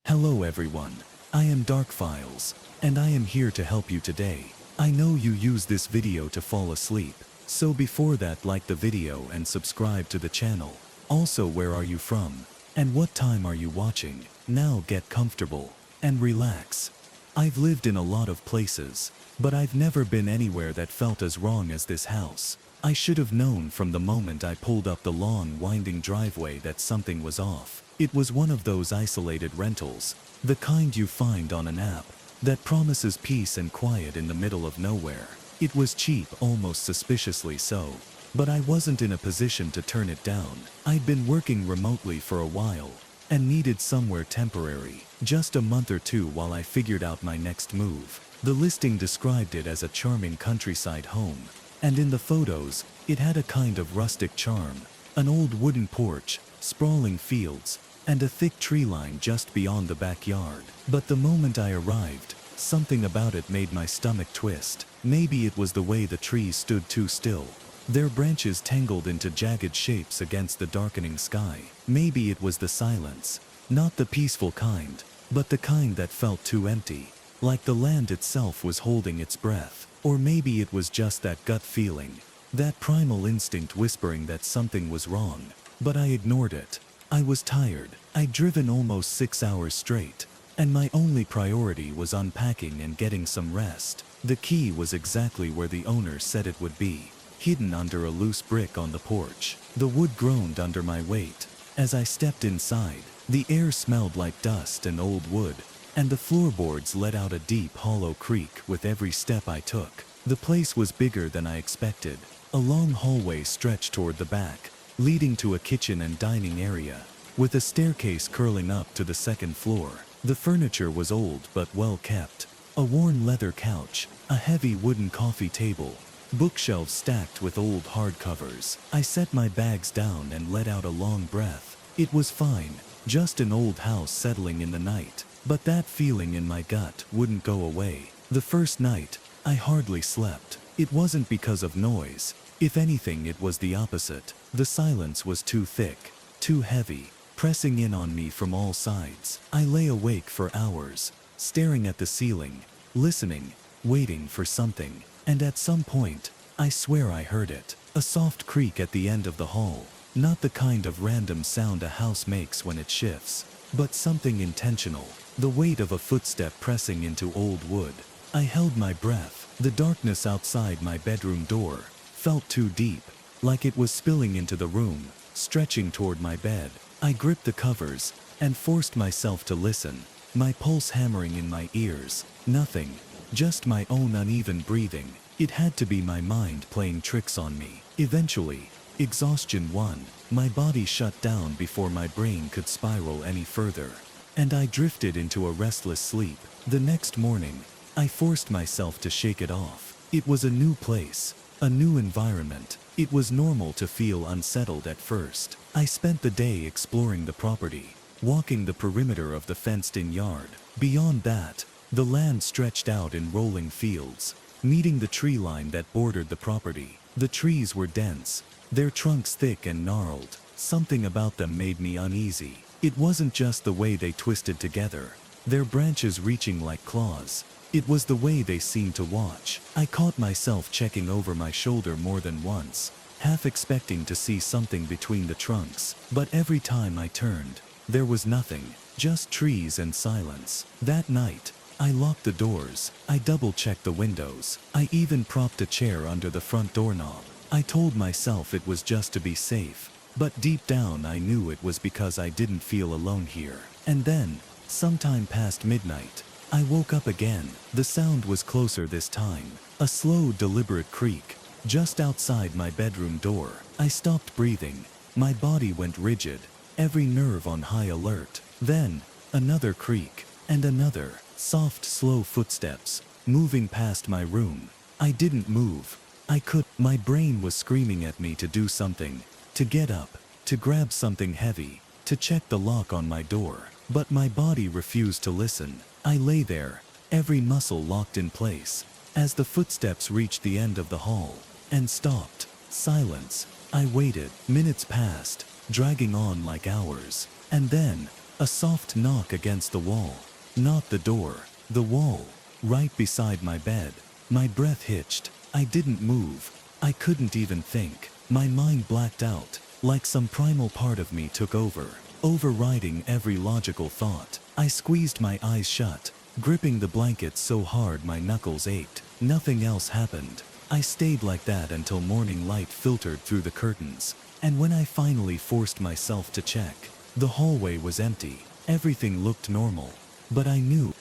Hello everyone, I am Dark Files, and I am here to help you today. I know you use this video to fall asleep, so before that like the video and subscribe to the channel. Also, where are you from? And what time are you watching? Now get comfortable and relax. I've lived in a lot of places, but I've never been anywhere that felt as wrong as this house. I should have known from the moment I pulled up the long winding driveway that something was off. It was one of those isolated rentals, the kind you find on an app, that promises peace and quiet in the middle of nowhere. It was cheap, almost suspiciously so, but I wasn't in a position to turn it down. I'd been working remotely for a while, and needed somewhere temporary, just a month or two while I figured out my next move. The listing described it as a charming countryside home, and in the photos, it had a kind of rustic charm, an old wooden porch, sprawling fields, and a thick tree line just beyond the backyard. But the moment I arrived, something about it made my stomach twist. Maybe it was the way the trees stood too still, their branches tangled into jagged shapes against the darkening sky. Maybe it was the silence, not the peaceful kind, but the kind that felt too empty, like the land itself was holding its breath. Or maybe it was just that gut feeling, that primal instinct whispering that something was wrong. But I ignored it. I was tired. I'd driven almost 6 hours straight, and my only priority was unpacking and getting some rest. The key was exactly where the owner said it would be, hidden under a loose brick on the porch. The wood groaned under my weight. As I stepped inside, the air smelled like dust and old wood, and the floorboards let out a deep, hollow creak with every step I took. The place was bigger than I expected. A long hallway stretched toward the back, leading to a kitchen and dining area, with a staircase curling up to the second floor. The furniture was old but well kept. A worn leather couch, a heavy wooden coffee table, bookshelves stacked with old hardcovers. I set my bags down and let out a long breath. It was fine, just an old house settling in the night. But that feeling in my gut wouldn't go away. The first night, I hardly slept. It wasn't because of noise. If anything, it was the opposite. The silence was too thick, too heavy, pressing in on me from all sides. I lay awake for hours, staring at the ceiling, listening, waiting for something. And at some point, I swear I heard it. A soft creak at the end of the hall. Not the kind of random sound a house makes when it shifts, but something intentional. The weight of a footstep pressing into old wood. I held my breath. The darkness outside my bedroom door felt too deep, like it was spilling into the room, stretching toward my bed. I gripped the covers and forced myself to listen, my pulse hammering in my ears. Nothing, just my own uneven breathing. It had to be my mind playing tricks on me. Eventually, exhaustion won. My body shut down before my brain could spiral any further, and I drifted into a restless sleep. The next morning, I forced myself to shake it off. It was a new place, a new environment. It was normal to feel unsettled at first. I spent the day exploring the property, walking the perimeter of the fenced-in yard. Beyond that, the land stretched out in rolling fields, meeting the tree line that bordered the property. The trees were dense, their trunks thick and gnarled. Something about them made me uneasy. It wasn't just the way they twisted together, their branches reaching like claws. It was the way they seemed to watch. I caught myself checking over my shoulder more than once, half expecting to see something between the trunks. But every time I turned, there was nothing, just trees and silence. That night, I locked the doors. I double-checked the windows. I even propped a chair under the front doorknob. I told myself it was just to be safe, but deep down I knew it was because I didn't feel alone here. And then, sometime past midnight, I woke up again. The sound was closer this time, a slow, deliberate creak, just outside my bedroom door. I stopped breathing. My body went rigid, every nerve on high alert. Then, another creak, and another. Soft, slow footsteps, moving past my room. I didn't move. I could. My brain was screaming at me to do something, to get up, to grab something heavy, to check the lock on my door. But my body refused to listen. I lay there, every muscle locked in place, as the footsteps reached the end of the hall, and stopped. Silence. I waited. Minutes passed, dragging on like hours. And then, A soft knock against the wall. Not the door. The wall. Right beside my bed. My breath hitched. I didn't move. I couldn't even think. My mind blacked out, like some primal part of me took over, overriding every logical thought. I squeezed my eyes shut, gripping the blanket so hard my knuckles ached. Nothing else happened. I stayed like that until morning light filtered through the curtains. And when I finally forced myself to check, the hallway was empty. Everything looked normal. But I knew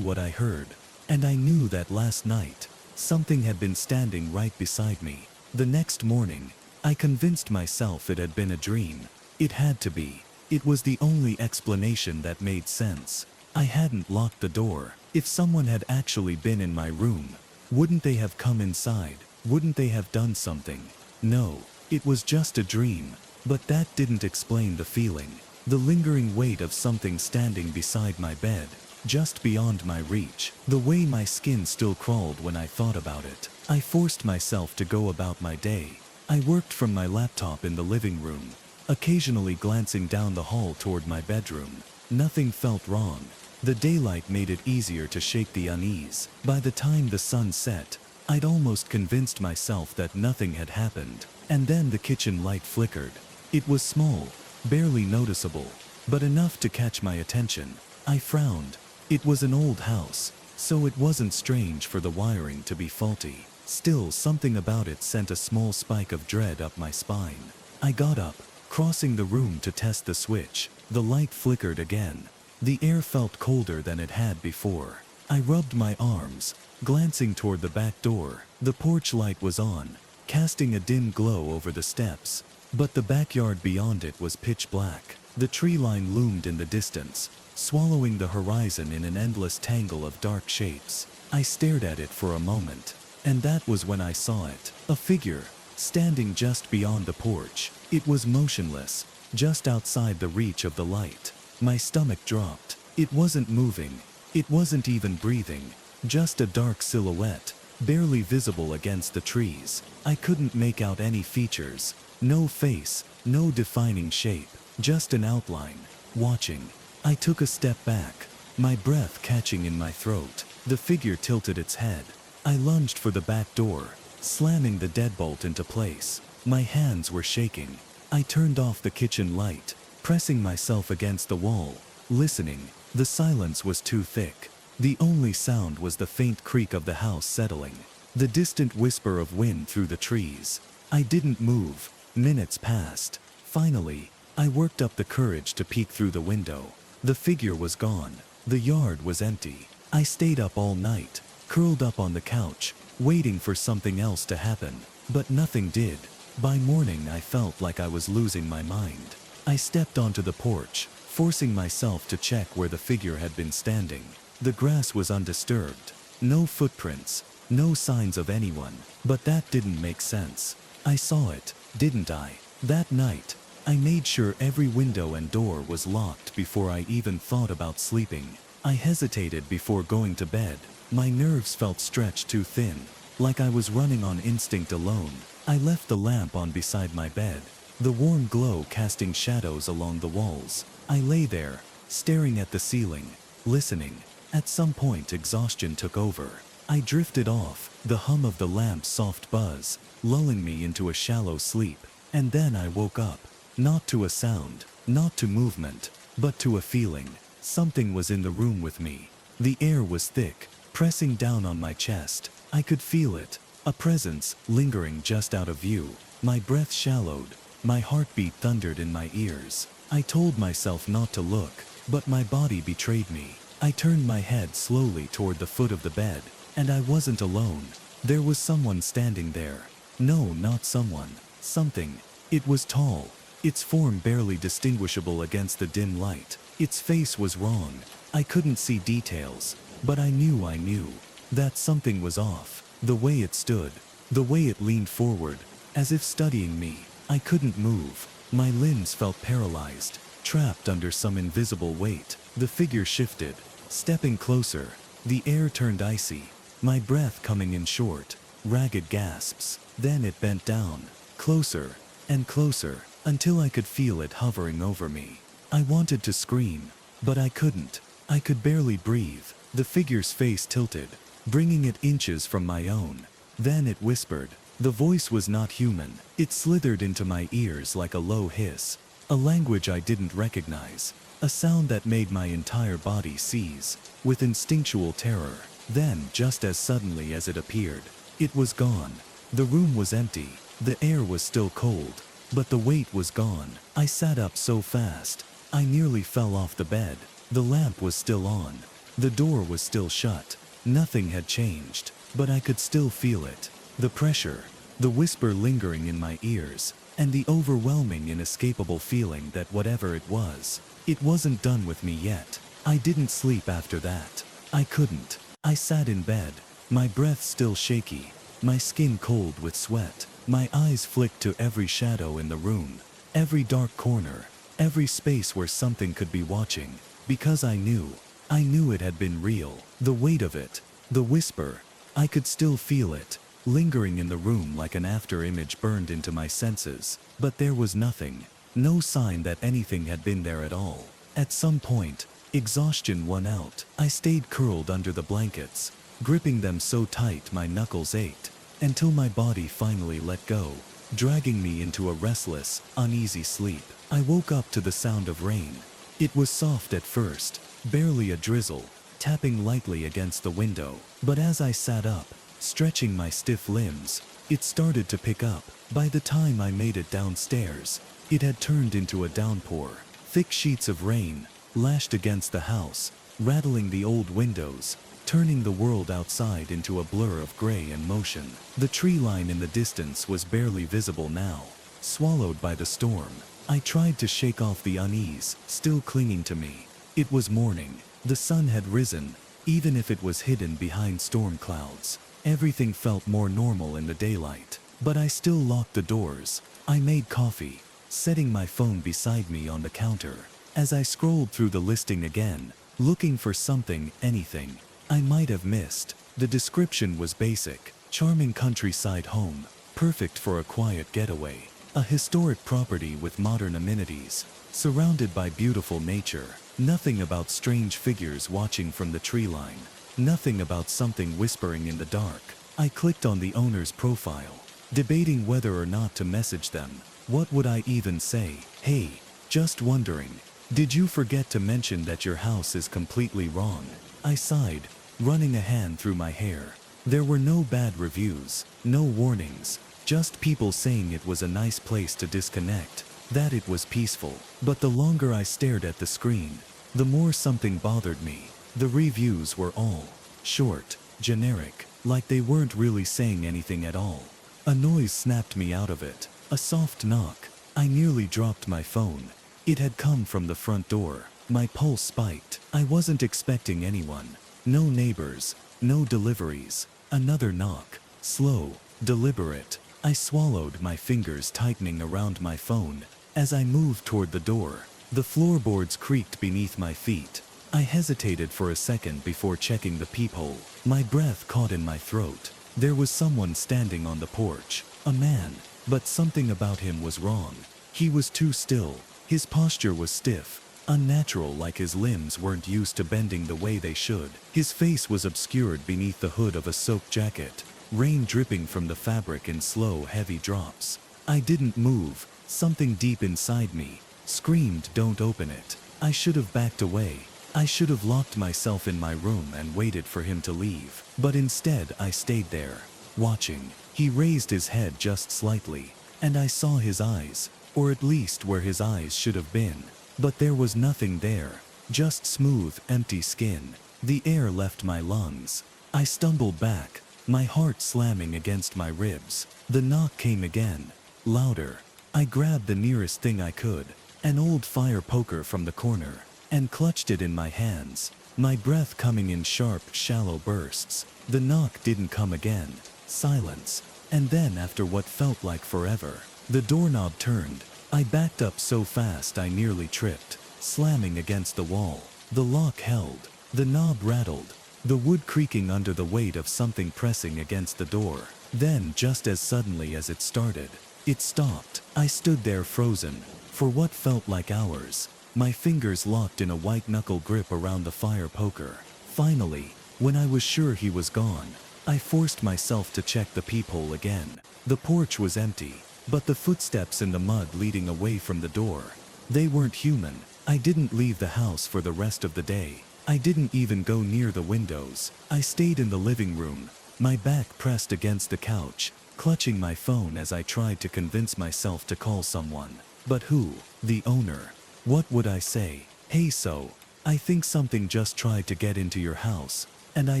what I heard. And I knew that last night, something had been standing right beside me. The next morning, I convinced myself it had been a dream. It had to be. It was the only explanation that made sense. I hadn't locked the door. If someone had actually been in my room, wouldn't they have come inside? Wouldn't they have done something? No, it was just a dream. But that didn't explain the feeling. The lingering weight of something standing beside my bed, just beyond my reach. The way my skin still crawled when I thought about it. I forced myself to go about my day. I worked from my laptop in the living room, occasionally glancing down the hall toward my bedroom. Nothing felt wrong. The daylight made it easier to shake the unease. By the time the sun set, I'd almost convinced myself that nothing had happened. And then the kitchen light flickered. It was small, barely noticeable, but enough to catch my attention. I frowned. It was an old house, so it wasn't strange for the wiring to be faulty. Still, something about it sent a small spike of dread up my spine. I got up, crossing the room to test the switch. The light flickered again. The air felt colder than it had before. I rubbed my arms, glancing toward the back door. The porch light was on, casting a dim glow over the steps, but the backyard beyond it was pitch black. The tree line loomed in the distance, swallowing the horizon in an endless tangle of dark shapes. I stared at it for a moment, and that was when I saw it. A figure, standing just beyond the porch. It was motionless, just outside the reach of the light. My stomach dropped. It wasn't moving. It wasn't even breathing. Just a dark silhouette, barely visible against the trees. I couldn't make out any features. No face, no defining shape, just an outline, watching. I took a step back, my breath catching in my throat. The figure tilted its head. I lunged for the back door, slamming the deadbolt into place. My hands were shaking. I turned off the kitchen light, pressing myself against the wall, listening. The silence was too thick. The only sound was the faint creak of the house settling, the distant whisper of wind through the trees. I didn't move. Minutes passed. Finally, I worked up the courage to peek through the window. The figure was gone. The yard was empty. I stayed up all night, curled up on the couch, waiting for something else to happen. But nothing did. By morning I felt like I was losing my mind. I stepped onto the porch, forcing myself to check where the figure had been standing. The grass was undisturbed. No footprints, no signs of anyone. But that didn't make sense. I saw it, didn't I? That night, I made sure every window and door was locked before I even thought about sleeping. I hesitated before going to bed. My nerves felt stretched too thin, like I was running on instinct alone. I left the lamp on beside my bed, the warm glow casting shadows along the walls. I lay there, staring at the ceiling, listening. At some point, exhaustion took over. I drifted off, the hum of the lamp's soft buzz, lulling me into a shallow sleep. And then I woke up. Not to a sound, not to movement, but to a feeling. Something was in the room with me. The air was thick, pressing down on my chest. I could feel it, a presence lingering just out of view. My breath shallowed, my heartbeat thundered in my ears. I told myself not to look, but my body betrayed me. I turned my head slowly toward the foot of the bed, and I wasn't alone. There was someone standing there. No, not someone. Something. It was tall, its form barely distinguishable against the dim light. Its face was wrong. I couldn't see details, but I knew that something was off. The way it stood, the way it leaned forward, as if studying me. I couldn't move. My limbs felt paralyzed, trapped under some invisible weight. The figure shifted, stepping closer. The air turned icy, my breath coming in short, ragged gasps. Then it bent down, closer and closer, until I could feel it hovering over me. I wanted to scream, but I couldn't. I could barely breathe. The figure's face tilted, bringing it inches from my own. Then it whispered. The voice was not human. It slithered into my ears like a low hiss, a language I didn't recognize, a sound that made my entire body seize with instinctual terror. Then, just as suddenly as it appeared, it was gone. The room was empty. The air was still cold, but the weight was gone. I sat up so fast, I nearly fell off the bed. The lamp was still on. The door was still shut. Nothing had changed, but I could still feel it. The pressure, the whisper lingering in my ears, and the overwhelming inescapable feeling that whatever it was, it wasn't done with me yet. I didn't sleep after that. I couldn't. I sat in bed, my breath still shaky, my skin cold with sweat. My eyes flicked to every shadow in the room, every dark corner, every space where something could be watching, because I knew it had been real. The weight of it, the whisper, I could still feel it, lingering in the room like an after-image burned into my senses. But there was nothing, no sign that anything had been there at all. At some point, exhaustion won out. I stayed curled under the blankets, gripping them so tight my knuckles ached, until my body finally let go, dragging me into a restless, uneasy sleep. I woke up to the sound of rain. It was soft at first, barely a drizzle, tapping lightly against the window. But as I sat up, stretching my stiff limbs, it started to pick up. By the time I made it downstairs, it had turned into a downpour. Thick sheets of rain lashed against the house, rattling the old windows, turning the world outside into a blur of gray and motion. The tree line in the distance was barely visible now, swallowed by the storm. I tried to shake off the unease still clinging to me. It was morning. The sun had risen, even if it was hidden behind storm clouds. Everything felt more normal in the daylight. But I still locked the doors. I made coffee, setting my phone beside me on the counter. As I scrolled through the listing again, looking for something, anything I might have missed. The description was basic: charming countryside home, perfect for a quiet getaway. A historic property with modern amenities, surrounded by beautiful nature. Nothing about strange figures watching from the tree line. Nothing about something whispering in the dark. I clicked on the owner's profile, debating whether or not to message them. What would I even say? Hey, just wondering, did you forget to mention that your house is completely wrong? I sighed, running a hand through my hair. There were no bad reviews, no warnings, just people saying it was a nice place to disconnect, that it was peaceful. But the longer I stared at the screen, the more something bothered me. The reviews were all short, generic, like they weren't really saying anything at all. A noise snapped me out of it, a soft knock. I nearly dropped my phone. It had come from the front door. My pulse spiked. I wasn't expecting anyone. No neighbors, no deliveries. Another knock, slow, deliberate. I swallowed, my fingers tightening around my phone. As I moved toward the door, the floorboards creaked beneath my feet. I hesitated for a second before checking the peephole. My breath caught in my throat. There was someone standing on the porch. A man, but something about him was wrong. He was too still. His posture was stiff, unnatural, like his limbs weren't used to bending the way they should. His face was obscured beneath the hood of a soaked jacket, rain dripping from the fabric in slow, heavy drops. I didn't move. Something deep inside me screamed, "Don't open it." I should have backed away. I should have locked myself in my room and waited for him to leave. But instead I stayed there, watching. He raised his head just slightly, and I saw his eyes, or at least where his eyes should have been. But there was nothing there, just smooth, empty skin. The air left my lungs. I stumbled back, my heart slamming against my ribs. The knock came again, louder. I grabbed the nearest thing I could, an old fire poker from the corner, and clutched it in my hands, my breath coming in sharp, shallow bursts. The knock didn't come again. Silence. And then, after what felt like forever, the doorknob turned. I backed up so fast I nearly tripped, slamming against the wall. The lock held. The knob rattled, the wood creaking under the weight of something pressing against the door. Then, just as suddenly as it started, it stopped. I stood there frozen, for what felt like hours. my fingers locked in a white-knuckle grip around the fire poker. Finally, when I was sure he was gone, I forced myself to check the peephole again. The porch was empty, but the footsteps in the mud leading away from the door, they weren't human. I didn't leave the house for the rest of the day. I didn't even go near the windows. I stayed in the living room, my back pressed against the couch, clutching my phone as I tried to convince myself to call someone. But who? The owner. What would I say? Hey, so, I think something just tried to get into your house, and I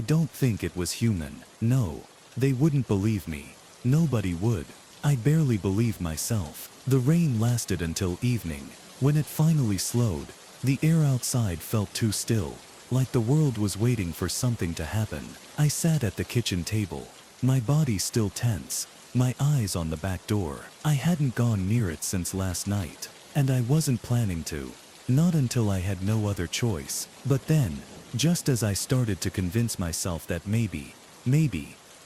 don't think it was human. No, they wouldn't believe me. Nobody would. I barely believed myself. The rain lasted until evening. When it finally slowed, the air outside felt too still, like the world was waiting for something to happen. I sat at the kitchen table, my body still tense, my eyes on the back door. I hadn't gone near it since last night, and I wasn't planning to. Not until I had no other choice. But then, just as I started to convince myself that maybe,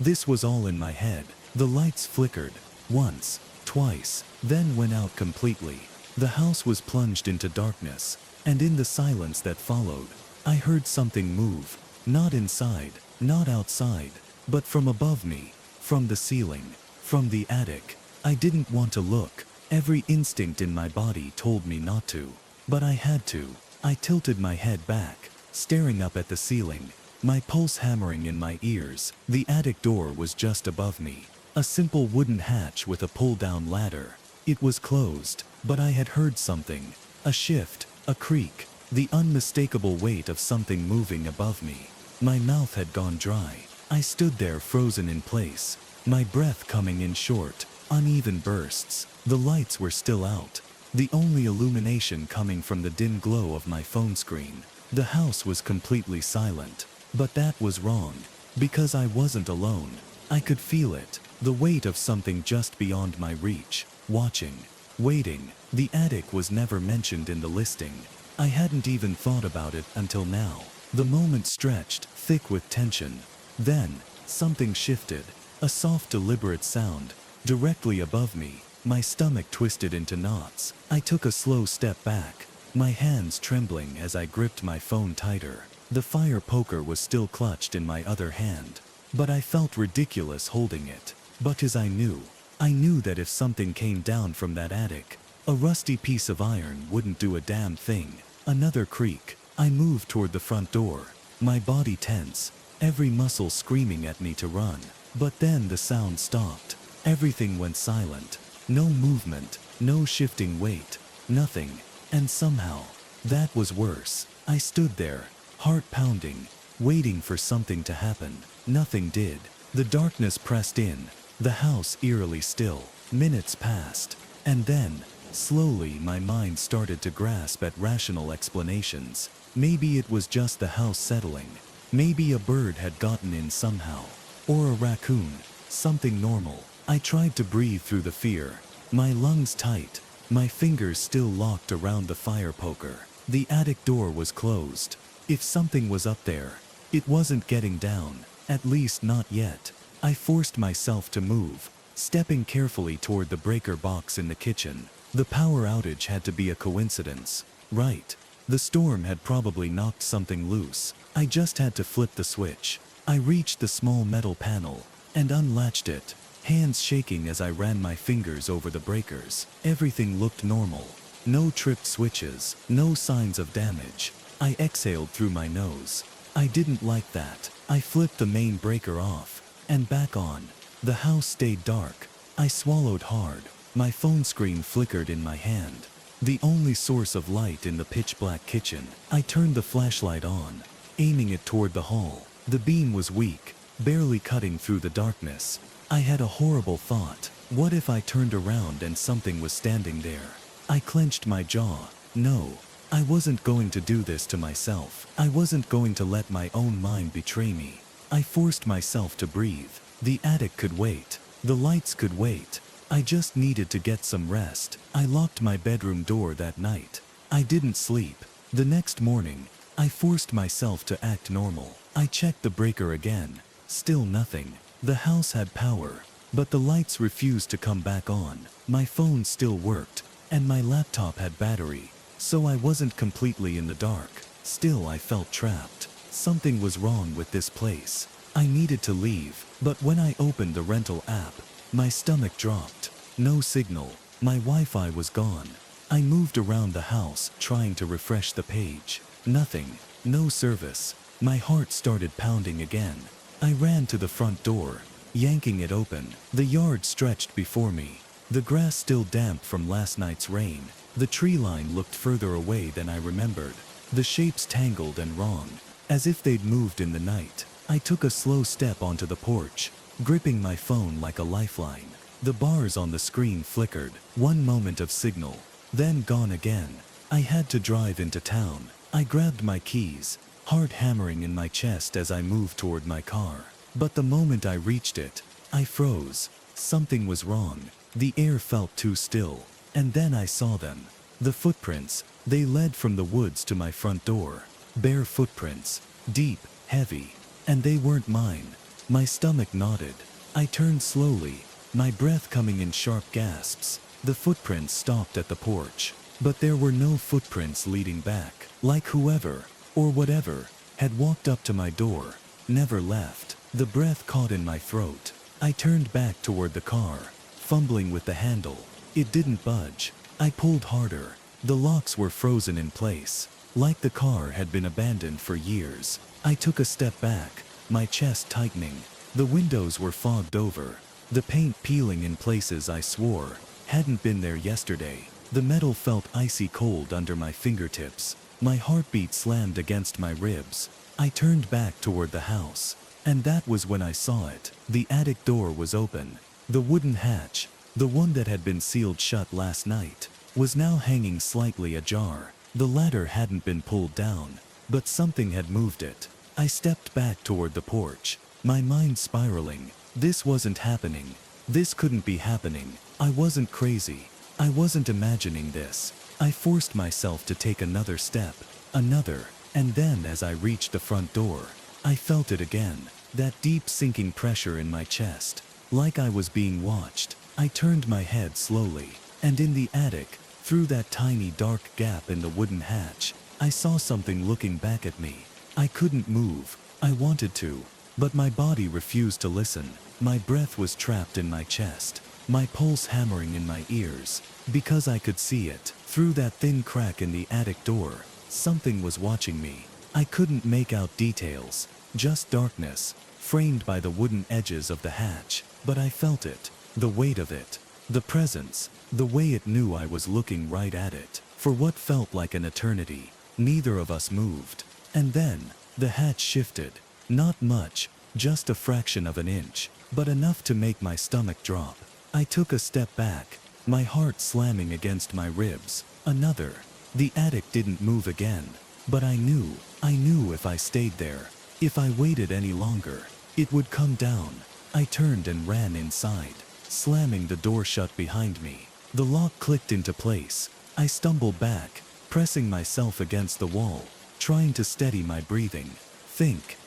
this was all in my head, the lights flickered, once, twice, then went out completely. The house was plunged into darkness, and in the silence that followed, I heard something move, not inside, not outside, but from above me, from the ceiling, from the attic. I didn't want to look. Every instinct in my body told me not to, but I had to. I tilted my head back, staring up at the ceiling, my pulse hammering in my ears. The attic door was just above me, a simple wooden hatch with a pull-down ladder. It was closed, but I had heard something, a shift, a creak, the unmistakable weight of something moving above me. My mouth had gone dry. I stood there frozen in place, my breath coming in short, uneven bursts. The lights were still out, the only illumination coming from the dim glow of my phone screen. The house was completely silent, but that was wrong, because I wasn't alone. I could feel it, the weight of something just beyond my reach, watching, waiting. The attic was never mentioned in the listing. I hadn't even thought about it until now. The moment stretched, thick with tension. Then, something shifted, a soft, deliberate sound, directly above me. My stomach twisted into knots. I took a slow step back, my hands trembling as I gripped my phone tighter. The fire poker was still clutched in my other hand, but I felt ridiculous holding it. Because I knew that if something came down from that attic, a rusty piece of iron wouldn't do a damn thing. Another creak. I moved toward the front door, my body tense, every muscle screaming at me to run. But then the sound stopped. Everything went silent. No movement, no shifting weight, nothing. And somehow, that was worse. I stood there, heart pounding, waiting for something to happen. Nothing did. The darkness pressed in, the house eerily still. Minutes passed, and then, slowly my mind started to grasp at rational explanations. Maybe it was just the house settling. Maybe a bird had gotten in somehow. Or a raccoon. Something normal. I tried to breathe through the fear, my lungs tight, my fingers still locked around the fire poker. The attic door was closed. If something was up there, it wasn't getting down, at least not yet. I forced myself to move, stepping carefully toward the breaker box in the kitchen. The power outage had to be a coincidence, right? The storm had probably knocked something loose. I just had to flip the switch. I reached the small metal panel and unlatched it, hands shaking as I ran my fingers over the breakers. Everything looked normal. No tripped switches, no signs of damage. I exhaled through my nose. I didn't like that. I flipped the main breaker off and back on. The house stayed dark. I swallowed hard. My phone screen flickered in my hand, the only source of light in the pitch-black kitchen. I turned the flashlight on, aiming it toward the hall. The beam was weak, barely cutting through the darkness. I had a horrible thought. What if I turned around and something was standing there? I clenched my jaw. No, I wasn't going to do this to myself. I wasn't going to let my own mind betray me. I forced myself to breathe. The attic could wait. The lights could wait. I just needed to get some rest. I locked my bedroom door that night. I didn't sleep. The next morning, I forced myself to act normal. I checked the breaker again. Still nothing. The house had power, but the lights refused to come back on. My phone still worked, and my laptop had battery. so I wasn't completely in the dark. Still, I felt trapped. Something was wrong with this place. I needed to leave, but when I opened the rental app, my stomach dropped. No signal. My Wi-Fi was gone. I moved around the house, trying to refresh the page. Nothing. No service. My heart started pounding again. I ran to the front door, yanking it open. The yard stretched before me, the grass still damp from last night's rain. The tree line looked further away than I remembered. The shapes tangled and wrong, as if they'd moved in the night. I took a slow step onto the porch, gripping my phone like a lifeline. The bars on the screen flickered. One moment of signal, then gone again. I had to drive into town. I grabbed my keys, heart hammering in my chest as I moved toward my car. But the moment I reached it, I froze. Something was wrong. The air felt too still. And then I saw them. The footprints. They led from the woods to my front door. Bare footprints. Deep, heavy. And they weren't mine. My stomach knotted. I turned slowly, my breath coming in sharp gasps. The footprints stopped at the porch. But there were no footprints leading back. Like whoever, or whatever, had walked up to my door, never left. The breath caught in my throat. I turned back toward the car, fumbling with the handle. It didn't budge. I pulled harder. The locks were frozen in place, like the car had been abandoned for years. I took a step back, my chest tightening. The windows were fogged over, the paint peeling in places I swore hadn't been there yesterday. The metal felt icy cold under my fingertips. My heartbeat slammed against my ribs. I turned back toward the house, and that was when I saw it. The attic door was open. The wooden hatch, the one that had been sealed shut last night, was now hanging slightly ajar. The ladder hadn't been pulled down, but something had moved it. I stepped back toward the porch, my mind spiraling. This wasn't happening. This couldn't be happening. I wasn't crazy. I wasn't imagining this. I forced myself to take another step, another, and then as I reached the front door, I felt it again, that deep sinking pressure in my chest, like I was being watched. I turned my head slowly, and in the attic, through that tiny dark gap in the wooden hatch, I saw something looking back at me. I couldn't move. I wanted to, but my body refused to listen. My breath was trapped in my chest, my pulse hammering in my ears, because I could see it. Through that thin crack in the attic door, something was watching me. I couldn't make out details, just darkness, framed by the wooden edges of the hatch. But I felt it, the weight of it, the presence, the way it knew I was looking right at it. For what felt like an eternity, neither of us moved. And then, the hatch shifted. Not much, just a fraction of an inch, but enough to make my stomach drop. I took a step back, my heart slamming against my ribs. Another. The attic didn't move again, but I knew if I stayed there, if I waited any longer, it would come down. I turned and ran inside, slamming the door shut behind me. The lock clicked into place. I stumbled back, pressing myself against the wall, trying to steady my breathing. Think.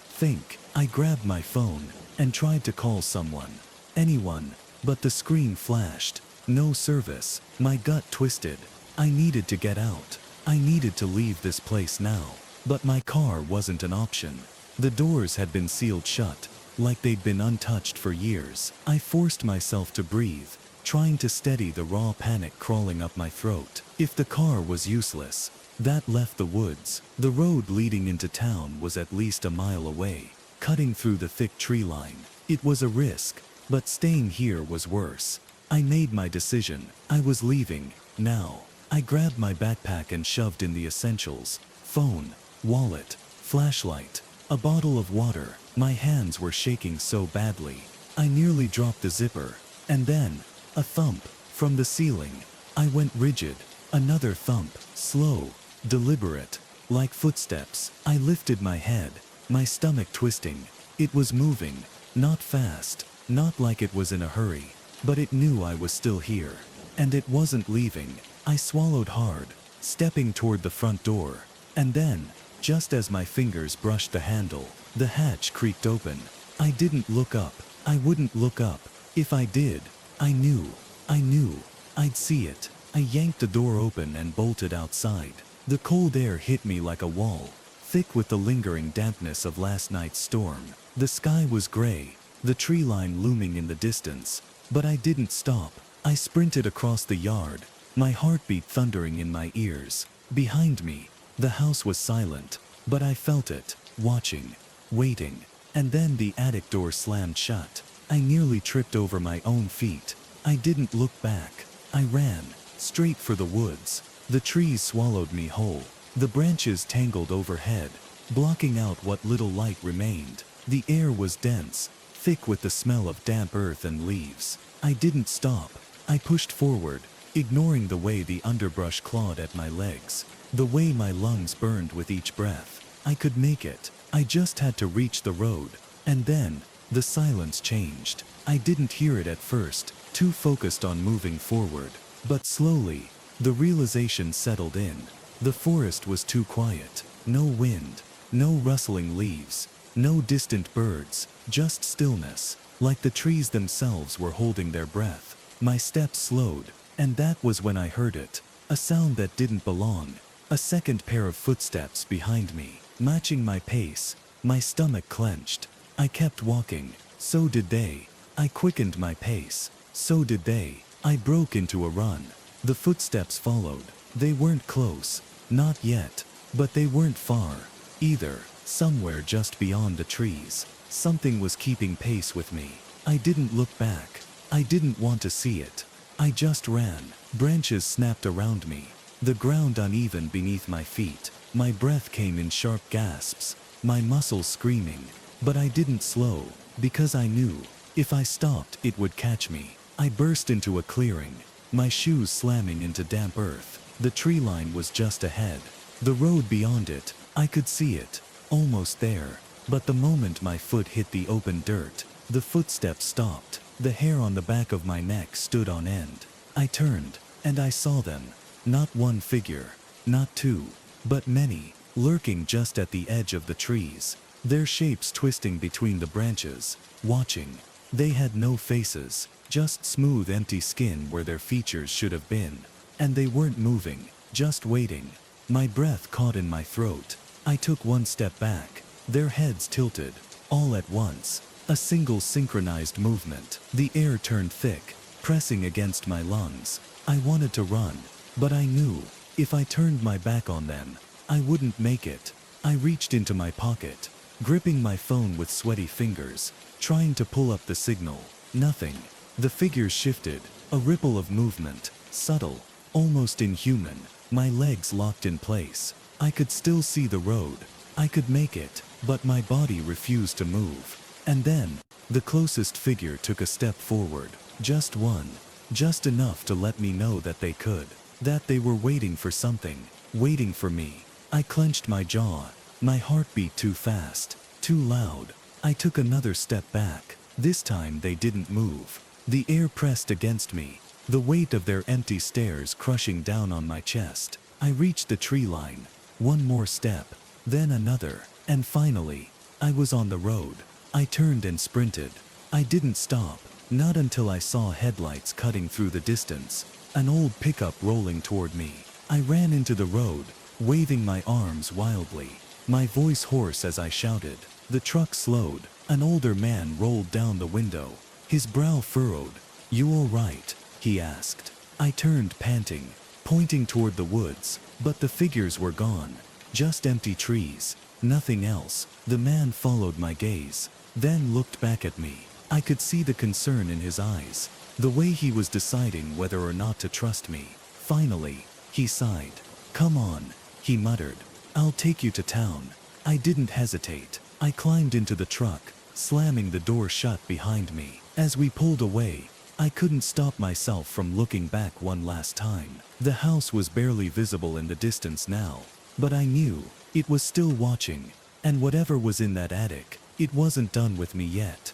I grabbed my phone and tried to call someone, anyone, but the screen flashed. No service. My gut twisted. I needed to get out. I needed to leave this place now. But my car wasn't an option. The doors had been sealed shut, like they'd been untouched for years. I forced myself to breathe, trying to steady the raw panic crawling up my throat. If the car was useless, that left the woods. The road leading into town was at least a mile away, cutting through the thick tree line. It was a risk, but staying here was worse. I made my decision. I was leaving, now. I grabbed my backpack and shoved in the essentials: phone, wallet, flashlight, a bottle of water. My hands were shaking so badly, I nearly dropped the zipper. And then, a thump, from the ceiling. I went rigid. Another thump, slow, deliberate, like footsteps. I lifted my head, my stomach twisting. It was moving, not fast, not like it was in a hurry, but it knew I was still here. And it wasn't leaving. I swallowed hard, stepping toward the front door. And then, just as my fingers brushed the handle, the hatch creaked open. I didn't look up. I wouldn't look up. If I did, I knew I'd see it. I yanked the door open and bolted outside. The cold air hit me like a wall, thick with the lingering dampness of last night's storm. The sky was gray, the tree line looming in the distance, but I didn't stop. I sprinted across the yard, my heartbeat thundering in my ears. Behind me, the house was silent, but I felt it, watching, waiting, and then the attic door slammed shut. I nearly tripped over my own feet. I didn't look back. I ran, straight for the woods. The trees swallowed me whole. The branches tangled overhead, blocking out what little light remained. The air was dense, thick with the smell of damp earth and leaves. I didn't stop. I pushed forward, ignoring the way the underbrush clawed at my legs, the way my lungs burned with each breath. I could make it. I just had to reach the road. And then, the silence changed. I didn't hear it at first, too focused on moving forward. But slowly, the realization settled in. The forest was too quiet. No wind, no rustling leaves, no distant birds, just stillness, like the trees themselves were holding their breath. My steps slowed, and that was when I heard it. A sound that didn't belong. A second pair of footsteps behind me, matching my pace. My stomach clenched. I kept walking. So did they. I quickened my pace. So did they. I broke into a run. The footsteps followed. They weren't close. Not yet. But they weren't far. Either. Somewhere just beyond the trees. Something was keeping pace with me. I didn't look back. I didn't want to see it. I just ran. Branches snapped around me. The ground uneven beneath my feet. My breath came in sharp gasps. My muscles screaming. But I didn't slow, because I knew, if I stopped, it would catch me. I burst into a clearing, my shoes slamming into damp earth. The tree line was just ahead. The road beyond it, I could see it, almost there. But the moment my foot hit the open dirt, the footsteps stopped. The hair on the back of my neck stood on end. I turned, and I saw them. Not one figure, not two, but many, lurking just at the edge of the trees. Their shapes twisting between the branches, watching. They had no faces, just smooth empty skin where their features should have been. And they weren't moving, just waiting. My breath caught in my throat. I took one step back. Their heads tilted, all at once. A single synchronized movement. The air turned thick, pressing against my lungs. I wanted to run, but I knew, if I turned my back on them, I wouldn't make it. I reached into my pocket, gripping my phone with sweaty fingers, trying to pull up the signal. Nothing. The figures shifted, a ripple of movement, subtle, almost inhuman. My legs locked in place. I could still see the road. I could make it, but my body refused to move. And then, the closest figure took a step forward. Just one. Just enough to let me know that they could. That they were waiting for something. Waiting for me. I clenched my jaw. My heart beat too fast. Too loud. I took another step back. This time they didn't move. The air pressed against me. The weight of their empty stares crushing down on my chest. I reached the tree line. One more step. Then another. And finally, I was on the road. I turned and sprinted. I didn't stop. Not until I saw headlights cutting through the distance. An old pickup rolling toward me. I ran into the road, waving my arms wildly. My voice hoarse as I shouted. The truck slowed. An older man rolled down the window. His brow furrowed. "You all right?" he asked. I turned panting, pointing toward the woods, but the figures were gone. Just empty trees. Nothing else. The man followed my gaze, then looked back at me. I could see the concern in his eyes, the way he was deciding whether or not to trust me. Finally, he sighed. "Come on," he muttered. "I'll take you to town." I didn't hesitate. I climbed into the truck, slamming the door shut behind me. As we pulled away, I couldn't stop myself from looking back one last time. The house was barely visible in the distance now, but I knew it was still watching, and whatever was in that attic, it wasn't done with me yet.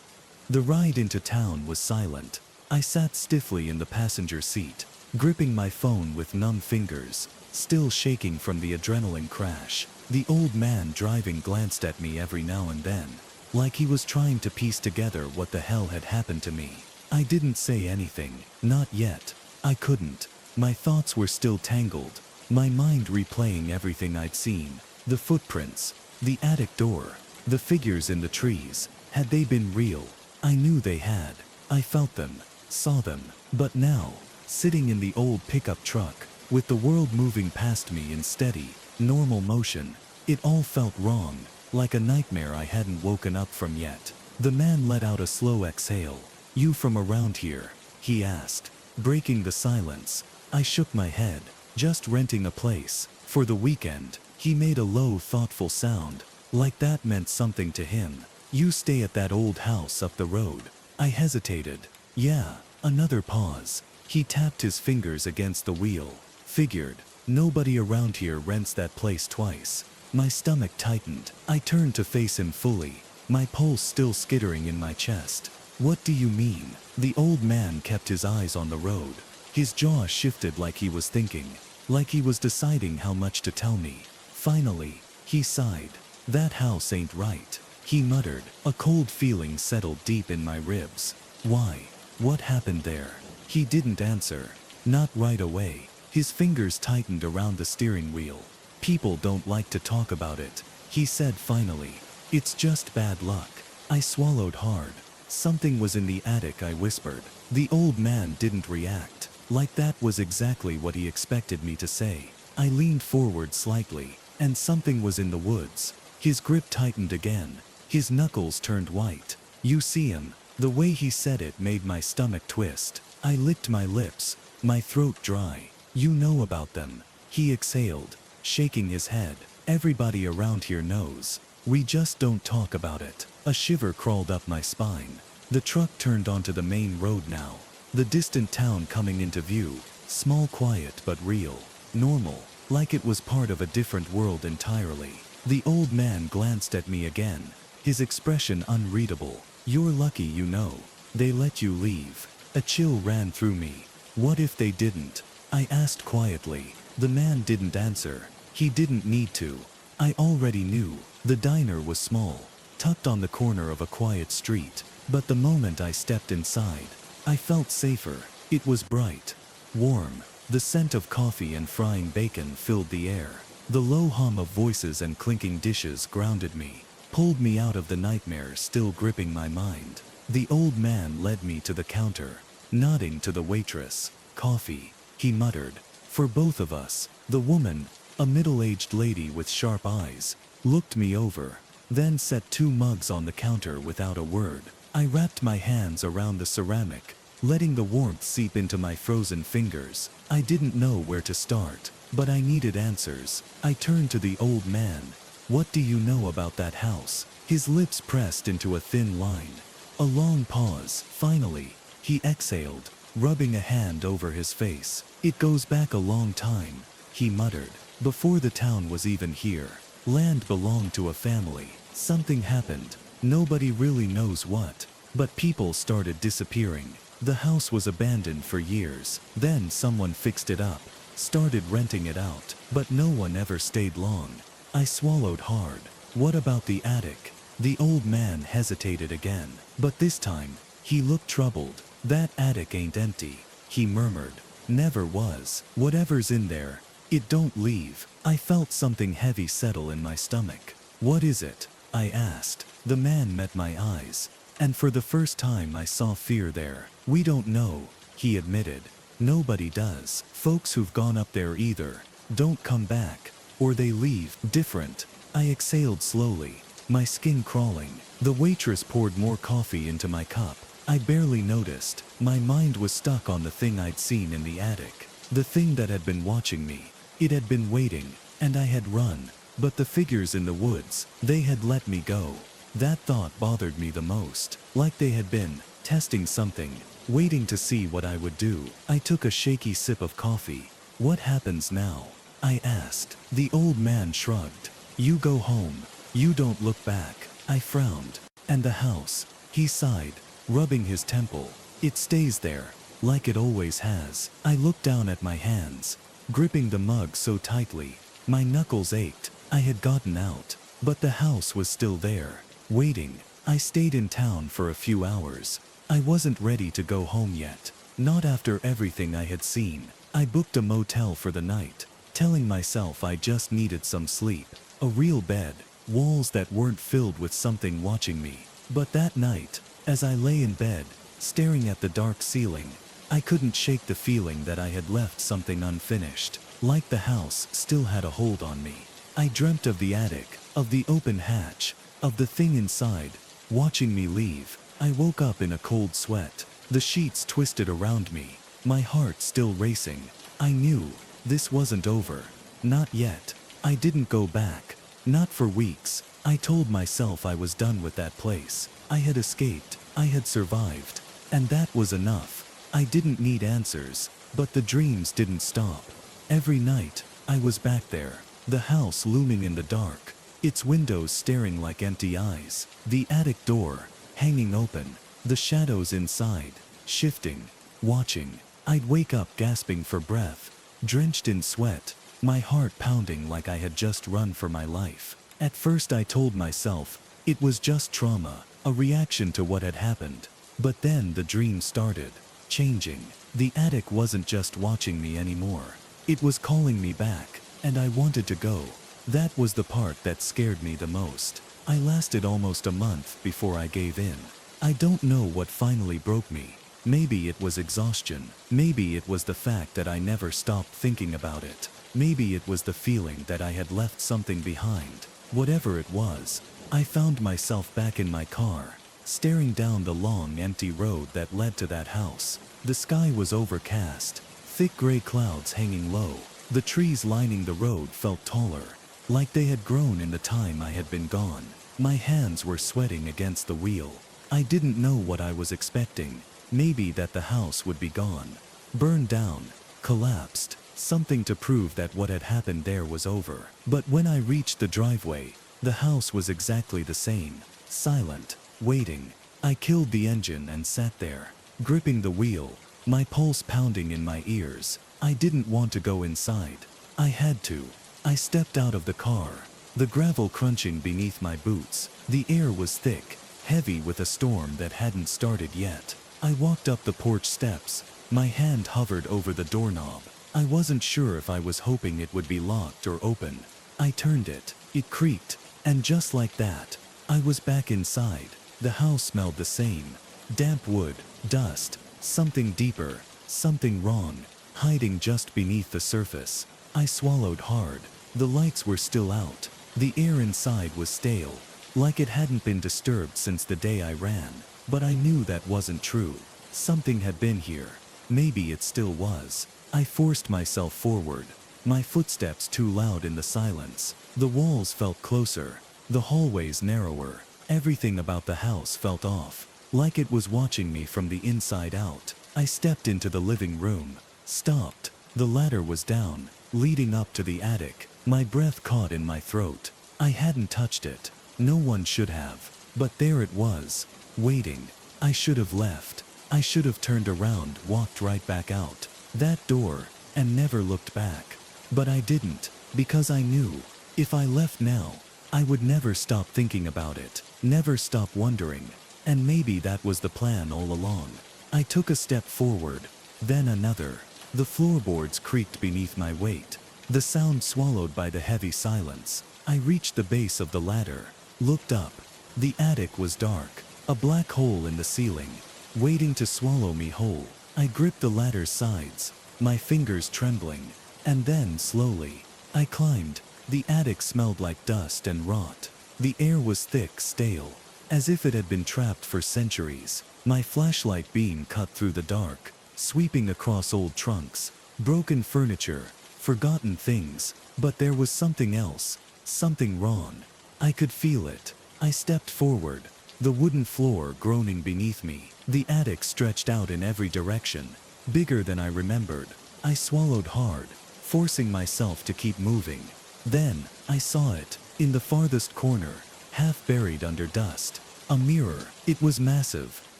The ride into town was silent. I sat stiffly in the passenger seat, gripping my phone with numb fingers, still shaking from the adrenaline crash. The old man driving glanced at me every now and then, like he was trying to piece together what the hell had happened to me. I didn't say anything, not yet. I couldn't. My thoughts were still tangled. my mind replaying everything I'd seen. The footprints, the attic door, the figures in the trees. Had they been real? I knew they had. I felt them, saw them. But now, sitting in the old pickup truck, with the world moving past me in steady, normal motion, it all felt wrong, like a nightmare I hadn't woken up from yet. The man let out a slow exhale. "You from around here?" he asked, breaking the silence. I shook my head. "Just renting a place, for the weekend." He made a low, thoughtful sound, like that meant something to him. "You stay at that old house up the road?" I hesitated. "Yeah." Another pause. He tapped his fingers against the wheel. "Figured. Nobody around here rents that place twice." My stomach tightened. I turned to face him fully, my pulse still skittering in my chest. "What do you mean?" The old man kept his eyes on the road. His jaw shifted like he was thinking, like he was deciding how much to tell me. Finally, he sighed. "That house ain't right," he muttered. A cold feeling settled deep in my ribs. "Why? What happened there?" He didn't answer. Not right away. His fingers tightened around the steering wheel. "People don't like to talk about it," he said finally. "It's just bad luck." I swallowed hard. "Something was in the attic," I whispered. The old man didn't react, like that was exactly what he expected me to say. I leaned forward slightly, and something was in the woods. His grip tightened again. His knuckles turned white. "You see him?" The way he said it made my stomach twist. I licked my lips, my throat dry. "You know about them," he exhaled, shaking his head. "Everybody around here knows. We just don't talk about it." A shiver crawled up my spine. The truck turned onto the main road now. The distant town coming into view. Small, quiet, but real. Normal, like it was part of a different world entirely. The old man glanced at me again, his expression unreadable. "You're lucky, you know. They let you leave." A chill ran through me. "What if they didn't?" I asked quietly. The man didn't answer. He didn't need to. I already knew. The diner was small, tucked on the corner of a quiet street. But the moment I stepped inside, I felt safer. It was bright, warm. The scent of coffee and frying bacon filled the air. The low hum of voices and clinking dishes grounded me, pulled me out of the nightmare still gripping my mind. The old man led me to the counter, nodding to the waitress. "Coffee," he muttered. "For both of us." The woman, a middle-aged lady with sharp eyes, looked me over, then set 2 mugs on the counter without a word. I wrapped my hands around the ceramic, letting the warmth seep into my frozen fingers. I didn't know where to start, but I needed answers. I turned to the old man. "What do you know about that house?" His lips pressed into a thin line. A long pause. Finally, he exhaled, rubbing a hand over his face. "It goes back a long time," he muttered. "Before the town was even here. Land belonged to a family. Something happened. Nobody really knows what. But people started disappearing. The house was abandoned for years. Then someone fixed it up, started renting it out. But no one ever stayed long." I swallowed hard. "What about the attic?" The old man hesitated again, but this time, he looked troubled. "That attic ain't empty," he murmured. "Never was. Whatever's in there, it don't leave." I felt something heavy settle in my stomach. "What is it?" I asked. The man met my eyes, and for the first time I saw fear there. "We don't know," he admitted. "Nobody does. Folks who've gone up there either don't come back, or they leave different." I exhaled slowly, my skin crawling. The waitress poured more coffee into my cup. I barely noticed. My mind was stuck on the thing I'd seen in the attic. The thing that had been watching me. It had been waiting, and I had run. But the figures in the woods, they had let me go. That thought bothered me the most. Like they had been testing something, waiting to see what I would do. I took a shaky sip of coffee. "What happens now?" I asked. The old man shrugged. "You go home. You don't look back." I frowned. "And the house?" He sighed, rubbing his temple. "It stays there, like it always has." I looked down at my hands, gripping the mug so tightly. My knuckles ached. I had gotten out, but the house was still there, waiting. I stayed in town for a few hours. I wasn't ready to go home yet. Not after everything I had seen. I booked a motel for the night, telling myself I just needed some sleep, a real bed, walls that weren't filled with something watching me. But that night, as I lay in bed, staring at the dark ceiling, I couldn't shake the feeling that I had left something unfinished, like the house still had a hold on me. I dreamt of the attic, of the open hatch, of the thing inside, watching me leave. I woke up in a cold sweat, the sheets twisted around me, my heart still racing. I knew this wasn't over. Not yet. I didn't go back. Not for weeks. I told myself I was done with that place. I had escaped. I had survived. And that was enough. I didn't need answers, but the dreams didn't stop. Every night, I was back there, the house looming in the dark, its windows staring like empty eyes, the attic door hanging open, the shadows inside, shifting, watching. I'd wake up gasping for breath, drenched in sweat, my heart pounding like I had just run for my life. At first I told myself it was just trauma, a reaction to what had happened. But then the dream started changing. The attic wasn't just watching me anymore. It was calling me back, and I wanted to go. That was the part that scared me the most. I lasted almost a month before I gave in. I don't know what finally broke me. Maybe it was exhaustion. Maybe it was the fact that I never stopped thinking about it. Maybe it was the feeling that I had left something behind. Whatever it was, I found myself back in my car, staring down the long, empty road that led to that house. The sky was overcast, thick gray clouds hanging low. The trees lining the road felt taller, like they had grown in the time I had been gone. My hands were sweating against the wheel. I didn't know what I was expecting. Maybe that the house would be gone, burned down, collapsed, something to prove that what had happened there was over. But when I reached the driveway, the house was exactly the same, silent, waiting. I killed the engine and sat there, gripping the wheel, my pulse pounding in my ears. I didn't want to go inside. I had to. I stepped out of the car, the gravel crunching beneath my boots. The air was thick, heavy with a storm that hadn't started yet. I walked up the porch steps, my hand hovered over the doorknob. I wasn't sure if I was hoping it would be locked or open. I turned it, it creaked, and just like that, I was back inside. The house smelled the same. Damp wood, dust, something deeper, something wrong, hiding just beneath the surface. I swallowed hard. The lights were still out. The air inside was stale, like it hadn't been disturbed since the day I ran. But I knew that wasn't true. Something had been here. Maybe it still was. I forced myself forward, my footsteps too loud in the silence. The walls felt closer, the hallways narrower. Everything about the house felt off, like it was watching me from the inside out. I stepped into the living room, stopped. The ladder was down, leading up to the attic. My breath caught in my throat. I hadn't touched it. No one should have. But there it was, waiting. I should have left. I should have turned around, walked right back out that door, and never looked back. But I didn't, because I knew, if I left now, I would never stop thinking about it, never stop wondering. And maybe that was the plan all along. I took a step forward, then another. The floorboards creaked beneath my weight, the sound swallowed by the heavy silence. I reached the base of the ladder, looked up. The attic was dark, a black hole in the ceiling, waiting to swallow me whole. I gripped the ladder's sides, my fingers trembling, and then slowly, I climbed. The attic smelled like dust and rot. The air was thick, stale, as if it had been trapped for centuries. My flashlight beam cut through the dark, sweeping across old trunks, broken furniture, forgotten things. But there was something else, something wrong. I could feel it. I stepped forward, the wooden floor groaning beneath me. The attic stretched out in every direction, bigger than I remembered. I swallowed hard, forcing myself to keep moving. Then, I saw it, in the farthest corner, half buried under dust. A mirror. It was massive,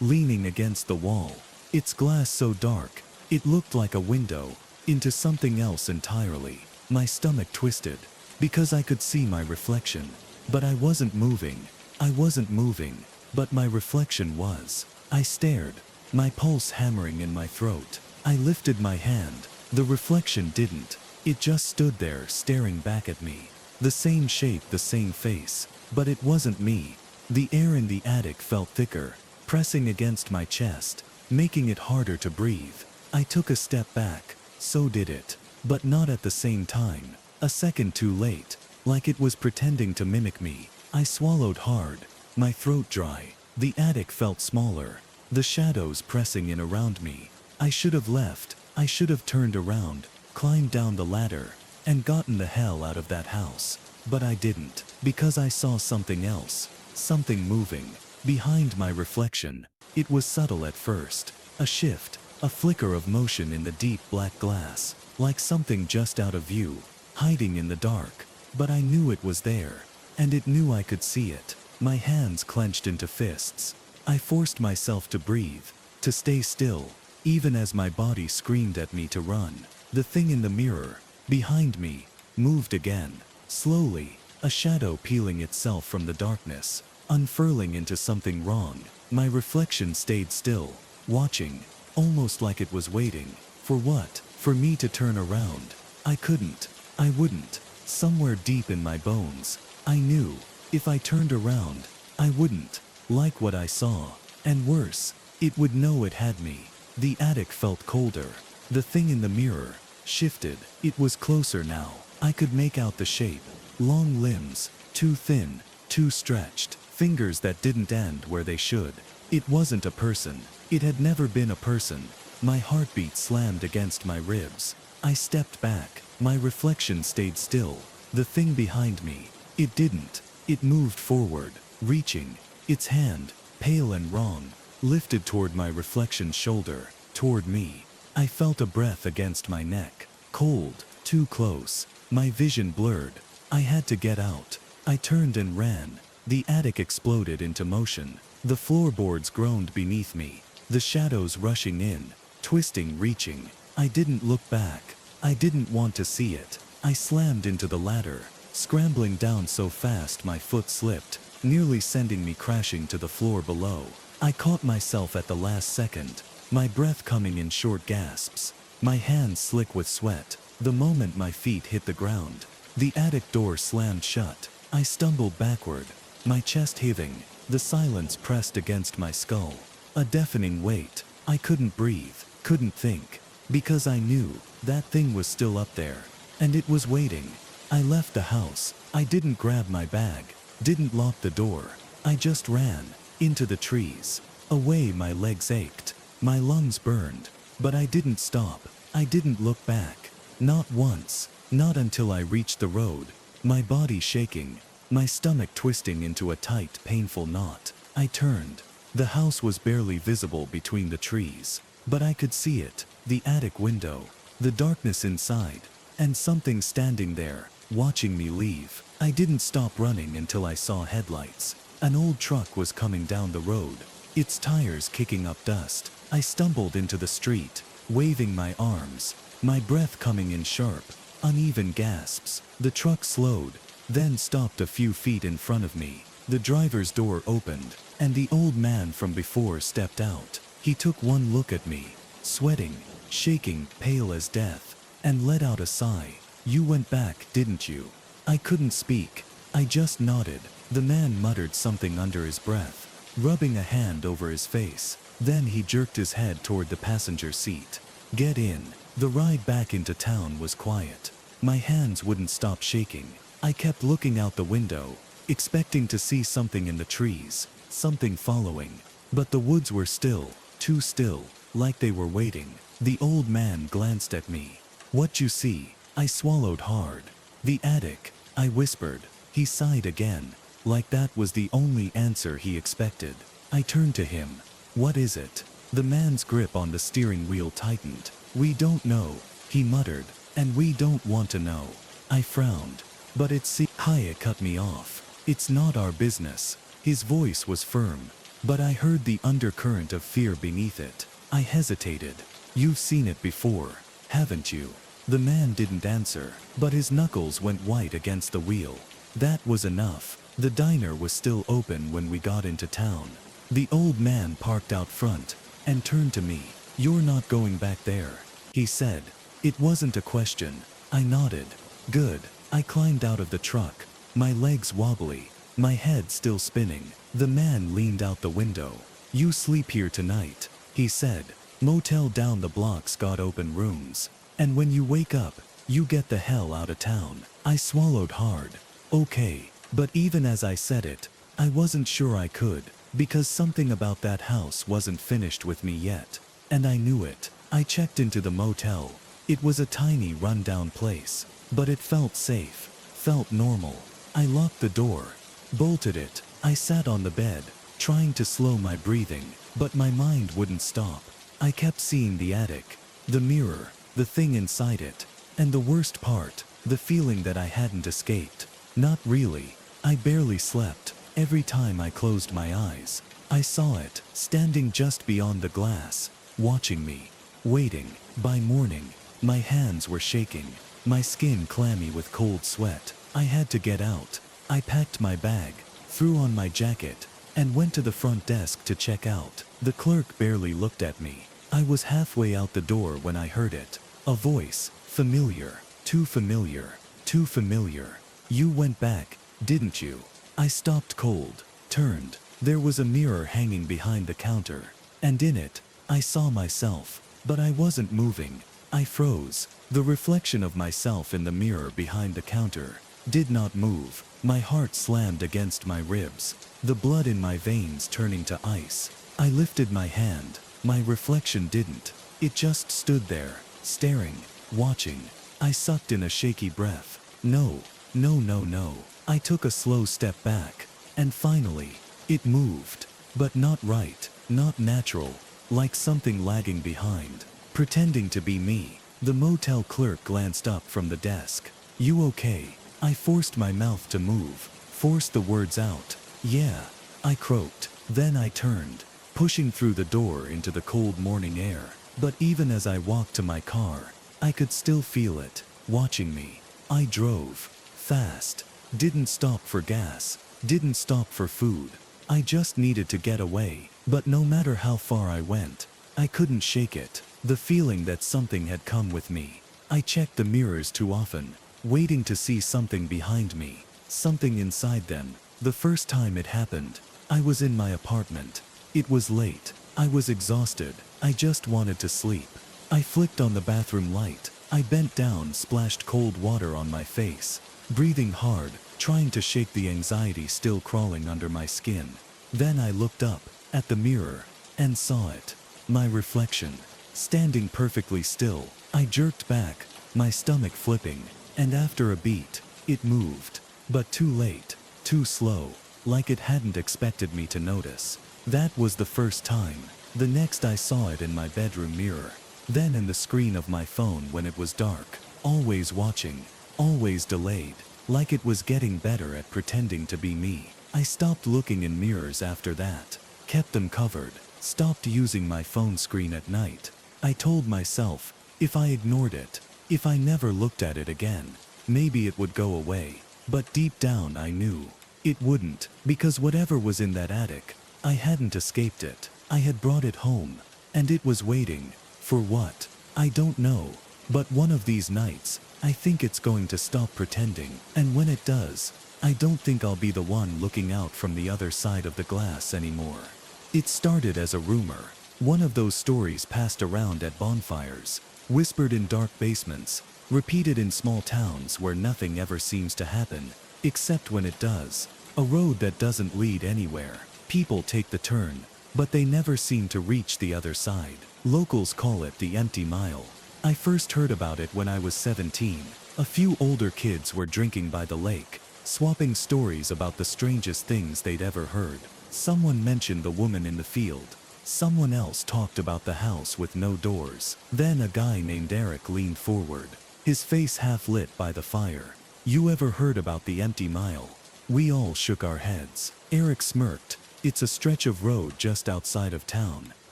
leaning against the wall. Its glass so dark, it looked like a window into something else entirely. My stomach twisted, because I could see my reflection. But I wasn't moving. I wasn't moving, but my reflection was. I stared, my pulse hammering in my throat. I lifted my hand. The reflection didn't. It just stood there staring back at me. The same shape, the same face. But it wasn't me. The air in the attic felt thicker, pressing against my chest, making it harder to breathe. I took a step back. So did it. But not at the same time. A second too late. Like it was pretending to mimic me. I swallowed hard, my throat dry. The attic felt smaller, the shadows pressing in around me. I should have left. I should have turned around, climbed down the ladder, and gotten the hell out of that house. But I didn't, because I saw something else, something moving, behind my reflection. It was subtle at first, a shift, a flicker of motion in the deep black glass, like something just out of view, hiding in the dark. But I knew it was there, and it knew I could see it. My hands clenched into fists. I forced myself to breathe, to stay still, even as my body screamed at me to run. The thing in the mirror, behind me, moved again, slowly, a shadow peeling itself from the darkness, unfurling into something wrong. My reflection stayed still, watching, almost like it was waiting. For what? For me to turn around. I couldn't. I wouldn't. Somewhere deep in my bones, I knew, if I turned around, I wouldn't like what I saw. And worse, it would know it had me. The attic felt colder. The thing in the mirror shifted. It was closer now. I could make out the shape. Long limbs, too thin, too stretched. Fingers that didn't end where they should. It wasn't a person. It had never been a person. My heartbeat slammed against my ribs. I stepped back. My reflection stayed still. The thing behind me, it didn't. It moved forward, reaching. Its hand, pale and wrong, lifted toward my reflection's shoulder, toward me. I felt a breath against my neck. Cold, too close. My vision blurred. I had to get out. I turned and ran. The attic exploded into motion. The floorboards groaned beneath me. The shadows rushing in, twisting, reaching. I didn't look back. I didn't want to see it. I slammed into the ladder, scrambling down so fast my foot slipped, nearly sending me crashing to the floor below. I caught myself at the last second, my breath coming in short gasps, my hands slick with sweat. The moment my feet hit the ground, the attic door slammed shut. I stumbled backward, my chest heaving, the silence pressed against my skull. A deafening weight. I couldn't breathe, couldn't think, because I knew that thing was still up there, and it was waiting. I left the house. I didn't grab my bag, didn't lock the door. I just ran, into the trees. Away. My legs ached, my lungs burned, but I didn't stop. I didn't look back. Not once, not until I reached the road, my body shaking, my stomach twisting into a tight, painful knot. I turned. The house was barely visible between the trees, but I could see it, the attic window, the darkness inside, and something standing there, watching me leave. I didn't stop running until I saw headlights. An old truck was coming down the road, its tires kicking up dust. I stumbled into the street, waving my arms, my breath coming in sharp, uneven gasps. The truck slowed, then stopped a few feet in front of me. The driver's door opened, and the old man from before stepped out. He took one look at me, sweating, shaking, pale as death, and let out a sigh. "You went back, didn't you?" I couldn't speak. I just nodded. The man muttered something under his breath, rubbing a hand over his face. Then he jerked his head toward the passenger seat. "Get in." The ride back into town was quiet. My hands wouldn't stop shaking. I kept looking out the window, expecting to see something in the trees, something following. But the woods were still, too still, like they were waiting. The old man glanced at me. "What you see?" I swallowed hard. "The attic," I whispered. He sighed again, like that was the only answer he expected. I turned to him. "What is it?" The man's grip on the steering wheel tightened. "We don't know," he muttered, "and we don't want to know." I frowned. "But it's Hayek cut me off. "It's not our business." His voice was firm, but I heard the undercurrent of fear beneath it. I hesitated. "You've seen it before, haven't you?" The man didn't answer, but his knuckles went white against the wheel. That was enough. The diner was still open when we got into town. The old man parked out front and turned to me. "You're not going back there," he said. It wasn't a question. I nodded. Good. I climbed out of the truck, my legs wobbly, my head still spinning. The man leaned out the window. You sleep here tonight, he said. Motel down the block's got open rooms. And when you wake up, you get the hell out of town. I swallowed hard. Okay, but even as I said it, I wasn't sure I could, because something about that house wasn't finished with me yet. And I knew it. I checked into the motel. It was a tiny rundown place, but it felt safe, felt normal. I locked the door, bolted it. I sat on the bed, trying to slow my breathing, but my mind wouldn't stop. I kept seeing the attic, the mirror, the thing inside it, and the worst part, the feeling that I hadn't escaped. Not really. I barely slept. Every time I closed my eyes, I saw it, standing just beyond the glass, watching me, waiting. By morning, my hands were shaking, my skin clammy with cold sweat. I had to get out. I packed my bag, threw on my jacket, and went to the front desk to check out. The clerk barely looked at me. I was halfway out the door when I heard it. A voice, familiar, too familiar, too familiar. You went back, didn't you? I stopped cold, turned. There was a mirror hanging behind the counter, and in it, I saw myself, but I wasn't moving. I froze. The reflection of myself in the mirror behind the counter did not move. My heart slammed against my ribs, the blood in my veins turning to ice. I lifted my hand. My reflection didn't. It just stood there, staring, watching. I sucked in a shaky breath. No, no, no, no. I took a slow step back, and finally, it moved. But not right, not natural, like something lagging behind, pretending to be me. The motel clerk glanced up from the desk. You okay? I forced my mouth to move, forced the words out. Yeah, I croaked. Then I turned, pushing through the door into the cold morning air. But even as I walked to my car, I could still feel it, watching me. I drove, fast, didn't stop for gas, didn't stop for food. I just needed to get away. But no matter how far I went, I couldn't shake it. The feeling that something had come with me. I checked the mirrors too often, waiting to see something behind me, something inside them. The first time it happened, I was in my apartment. It was late. I was exhausted. I just wanted to sleep. I flicked on the bathroom light. I bent down, splashed cold water on my face, breathing hard, trying to shake the anxiety still crawling under my skin. Then I looked up at the mirror and saw it. My reflection, standing perfectly still. I jerked back, my stomach flipping, and after a beat, it moved. But too late, too slow, like it hadn't expected me to notice. That was the first time. The next I saw it in my bedroom mirror, then in the screen of my phone when it was dark. Always watching, always delayed, like it was getting better at pretending to be me. I stopped looking in mirrors after that, kept them covered, stopped using my phone screen at night. I told myself, if I ignored it, if I never looked at it again, maybe it would go away. But deep down I knew it wouldn't, because whatever was in that attic, I hadn't escaped it. I had brought it home, and it was waiting. For what? I don't know. But one of these nights, I think it's going to stop pretending. And when it does, I don't think I'll be the one looking out from the other side of the glass anymore. It started as a rumor. One of those stories passed around at bonfires, whispered in dark basements, repeated in small towns where nothing ever seems to happen, except when it does. A road that doesn't lead anywhere. People take the turn, but they never seem to reach the other side. Locals call it the empty mile. I first heard about it when I was 17. A few older kids were drinking by the lake, swapping stories about the strangest things they'd ever heard. Someone mentioned the woman in the field. Someone else talked about the house with no doors. Then a guy named Eric leaned forward, his face half lit by the fire. You ever heard about the empty mile? We all shook our heads. Eric smirked. It's a stretch of road just outside of town.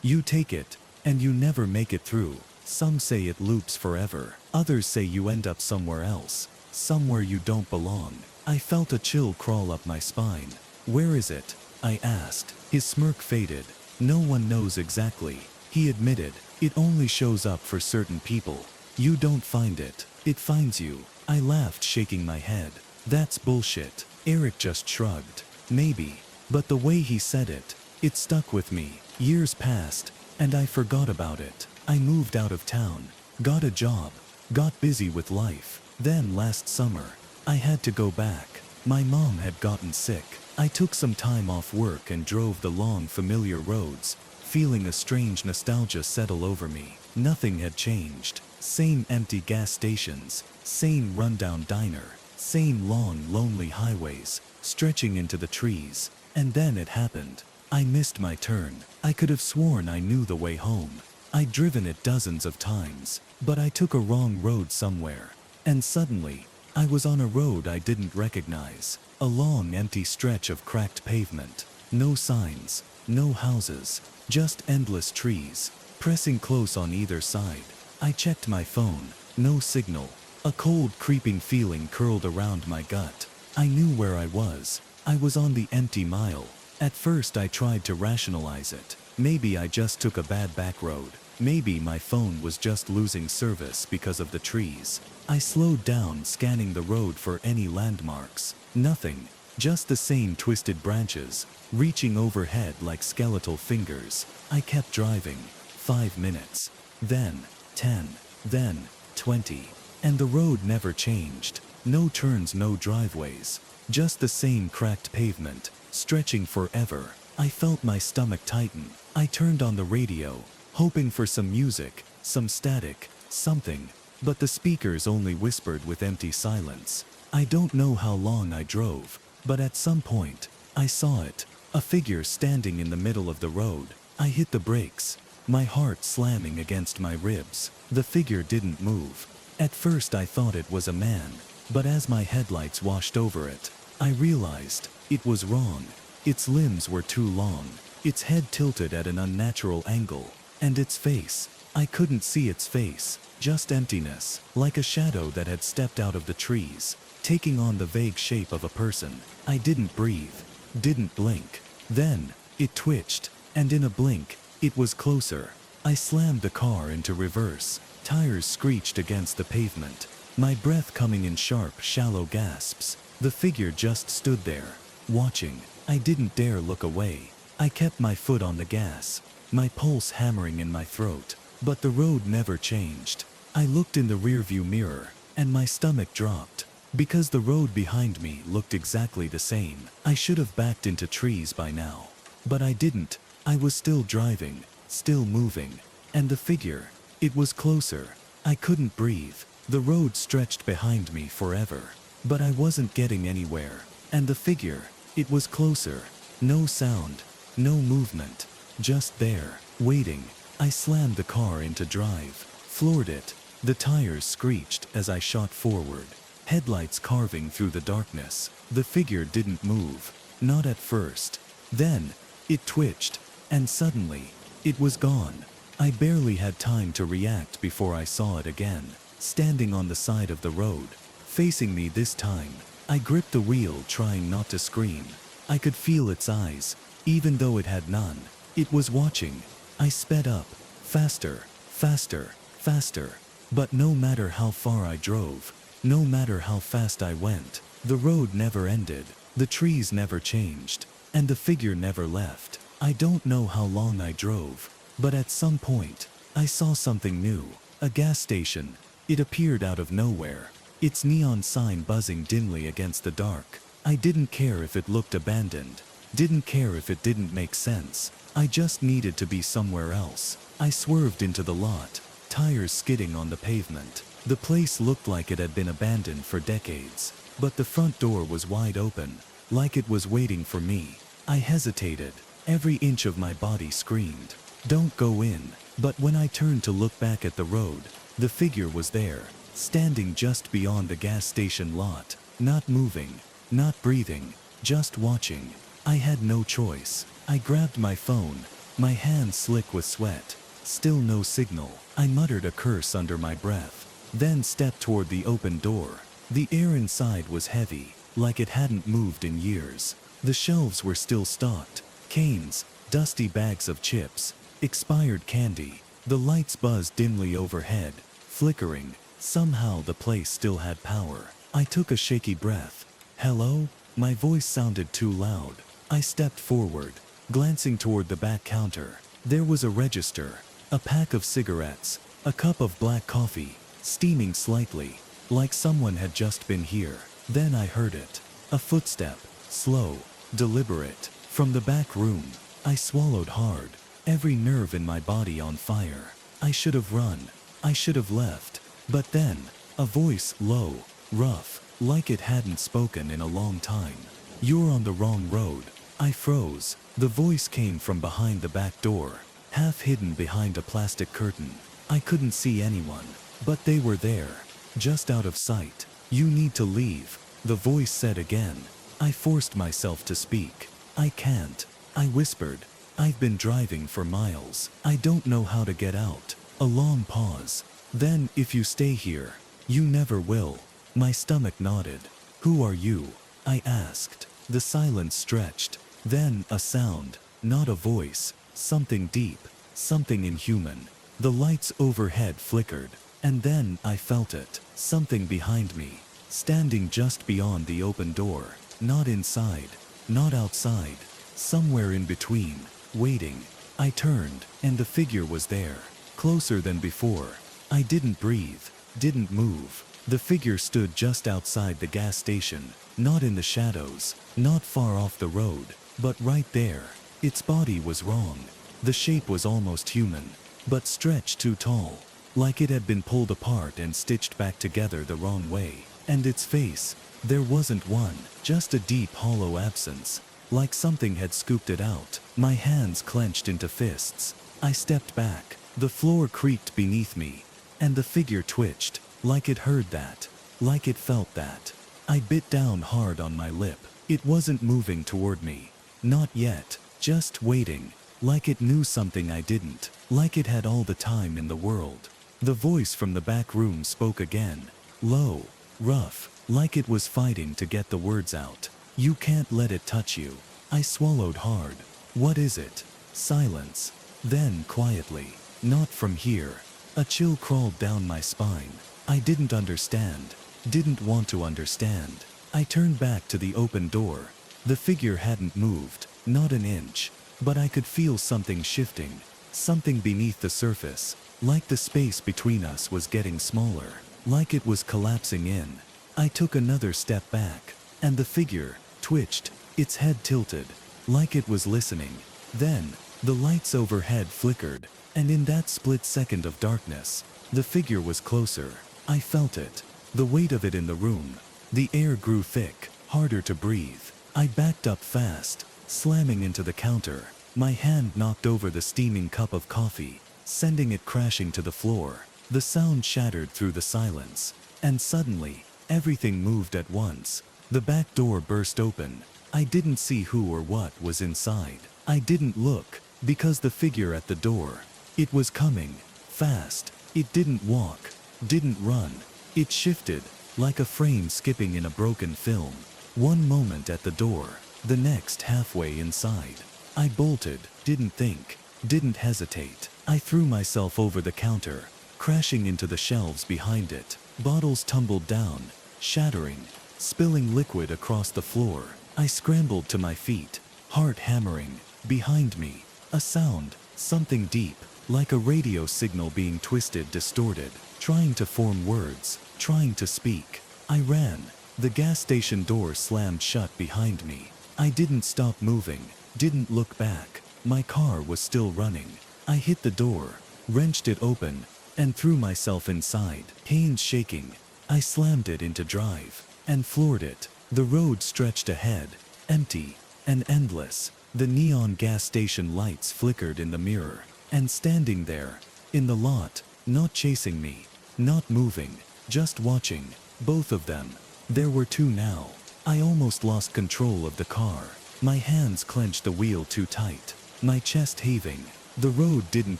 You take it, and you never make it through. Some say it loops forever. Others say you end up somewhere else, somewhere you don't belong. I felt a chill crawl up my spine. Where is it? I asked. His smirk faded. No one knows exactly, he admitted. It only shows up for certain people. You don't find it, It finds you. I laughed, shaking my head. That's bullshit. Eric just shrugged. Maybe. But the way he said it, it stuck with me. Years passed, and I forgot about it. I moved out of town, got a job, got busy with life. Then last summer, I had to go back. My mom had gotten sick. I took some time off work and drove the long, familiar roads, feeling a strange nostalgia settle over me. Nothing had changed. Same empty gas stations, same rundown diner, same long, lonely highways, stretching into the trees. And then it happened. I missed my turn. I could have sworn I knew the way home. I'd driven it dozens of times, but I took a wrong road somewhere. And suddenly, I was on a road I didn't recognize. A long, empty stretch of cracked pavement. No signs, no houses, just endless trees, pressing close on either side. I checked my phone. No signal. A cold, creeping feeling curled around my gut. I knew where I was. I was on the empty mile. At first I tried to rationalize it. Maybe I just took a bad back road. Maybe my phone was just losing service because of the trees. I slowed down, scanning the road for any landmarks. Nothing. Just the same twisted branches, reaching overhead like skeletal fingers. I kept driving. 5 minutes. Then 10. Then 20. And the road never changed. No turns, no driveways. Just the same cracked pavement, stretching forever. I felt my stomach tighten. I turned on the radio, hoping for some music, some static, something. But the speakers only whispered with empty silence. I don't know how long I drove, but at some point, I saw it. A figure standing in the middle of the road. I hit the brakes, my heart slamming against my ribs. The figure didn't move. At first I thought it was a man, but as my headlights washed over it, I realized it was wrong. Its limbs were too long, its head tilted at an unnatural angle, and its face, I couldn't see its face, just emptiness, like a shadow that had stepped out of the trees, taking on the vague shape of a person. I didn't breathe, didn't blink. Then, it twitched, and in a blink, it was closer. I slammed the car into reverse. Tires screeched against the pavement, my breath coming in sharp, shallow gasps. The figure just stood there, watching. I didn't dare look away. I kept my foot on the gas, my pulse hammering in my throat. But the road never changed. I looked in the rearview mirror, and my stomach dropped, because the road behind me looked exactly the same. I should have backed into trees by now. But I didn't. I was still driving, still moving. And the figure, it was closer. I couldn't breathe. The road stretched behind me forever. But I wasn't getting anywhere. And the figure, it was closer. No sound, no movement. Just there, waiting. I slammed the car into drive, floored it. The tires screeched as I shot forward, headlights carving through the darkness. The figure didn't move, not at first. Then, it twitched, and suddenly, it was gone. I barely had time to react before I saw it again, standing on the side of the road, facing me this time. I gripped the wheel, trying not to scream. I could feel its eyes, even though it had none. It was watching. I sped up, faster, faster, faster. But no matter how far I drove, no matter how fast I went, the road never ended, the trees never changed, and the figure never left. I don't know how long I drove, but at some point, I saw something new. A gas station. It appeared out of nowhere, its neon sign buzzing dimly against the dark. I didn't care if it looked abandoned, didn't care if it didn't make sense. I just needed to be somewhere else. I swerved into the lot, tires skidding on the pavement. The place looked like it had been abandoned for decades, but the front door was wide open, like it was waiting for me. I hesitated. Every inch of my body screamed, "Don't go in." But when I turned to look back at the road, the figure was there, standing just beyond the gas station lot, not moving, not breathing, just watching. I had no choice. I grabbed my phone, my hands slick with sweat. Still no signal. I muttered a curse under my breath, then stepped toward the open door. The air inside was heavy, like it hadn't moved in years. The shelves were still stocked. Canes, dusty bags of chips, expired candy. The lights buzzed dimly overhead, flickering, Somehow the place still had power. I took a shaky breath. Hello? My voice sounded too loud. I stepped forward, glancing toward the back counter. There was a register, a pack of cigarettes, a cup of black coffee, steaming slightly, like someone had just been here. Then I heard it. A footstep, slow, deliberate, from the back room. I swallowed hard, every nerve in my body on fire. I should have run. I should have left. But then, a voice, low, rough, like it hadn't spoken in a long time. You're on the wrong road. I froze. The voice came from behind the back door, half hidden behind a plastic curtain. I couldn't see anyone, but they were there, just out of sight. You need to leave, the voice said again. I forced myself to speak. I can't, I whispered. I've been driving for miles. I don't know how to get out. A long pause. Then, if you stay here, you never will. My stomach nodded. Who are you? I asked. The silence stretched. Then, a sound, not a voice, something deep, something inhuman. The lights overhead flickered, and then I felt it. Something behind me, standing just beyond the open door. Not inside, not outside, somewhere in between, waiting. I turned, and the figure was there, closer than before. I didn't breathe, didn't move. The figure stood just outside the gas station, not in the shadows, not far off the road, but right there. Its body was wrong. The shape was almost human, but stretched too tall, like it had been pulled apart and stitched back together the wrong way. And its face, there wasn't one, just a deep hollow absence, like something had scooped it out. My hands clenched into fists. I stepped back. The floor creaked beneath me, and the figure twitched, like it heard that, like it felt that. I bit down hard on my lip. It wasn't moving toward me. Not yet, just waiting, like it knew something I didn't, like it had all the time in the world. The voice from the back room spoke again, low, rough, like it was fighting to get the words out. You can't let it touch you. I swallowed hard. What is it? Silence. Then, quietly, not from here. A chill crawled down my spine. I didn't understand, didn't want to understand. I turned back to the open door. The figure hadn't moved, not an inch, but I could feel something shifting, something beneath the surface, like the space between us was getting smaller, like it was collapsing in. I took another step back, and the figure twitched, its head tilted, like it was listening. Then, the lights overhead flickered, and in that split second of darkness, the figure was closer. I felt it, the weight of it in the room. The air grew thick, harder to breathe. I backed up fast, slamming into the counter. My hand knocked over the steaming cup of coffee, sending it crashing to the floor. The sound shattered through the silence, and suddenly, everything moved at once. The back door burst open. I didn't see who or what was inside. I didn't look, because the figure at the door, it was coming, fast. It didn't walk, didn't run. It shifted, like a frame skipping in a broken film. One moment at the door, the next halfway inside. I bolted, didn't think, didn't hesitate. I threw myself over the counter, crashing into the shelves behind it. Bottles tumbled down, shattering, spilling liquid across the floor. I scrambled to my feet, heart hammering. Behind me, a sound, something deep, like a radio signal being twisted, distorted, trying to form words, trying to speak. I ran. The gas station door slammed shut behind me. I didn't stop moving, didn't look back. My car was still running. I hit the door, wrenched it open, and threw myself inside. Hands shaking, I slammed it into drive, and floored it. The road stretched ahead, empty and endless. The neon gas station lights flickered in the mirror, and standing there, in the lot, not chasing me, not moving, just watching, both of them. There were two now. I almost lost control of the car. My hands clenched the wheel too tight, my chest heaving. The road didn't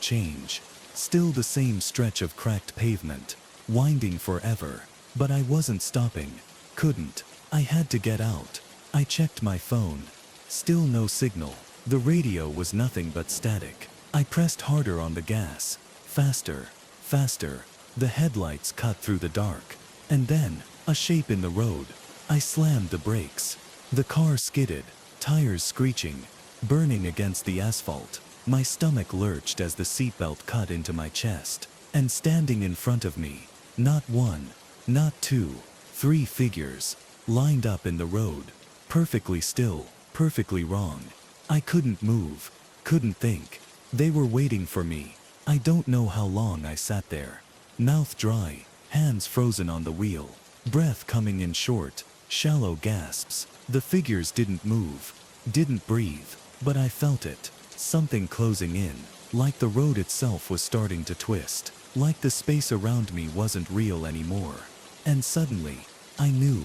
change. Still the same stretch of cracked pavement, winding forever. But I wasn't stopping. Couldn't. I had to get out. I checked my phone. Still no signal. The radio was nothing but static. I pressed harder on the gas. Faster, faster. The headlights cut through the dark. And then, a shape in the road. I slammed the brakes. The car skidded, tires screeching, burning against the asphalt. My stomach lurched as the seatbelt cut into my chest. And standing in front of me, not one, not two, three figures, lined up in the road, perfectly still, perfectly wrong. I couldn't move, couldn't think. They were waiting for me. I don't know how long I sat there. Mouth dry, hands frozen on the wheel, breath coming in short, shallow gasps. The figures didn't move, didn't breathe, but I felt it. Something closing in, like the road itself was starting to twist, like the space around me wasn't real anymore. And suddenly, I knew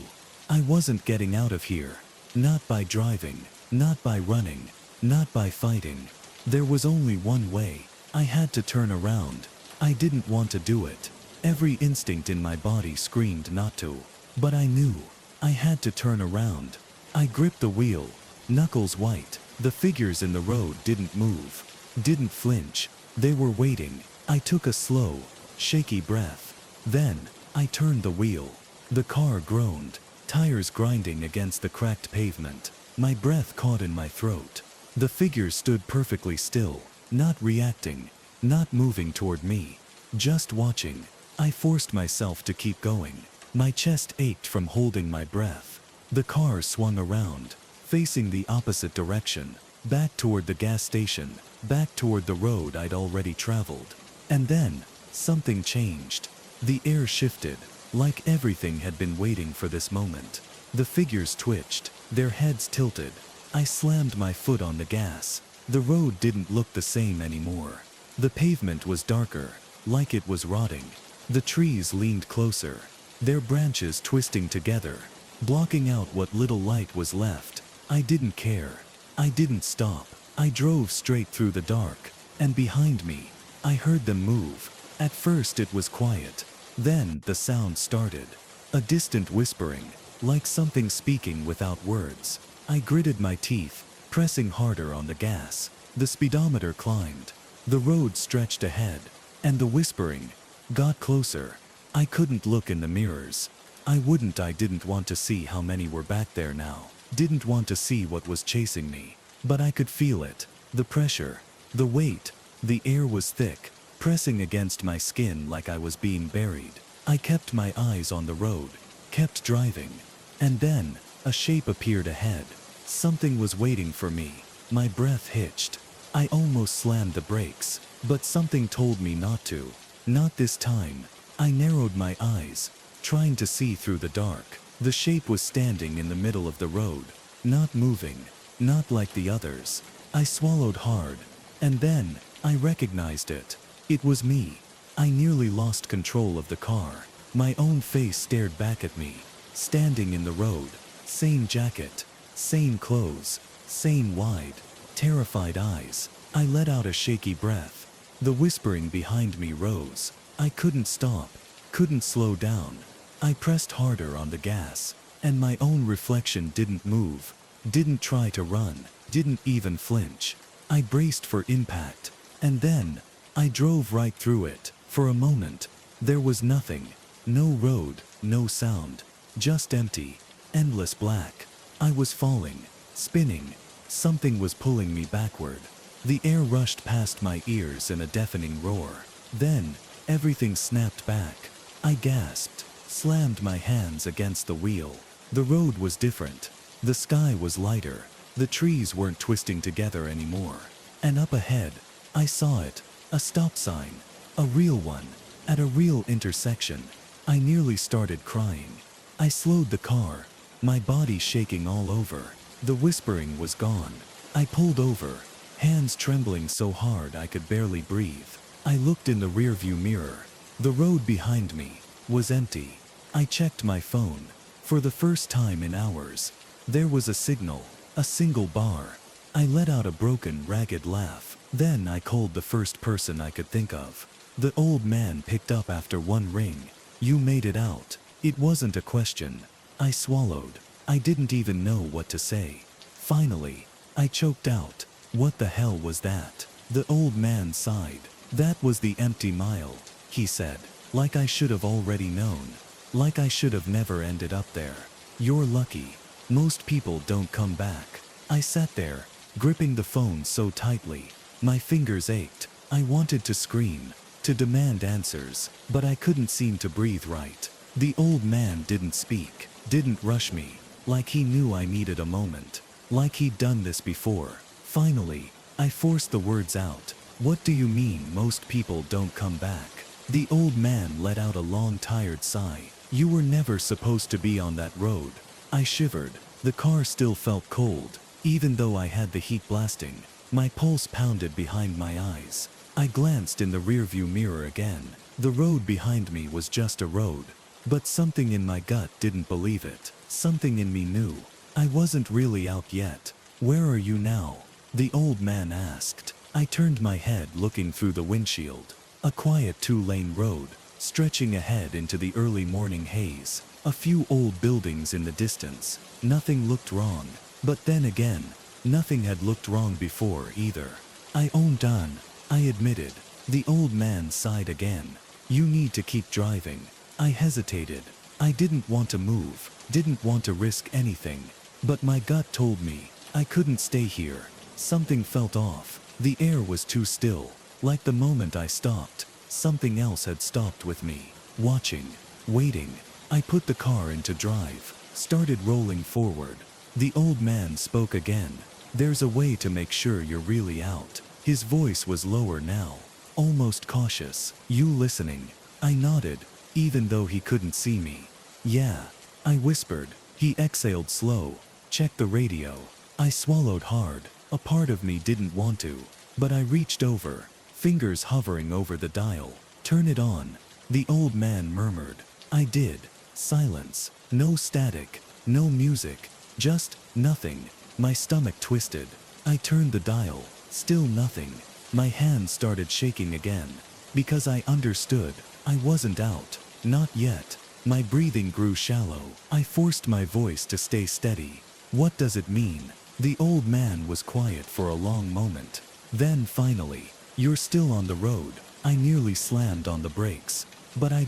I wasn't getting out of here. Not by driving, not by running, not by fighting. There was only one way. I had to turn around. I didn't want to do it. Every instinct in my body screamed not to. But I knew I had to turn around. I gripped the wheel, knuckles white. The figures in the road didn't move, didn't flinch. They were waiting. I took a slow, shaky breath. Then, I turned the wheel. The car groaned, tires grinding against the cracked pavement. My breath caught in my throat. The figures stood perfectly still, not reacting, not moving toward me, just watching. I forced myself to keep going. My chest ached from holding my breath. The car swung around, facing the opposite direction, back toward the gas station, back toward the road I'd already traveled. And then, something changed. The air shifted, like everything had been waiting for this moment. The figures twitched, their heads tilted. I slammed my foot on the gas. The road didn't look the same anymore. The pavement was darker, like it was rotting. The trees leaned closer, their branches twisting together, blocking out what little light was left. I didn't care. I didn't stop. I drove straight through the dark, and behind me, I heard them move. At first it was quiet. Then the sound started. A distant whispering, like something speaking without words. I gritted my teeth, pressing harder on the gas. The speedometer climbed. The road stretched ahead, and the whispering got closer. I couldn't look in the mirrors. I didn't want to see how many were back there now. Didn't want to see what was chasing me. But I could feel it. The pressure, the weight. The air was thick, pressing against my skin like I was being buried. I kept my eyes on the road, kept driving. And then, a shape appeared ahead. Something was waiting for me. My breath hitched. I almost slammed the brakes, but something told me not to. Not this time. I narrowed my eyes, trying to see through the dark. The shape was standing in the middle of the road, not moving, not like the others. I swallowed hard, and then, I recognized it. It was me. I nearly lost control of the car. My own face stared back at me, standing in the road. Same jacket, same clothes, same wide, terrified eyes. I let out a shaky breath. The whispering behind me rose. I couldn't stop, couldn't slow down. I pressed harder on the gas, and my own reflection didn't move, didn't try to run, didn't even flinch. I braced for impact, and then, I drove right through it. For a moment, there was nothing. No road, no sound, just empty, endless black. I was falling, spinning. Something was pulling me backward. The air rushed past my ears in a deafening roar. Then, everything snapped back. I gasped, slammed my hands against the wheel. The road was different. The sky was lighter. The trees weren't twisting together anymore. And up ahead, I saw it. A stop sign. A real one. At a real intersection. I nearly started crying. I slowed the car, my body shaking all over. The whispering was gone. I pulled over, hands trembling so hard I could barely breathe. I looked in the rearview mirror. The road behind me was empty. I checked my phone. For the first time in hours, there was a signal, a single bar. I let out a broken, ragged laugh. Then I called the first person I could think of. The old man picked up after one ring. "You made it out." It wasn't a question. I swallowed. I didn't even know what to say. Finally, I choked out, "What the hell was that?" The old man sighed. "That was the empty mile," he said. like I should have already known, like I should have never ended up there. You're lucky. Most people don't come back. I sat there, gripping the phone so tightly. My fingers ached. I wanted to scream, to demand answers, but I couldn't seem to breathe right. The old man didn't speak, didn't rush me, like he knew I needed a moment, like he'd done this before. Finally, I forced the words out. What do you mean most people don't come back? The old man let out a long tired sigh. You were never supposed to be on that road. I shivered. The car still felt cold, even though I had the heat blasting. My pulse pounded behind my eyes. I glanced in the rearview mirror again. The road behind me was just a road. But something in my gut didn't believe it. Something in me knew. I wasn't really out yet. Where are you now? The old man asked. I turned my head, looking through the windshield. A quiet 2-lane road, stretching ahead into the early morning haze. A few old buildings in the distance. Nothing looked wrong. But then again, nothing had looked wrong before either. I owned on, I admitted. The old man sighed again. You need to keep driving. I hesitated. I didn't want to move, didn't want to risk anything. But my gut told me I couldn't stay here. Something felt off. The air was too still. Like the moment I stopped, something else had stopped with me. Watching, waiting. I put the car into drive, started rolling forward. The old man spoke again. There's a way to make sure you're really out. His voice was lower now, almost cautious. You listening? I nodded, even though he couldn't see me. Yeah, I whispered. He exhaled slow. Check the radio. I swallowed hard. A part of me didn't want to, but I reached over, fingers hovering over the dial. Turn it on, the old man murmured. I did. Silence. No static, no music, just nothing. My stomach twisted. I turned the dial. Still nothing. My hands started shaking again, because I understood. I wasn't out. Not yet. My breathing grew shallow. I forced my voice to stay steady. What does it mean? The old man was quiet for a long moment. Then finally, you're still on the road. I nearly slammed on the brakes. But I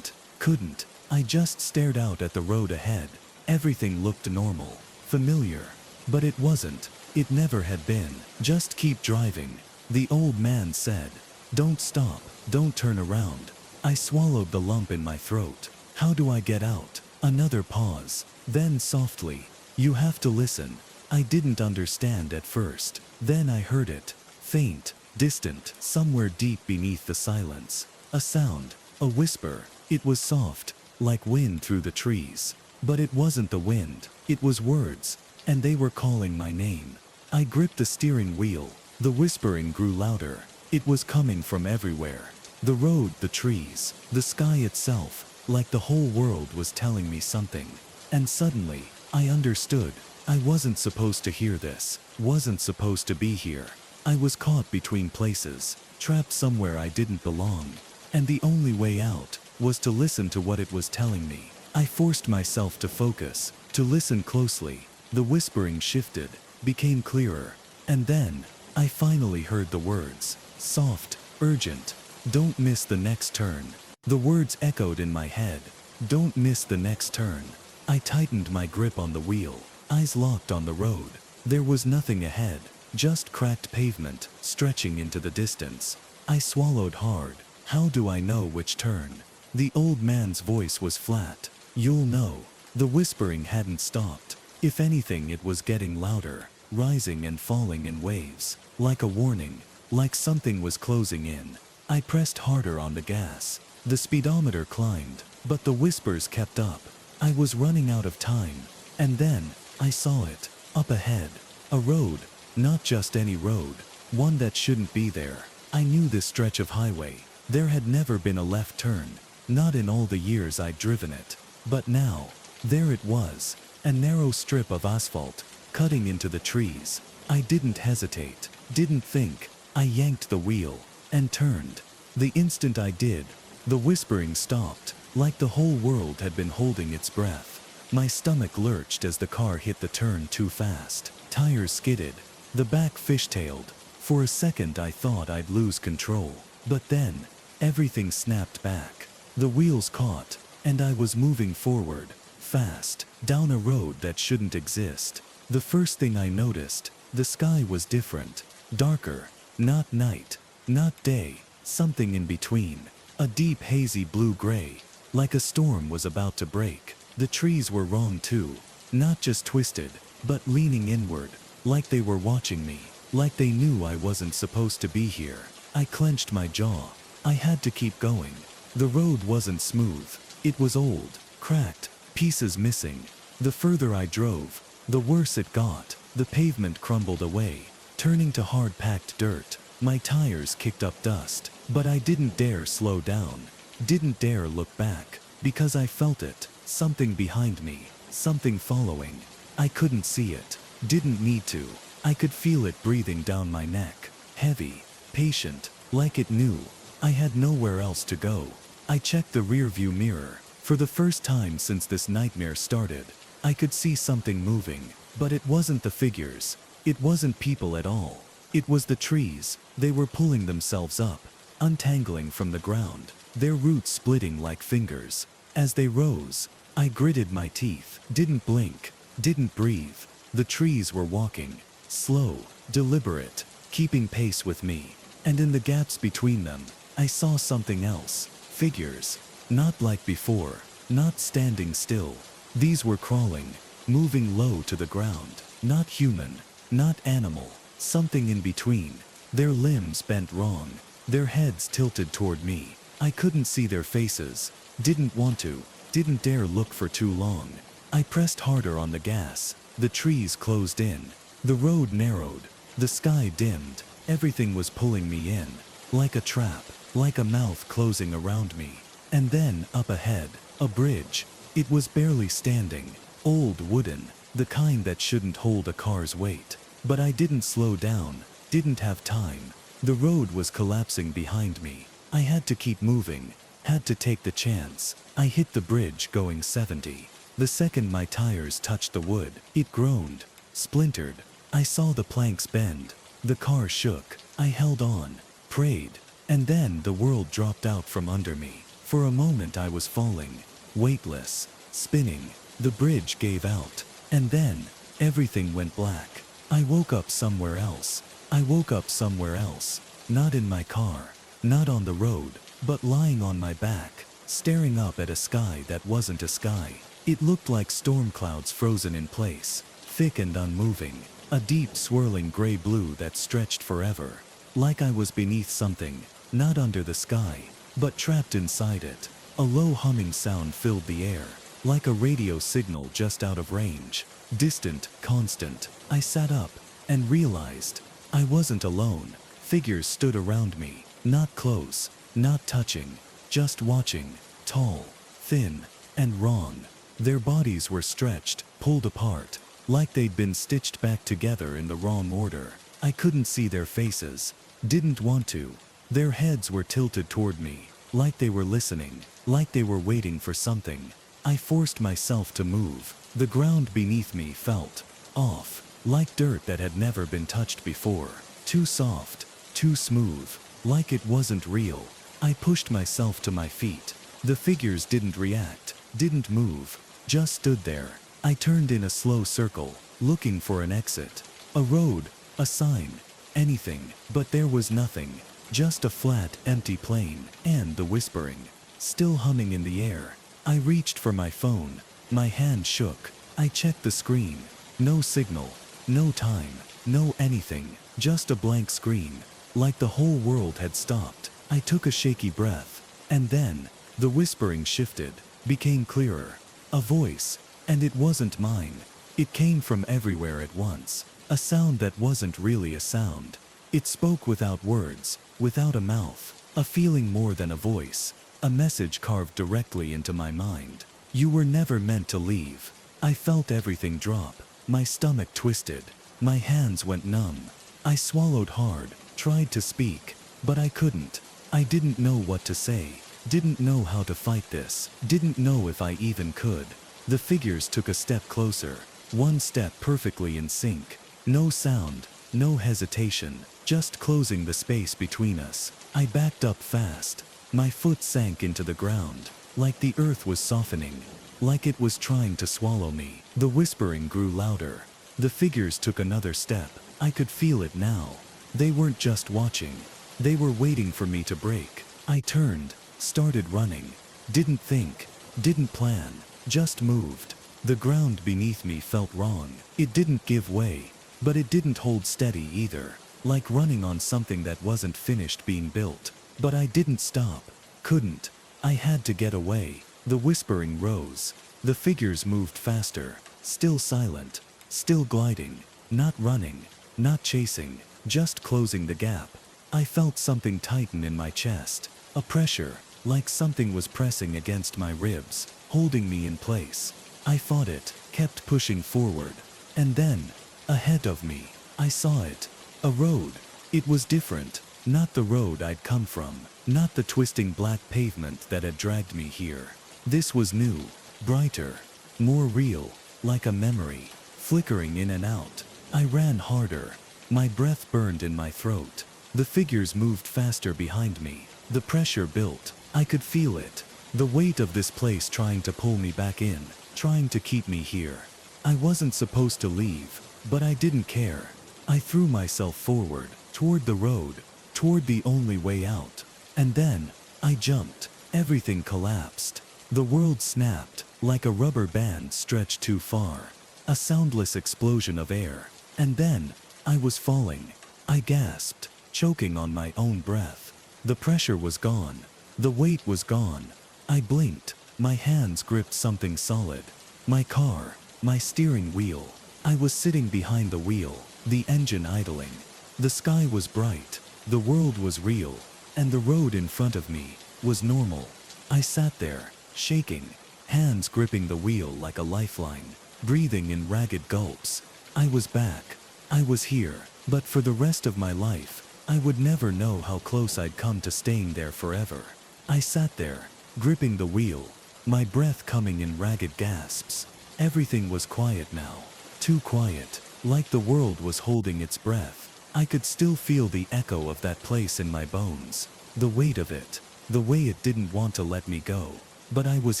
couldn't. I just stared out at the road ahead. Everything looked normal, familiar. But it wasn't. It never had been. Just keep driving, the old man said. Don't stop, don't turn around. I swallowed the lump in my throat. How do I get out? Another pause. Then softly, you have to listen. I didn't understand at first. Then I heard it. Faint, distant, somewhere deep beneath the silence. A sound, a whisper. It was soft, like wind through the trees. But it wasn't the wind. It was words, and they were calling my name. I gripped the steering wheel. The whispering grew louder. It was coming from everywhere. The road, the trees, the sky itself, like the whole world was telling me something. And suddenly, I understood. I wasn't supposed to hear this, wasn't supposed to be here. I was caught between places, trapped somewhere I didn't belong. And the only way out was to listen to what it was telling me. I forced myself to focus, to listen closely. The whispering shifted, became clearer. And then, I finally heard the words. Soft, urgent. Don't miss the next turn. The words echoed in my head. Don't miss the next turn. I tightened my grip on the wheel, eyes locked on the road. There was nothing ahead, just cracked pavement, stretching into the distance. I swallowed hard. How do I know which turn? The old man's voice was flat. You'll know. The whispering hadn't stopped. If anything, it was getting louder, rising and falling in waves, like a warning, like something was closing in. I pressed harder on the gas. The speedometer climbed, but the whispers kept up. I was running out of time. And then, I saw it. Up ahead. A road. Not just any road. One that shouldn't be there. I knew this stretch of highway. There had never been a left turn. Not in all the years I'd driven it. But now, there it was. A narrow strip of asphalt, cutting into the trees. I didn't hesitate. Didn't think. I yanked the wheel. And turned. The instant I did, the whispering stopped, like the whole world had been holding its breath. My stomach lurched as the car hit the turn too fast. Tires skidded. The back fishtailed. For a second I thought I'd lose control. But then, everything snapped back. The wheels caught, and I was moving forward, fast, down a road that shouldn't exist. The first thing I noticed, the sky was different, darker, not night, not day, something in between, a deep hazy blue-gray, like a storm was about to break. The trees were wrong too, not just twisted, but leaning inward, like they were watching me, like they knew I wasn't supposed to be here. I clenched my jaw. I had to keep going. The road wasn't smooth. It was old, cracked, pieces missing. The further I drove, the worse it got. The pavement crumbled away, turning to hard-packed dirt. My tires kicked up dust, but I didn't dare slow down, didn't dare look back, because I felt it, something behind me, something following. I couldn't see it, didn't need to. I could feel it breathing down my neck, heavy, patient, like it knew I had nowhere else to go. I checked the rearview mirror. For the first time since this nightmare started, I could see something moving, but it wasn't the figures. It wasn't people at all. It was the trees. They were pulling themselves up, untangling from the ground, their roots splitting like fingers. As they rose, I gritted my teeth, didn't blink, didn't breathe. The trees were walking, slow, deliberate, keeping pace with me. And in the gaps between them, I saw something else. Figures. Not like before, not standing still. These were crawling, moving low to the ground. Not human, not animal, something in between. Their limbs bent wrong, their heads tilted toward me. I couldn't see their faces, didn't want to, didn't dare look for too long. I pressed harder on the gas. The trees closed in. The road narrowed. The sky dimmed. Everything was pulling me in, like a trap, like a mouth closing around me. And then, up ahead, a bridge. It was barely standing, old wooden, the kind that shouldn't hold a car's weight. But I didn't slow down, didn't have time. The road was collapsing behind me. I had to keep moving, had to take the chance. I hit the bridge going 70. The second my tires touched the wood, it groaned, splintered. I saw the planks bend. The car shook. I held on, prayed, and then the world dropped out from under me. For a moment I was falling, weightless, spinning. The bridge gave out, and then everything went black. I woke up somewhere else. I woke up somewhere else. Not in my car, not on the road, but lying on my back, staring up at a sky that wasn't a sky. It looked like storm clouds frozen in place, thick and unmoving. A deep swirling gray-blue that stretched forever. Like I was beneath something, not under the sky, but trapped inside it. A low humming sound filled the air, like a radio signal just out of range. Distant, constant. I sat up and realized I wasn't alone. Figures stood around me, not close, not touching, just watching, tall, thin, and wrong. Their bodies were stretched, pulled apart, like they'd been stitched back together in the wrong order. I couldn't see their faces, didn't want to. Their heads were tilted toward me, like they were listening, like they were waiting for something. I forced myself to move. The ground beneath me felt off, like dirt that had never been touched before. Too soft, too smooth, like it wasn't real. I pushed myself to my feet. The figures didn't react, didn't move, just stood there. I turned in a slow circle, looking for an exit. A road, a sign, anything, but there was nothing. Just a flat, empty plain, and the whispering, still humming in the air. I reached for my phone. My hand shook. I checked the screen. No signal, no time, no anything, just a blank screen, like the whole world had stopped. I took a shaky breath, and then, the whispering shifted, became clearer. A voice. And it wasn't mine. It came from everywhere at once. A sound that wasn't really a sound. It spoke without words, without a mouth. A feeling more than a voice. A message carved directly into my mind. You were never meant to leave. I felt everything drop. My stomach twisted. My hands went numb. I swallowed hard, tried to speak, but I couldn't. I didn't know what to say. Didn't know how to fight this. Didn't know if I even could. The figures took a step closer, one step perfectly in sync. No sound, no hesitation, just closing the space between us. I backed up fast, My foot sank into the ground, like the earth was softening, like it was trying to swallow me. The whispering grew louder. The figures took another step. I could feel it now. They weren't just watching. They were waiting for me to break. I turned, started running. Didn't think, didn't plan, just moved. The ground beneath me felt wrong. It didn't give way, but it didn't hold steady either, like running on something that wasn't finished being built. But I didn't stop, couldn't. I had to get away. The whispering rose. The figures moved faster, still silent, still gliding, not running, not chasing, just closing the gap. I felt something tighten in my chest, a pressure, like something was pressing against my ribs, holding me in place. I fought it, kept pushing forward, and then, ahead of me, I saw it. A road. It was different, not the road I'd come from, not the twisting black pavement that had dragged me here. This was new, brighter, more real, like a memory, flickering in and out. I ran harder. My breath burned in my throat. The figures moved faster behind me. The pressure built. I could feel it. The weight of this place trying to pull me back in, trying to keep me here. I wasn't supposed to leave, but I didn't care. I threw myself forward, toward the road, toward the only way out. And then, I jumped. Everything collapsed. The world snapped, like a rubber band stretched too far. A soundless explosion of air. And then, I was falling. I gasped, choking on my own breath. The pressure was gone. The weight was gone. I blinked. My hands gripped something solid. My car, my steering wheel. I was sitting behind the wheel, the engine idling. The sky was bright. The world was real. And the road in front of me was normal. I sat there, shaking, hands gripping the wheel like a lifeline, breathing in ragged gulps. I was back. I was here. But for the rest of my life, I would never know how close I'd come to staying there forever. I sat there, gripping the wheel, my breath coming in ragged gasps. Everything was quiet now. Too quiet, like the world was holding its breath. I could still feel the echo of that place in my bones. The weight of it, the way it didn't want to let me go. But I was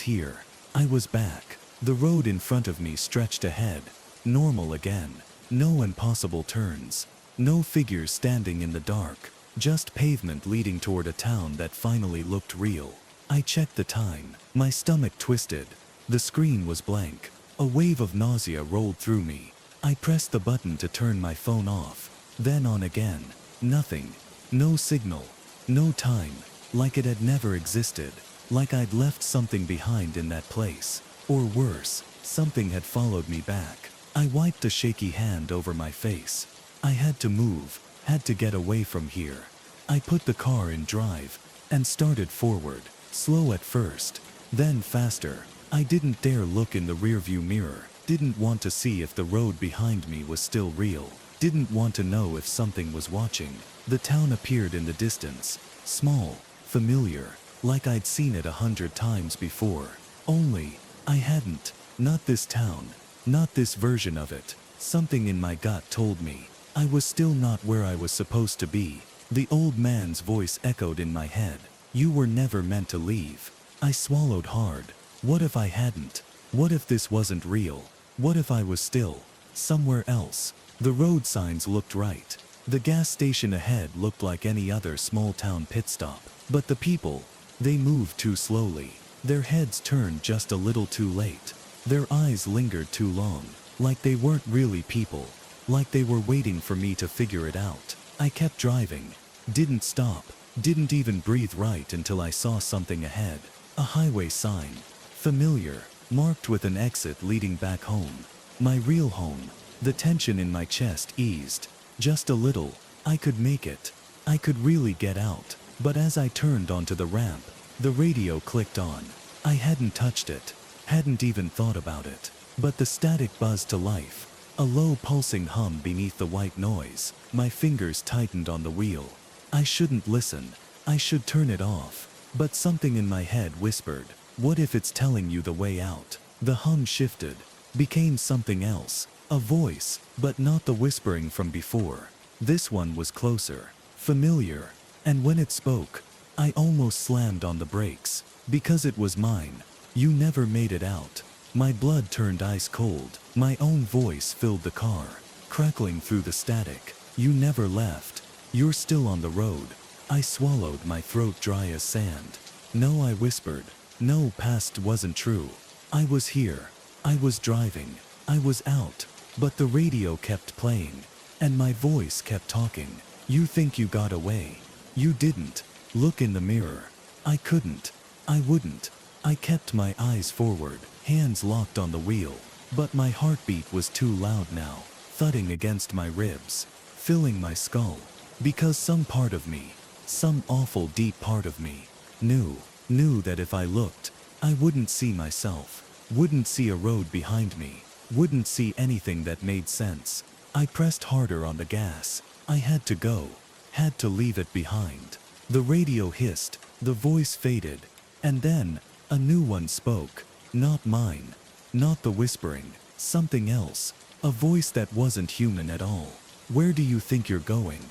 here. I was back. The road in front of me stretched ahead. Normal again. No impossible turns. No figures standing in the dark. Just pavement leading toward a town that finally looked real. I checked the time. My stomach twisted. The screen was blank. A wave of nausea rolled through me. I pressed the button to turn my phone off. Then on again. Nothing. No signal. No time. Like it had never existed. Like I'd left something behind in that place. Or worse, something had followed me back. I wiped a shaky hand over my face. I had to move, had to get away from here. I put the car in drive and started forward, slow at first, then faster. I didn't dare look in the rearview mirror, didn't want to see if the road behind me was still real, didn't want to know if something was watching. The town appeared in the distance, small, familiar, like I'd seen it 100 times before. Only, I hadn't. Not this town. Not this version of it. Something in my gut told me I was still not where I was supposed to be. The old man's voice echoed in my head. You were never meant to leave. I swallowed hard. What if I hadn't? What if this wasn't real? What if I was still somewhere else? The road signs looked right. The gas station ahead looked like any other small town pit stop. But the people, they moved too slowly. Their heads turned just a little too late. Their eyes lingered too long, like they weren't really people, like they were waiting for me to figure it out. I kept driving, didn't stop, didn't even breathe right until I saw something ahead. A highway sign, familiar, marked with an exit leading back home. My real home. The tension in my chest eased, just a little. I could make it. I could really get out. But as I turned onto the ramp, the radio clicked on. I hadn't touched it. Hadn't even thought about it. But the static buzzed to life. A low pulsing hum beneath the white noise. My fingers tightened on the wheel. I shouldn't listen. I should turn it off. But something in my head whispered, what if it's telling you the way out? The hum shifted, became something else. A voice, but not the whispering from before. This one was closer, familiar. And when it spoke, I almost slammed on the brakes. Because it was mine. You never made it out. My blood turned ice cold. My own voice filled the car, crackling through the static. You never left. You're still on the road. I swallowed, my throat dry as sand. No, I whispered. No, past wasn't true. I was here. I was driving. I was out. But the radio kept playing. And my voice kept talking. You think you got away. You didn't. Look in the mirror. I couldn't. I wouldn't. I kept my eyes forward, hands locked on the wheel. But my heartbeat was too loud now, thudding against my ribs, filling my skull. Because some part of me, some awful deep part of me, knew that if I looked, I wouldn't see myself, wouldn't see a road behind me, wouldn't see anything that made sense. I pressed harder on the gas. I had to go, had to leave it behind. The radio hissed, the voice faded, and then a new one spoke. Not mine, not the whispering, something else, a voice that wasn't human at all. Where do you think you're going?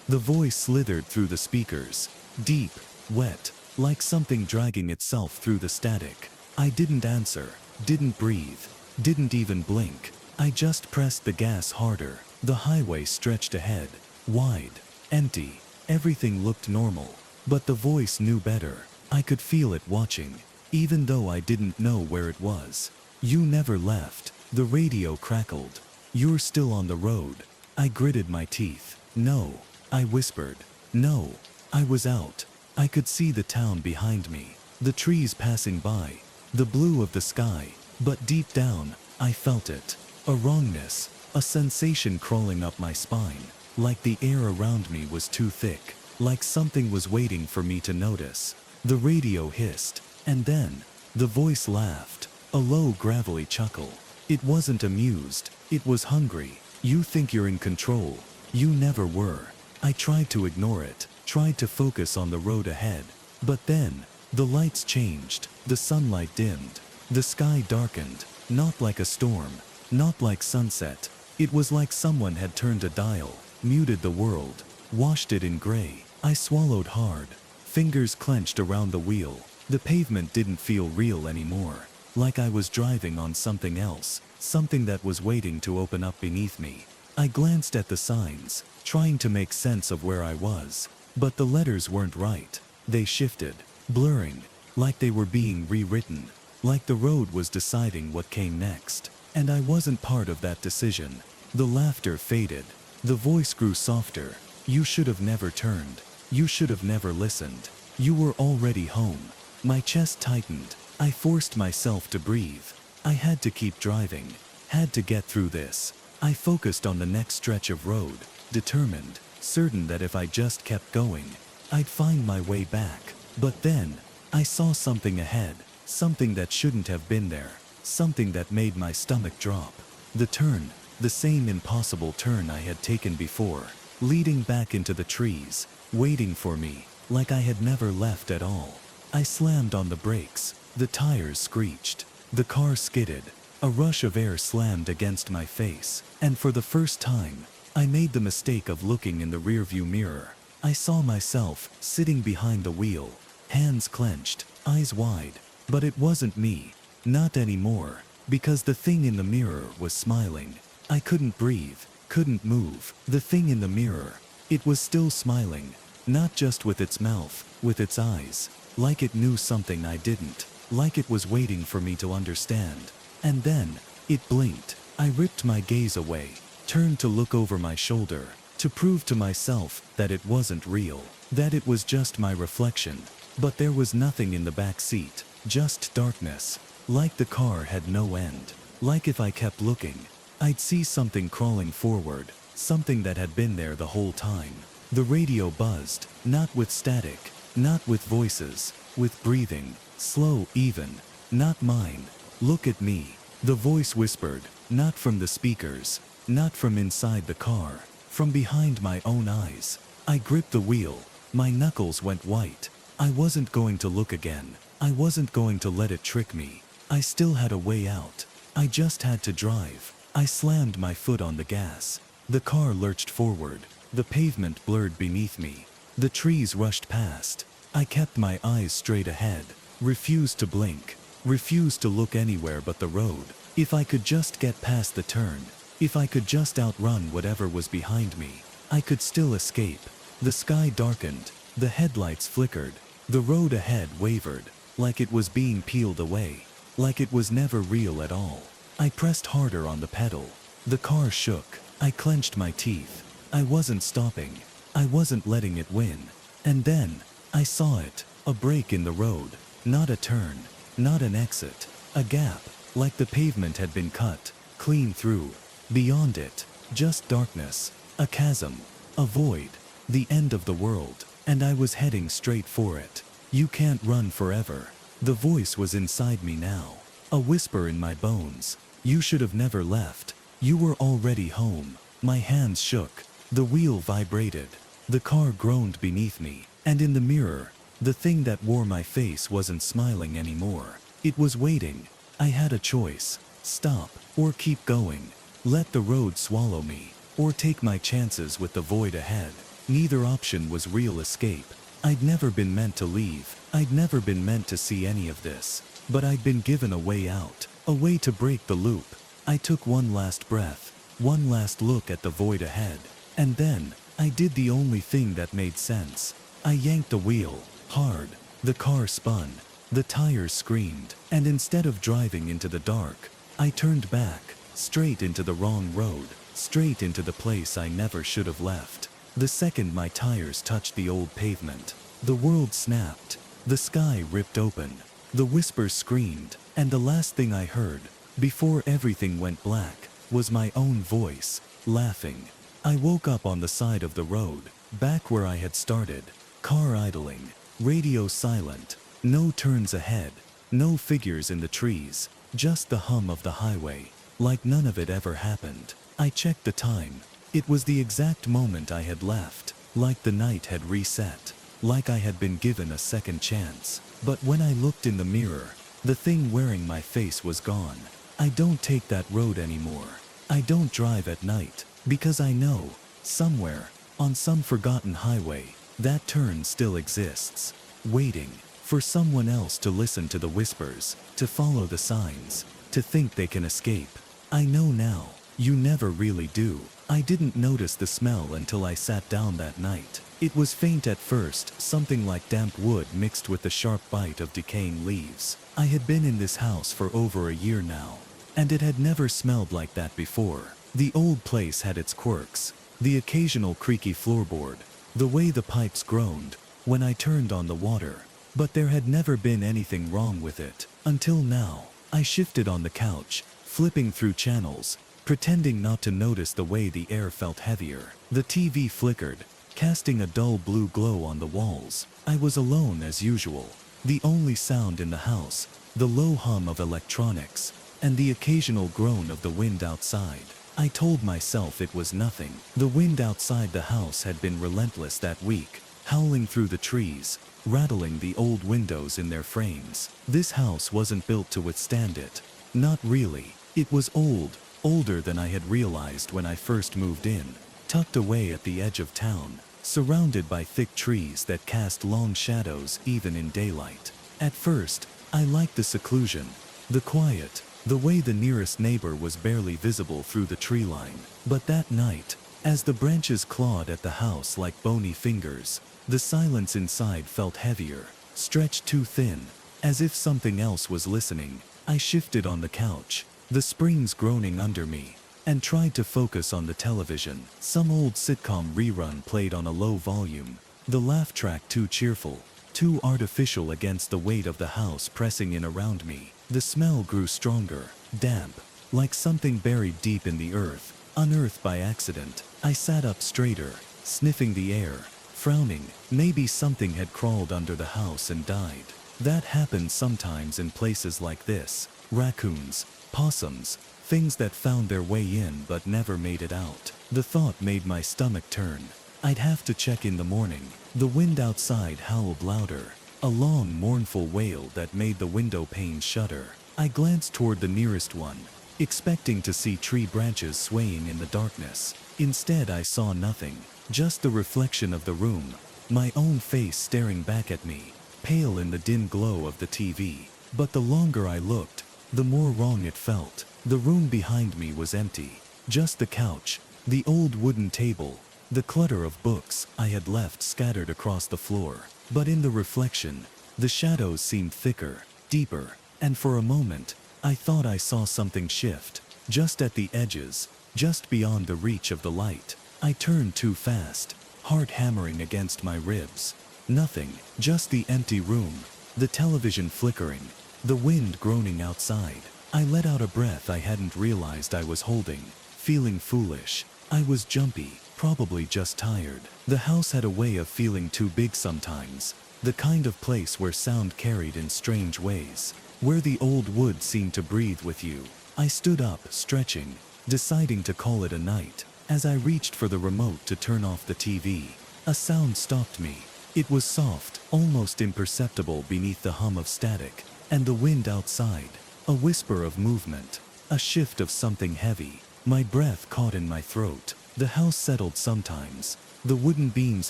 The voice slithered through the speakers, deep, wet, like something dragging itself through the static. I didn't answer, didn't breathe, didn't even blink. I just pressed the gas harder. The highway stretched ahead, wide, empty. Everything looked normal, but the voice knew better. I could feel it watching, even though I didn't know where it was. You never left. The radio crackled. You're still on the road. I gritted my teeth. No, I whispered. No, I was out. I could see the town behind me, the trees passing by, the blue of the sky, but deep down, I felt it. A wrongness, a sensation crawling up my spine, like the air around me was too thick, like something was waiting for me to notice. The radio hissed, and then, the voice laughed, a low gravelly chuckle. It wasn't amused, it was hungry. You think you're in control. You never were. I tried to ignore it, tried to focus on the road ahead. But then, the lights changed, the sunlight dimmed, the sky darkened, not like a storm, not like sunset. It was like someone had turned a dial, muted the world, washed it in gray. I swallowed hard, fingers clenched around the wheel. The pavement didn't feel real anymore, like I was driving on something else, something that was waiting to open up beneath me. I glanced at the signs, trying to make sense of where I was, but the letters weren't right. They shifted, blurring, like they were being rewritten, like the road was deciding what came next. And I wasn't part of that decision. The laughter faded. The voice grew softer. You should have never turned. You should have never listened. You were already home. My chest tightened. I forced myself to breathe. I had to keep driving. Had to get through this. I focused on the next stretch of road, determined, certain that if I just kept going, I'd find my way back. But then, I saw something ahead, something that shouldn't have been there, something that made my stomach drop. The turn, the same impossible turn I had taken before, leading back into the trees, waiting for me, like I had never left at all. I slammed on the brakes. The tires screeched. The car skidded. A rush of air slammed against my face, and for the first time, I made the mistake of looking in the rearview mirror. I saw myself sitting behind the wheel, hands clenched, eyes wide. But it wasn't me. Not anymore, because the thing in the mirror was smiling. I couldn't breathe, couldn't move. The thing in the mirror, it was still smiling, not just with its mouth, with its eyes, like it knew something I didn't, like it was waiting for me to understand. And then, it blinked. I ripped my gaze away, turned to look over my shoulder, to prove to myself that it wasn't real, that it was just my reflection. But there was nothing in the back seat, just darkness, like the car had no end, like if I kept looking, I'd see something crawling forward, something that had been there the whole time. The radio buzzed, not with static, not with voices, with breathing, slow, even, not mine. Look at me, the voice whispered, not from the speakers, not from inside the car, from behind my own eyes. I gripped the wheel, my knuckles went white. I wasn't going to look again. I wasn't going to let it trick me. I still had a way out. I just had to drive. I slammed my foot on the gas. The car lurched forward. The pavement blurred beneath me. The trees rushed past. I kept my eyes straight ahead, refused to blink, refused to look anywhere but the road. If I could just get past the turn, if I could just outrun whatever was behind me, I could still escape. The sky darkened, the headlights flickered, the road ahead wavered, like it was being peeled away, like it was never real at all. I pressed harder on the pedal. The car shook. I clenched my teeth. I wasn't stopping. I wasn't letting it win. And then, I saw it. A break in the road. Not a turn. Not an exit. A gap, like the pavement had been cut clean through. Beyond it, just darkness. A chasm. A void. The end of the world. And I was heading straight for it. You can't run forever. The voice was inside me now. A whisper in my bones. You should have never left. You were already home. My hands shook. The wheel vibrated. The car groaned beneath me. And in the mirror, the thing that wore my face wasn't smiling anymore. It was waiting. I had a choice. Stop, or keep going. Let the road swallow me, or take my chances with the void ahead. Neither option was real escape. I'd never been meant to leave. I'd never been meant to see any of this. But I'd been given a way out, a way to break the loop. I took one last breath, one last look at the void ahead. And then, I did the only thing that made sense. I yanked the wheel, hard. The car spun. The tires screamed. And instead of driving into the dark, I turned back, straight into the wrong road, straight into the place I never should have left. The second my tires touched the old pavement, the world snapped. The sky ripped open. The whispers screamed. And the last thing I heard, before everything went black, was my own voice, laughing. I woke up on the side of the road, back where I had started. Car idling, radio silent, no turns ahead, no figures in the trees, just the hum of the highway, like none of it ever happened. I checked the time. It was the exact moment I had left, like the night had reset, like I had been given a second chance. But when I looked in the mirror, the thing wearing my face was gone. I don't take that road anymore. I don't drive at night, because I know, somewhere, on some forgotten highway, that turn still exists, waiting for someone else to listen to the whispers, to follow the signs, to think they can escape. I know now, you never really do. I didn't notice the smell until I sat down that night. It was faint at first, something like damp wood mixed with the sharp bite of decaying leaves. I had been in this house for over a year now, and it had never smelled like that before. The old place had its quirks, the occasional creaky floorboard, the way the pipes groaned when I turned on the water. But there had never been anything wrong with it, until now. I shifted on the couch, flipping through channels, pretending not to notice the way the air felt heavier. The TV flickered, casting a dull blue glow on the walls. I was alone as usual. The only sound in the house, the low hum of electronics, and the occasional groan of the wind outside. I told myself it was nothing. The wind outside the house had been relentless that week, howling through the trees, rattling the old windows in their frames. This house wasn't built to withstand it. Not really. It was old, older than I had realized when I first moved in, tucked away at the edge of town, surrounded by thick trees that cast long shadows even in daylight. At first, I liked the seclusion, the quiet, the way the nearest neighbor was barely visible through the tree line. But that night, as the branches clawed at the house like bony fingers, the silence inside felt heavier, stretched too thin, as if something else was listening. I shifted on the couch, the springs groaning under me, and tried to focus on the television. Some old sitcom rerun played on a low volume, the laugh track too cheerful, too artificial against the weight of the house pressing in around me. The smell grew stronger, damp, like something buried deep in the earth, unearthed by accident. I sat up straighter, sniffing the air, frowning. Maybe something had crawled under the house and died. That happens sometimes in places like this. Raccoons, possums, things that found their way in but never made it out. The thought made my stomach turn. I'd have to check in the morning. The wind outside howled louder, a long mournful wail that made the window panes shudder. I glanced toward the nearest one, expecting to see tree branches swaying in the darkness. Instead I saw nothing, just the reflection of the room, my own face staring back at me, pale in the dim glow of the TV. But the longer I looked, the more wrong it felt. The room behind me was empty. Just the couch, the old wooden table, the clutter of books I had left scattered across the floor. But in the reflection, the shadows seemed thicker, deeper, and for a moment, I thought I saw something shift, just at the edges, just beyond the reach of the light. I turned too fast, heart hammering against my ribs. Nothing, just the empty room, the television flickering, the wind groaning outside. I let out a breath I hadn't realized I was holding, feeling foolish. I was jumpy, probably just tired. The house had a way of feeling too big sometimes, the kind of place where sound carried in strange ways, where the old wood seemed to breathe with you. I stood up, stretching, deciding to call it a night. As I reached for the remote to turn off the TV, a sound stopped me. It was soft, almost imperceptible beneath the hum of static, and the wind outside. A whisper of movement, a shift of something heavy. My breath caught in my throat. The house settled sometimes, the wooden beams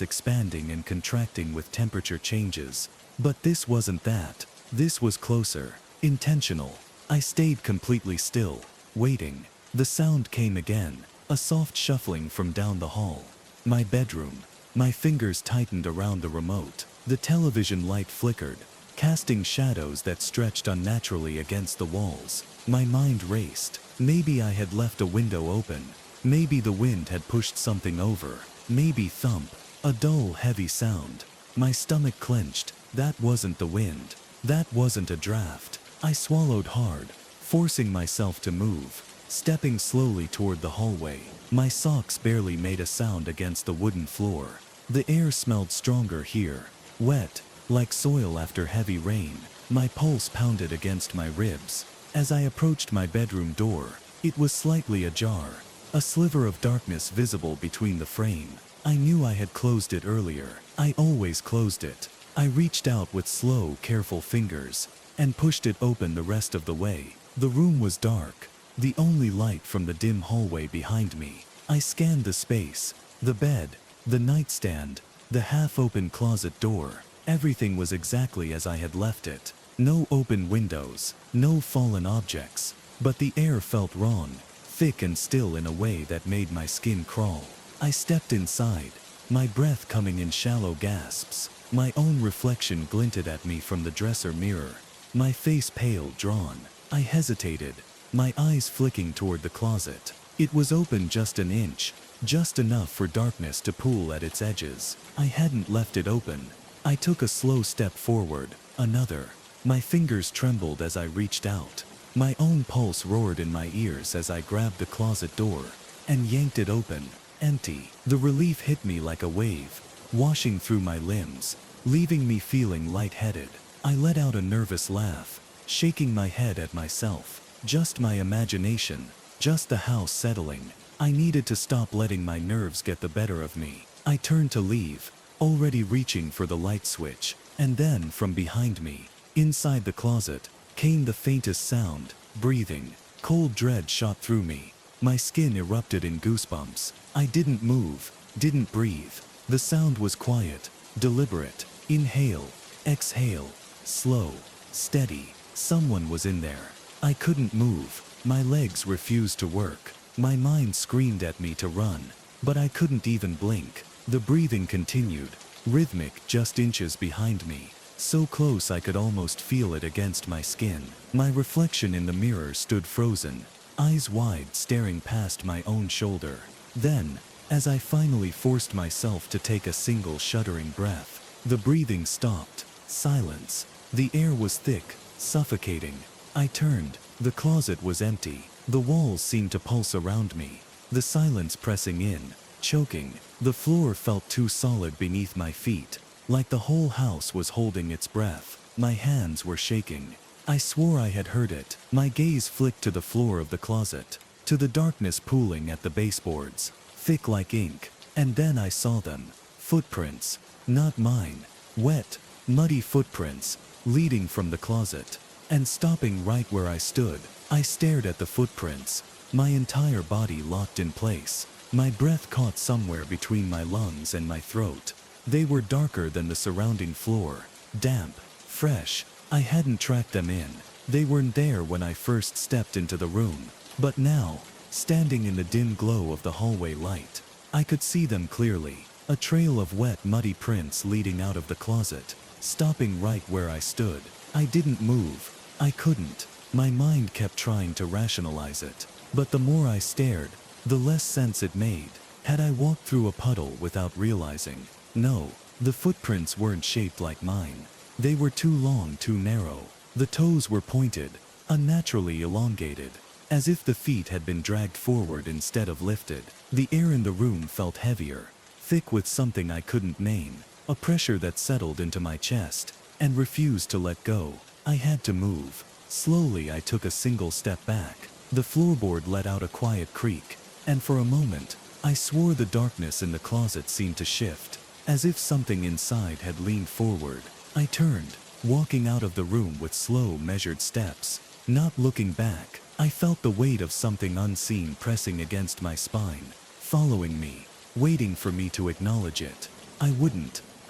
expanding and contracting with temperature changes. But this wasn't that. This was closer, intentional. I stayed completely still, waiting. The sound came again, a soft shuffling from down the hall. My bedroom. My fingers tightened around the remote. The television light flickered, casting shadows that stretched unnaturally against the walls. My mind raced. Maybe I had left a window open. Maybe the wind had pushed something over. Maybe thump. A dull, heavy sound. My stomach clenched. That wasn't the wind. That wasn't a draft. I swallowed hard, forcing myself to move, stepping slowly toward the hallway. My socks barely made a sound against the wooden floor. The air smelled stronger here, wet, like soil after heavy rain. My pulse pounded against my ribs. As I approached my bedroom door, it was slightly ajar, a sliver of darkness visible between the frame. I knew I had closed it earlier. I always closed it. I reached out with slow, careful fingers and pushed it open the rest of the way. The room was dark, the only light from the dim hallway behind me. I scanned the space, the bed, the nightstand, the half-open closet door. Everything was exactly as I had left it. No open windows, no fallen objects, but the air felt wrong, thick and still in a way that made my skin crawl. I stepped inside, my breath coming in shallow gasps. My own reflection glinted at me from the dresser mirror, my face pale, drawn. I hesitated, my eyes flicking toward the closet. It was open just an inch, just enough for darkness to pool at its edges. I hadn't left it open. I took a slow step forward, another. My fingers trembled as I reached out. My own pulse roared in my ears as I grabbed the closet door and yanked it open, empty. The relief hit me like a wave, washing through my limbs, leaving me feeling lightheaded. I let out a nervous laugh, shaking my head at myself. Just my imagination, just the house settling. I needed to stop letting my nerves get the better of me. I turned to leave, already reaching for the light switch, and then from behind me, inside the closet, came the faintest sound, breathing. Cold dread shot through me. My skin erupted in goosebumps. I didn't move, didn't breathe. The sound was quiet, deliberate. Inhale, exhale, slow, steady. Someone was in there. I couldn't move. My legs refused to work. My mind screamed at me to run, but I couldn't even blink. The breathing continued, rhythmic, just inches behind me, so close I could almost feel it against my skin. My reflection in the mirror stood frozen, eyes wide, staring past my own shoulder. Then, as I finally forced myself to take a single shuddering breath, the breathing stopped. Silence. The air was thick, suffocating. I turned. The closet was empty. The walls seemed to pulse around me, the silence pressing in, choking. The floor felt too solid beneath my feet, like the whole house was holding its breath. My hands were shaking. I swore I had heard it. My gaze flicked to the floor of the closet, to the darkness pooling at the baseboards, thick like ink. And then I saw them. Footprints. Not mine. Wet, muddy footprints, leading from the closet. And stopping right where I stood, I stared at the footprints, my entire body locked in place. My breath caught somewhere between my lungs and my throat. They were darker than the surrounding floor, damp, fresh. I hadn't tracked them in. They weren't there when I first stepped into the room. But now, standing in the dim glow of the hallway light, I could see them clearly. A trail of wet, muddy prints leading out of the closet, stopping right where I stood. I didn't move. I couldn't. My mind kept trying to rationalize it. But the more I stared, the less sense it made. Had I walked through a puddle without realizing? No, the footprints weren't shaped like mine. They were too long, too narrow. The toes were pointed, unnaturally elongated, as if the feet had been dragged forward instead of lifted. The air in the room felt heavier, thick with something I couldn't name, a pressure that settled into my chest and refused to let go. I had to move. Slowly I took a single step back. The floorboard let out a quiet creak, and for a moment, I swore the darkness in the closet seemed to shift, as if something inside had leaned forward. I turned, walking out of the room with slow, measured steps. Not looking back, I felt the weight of something unseen pressing against my spine, following me, waiting for me to acknowledge it. I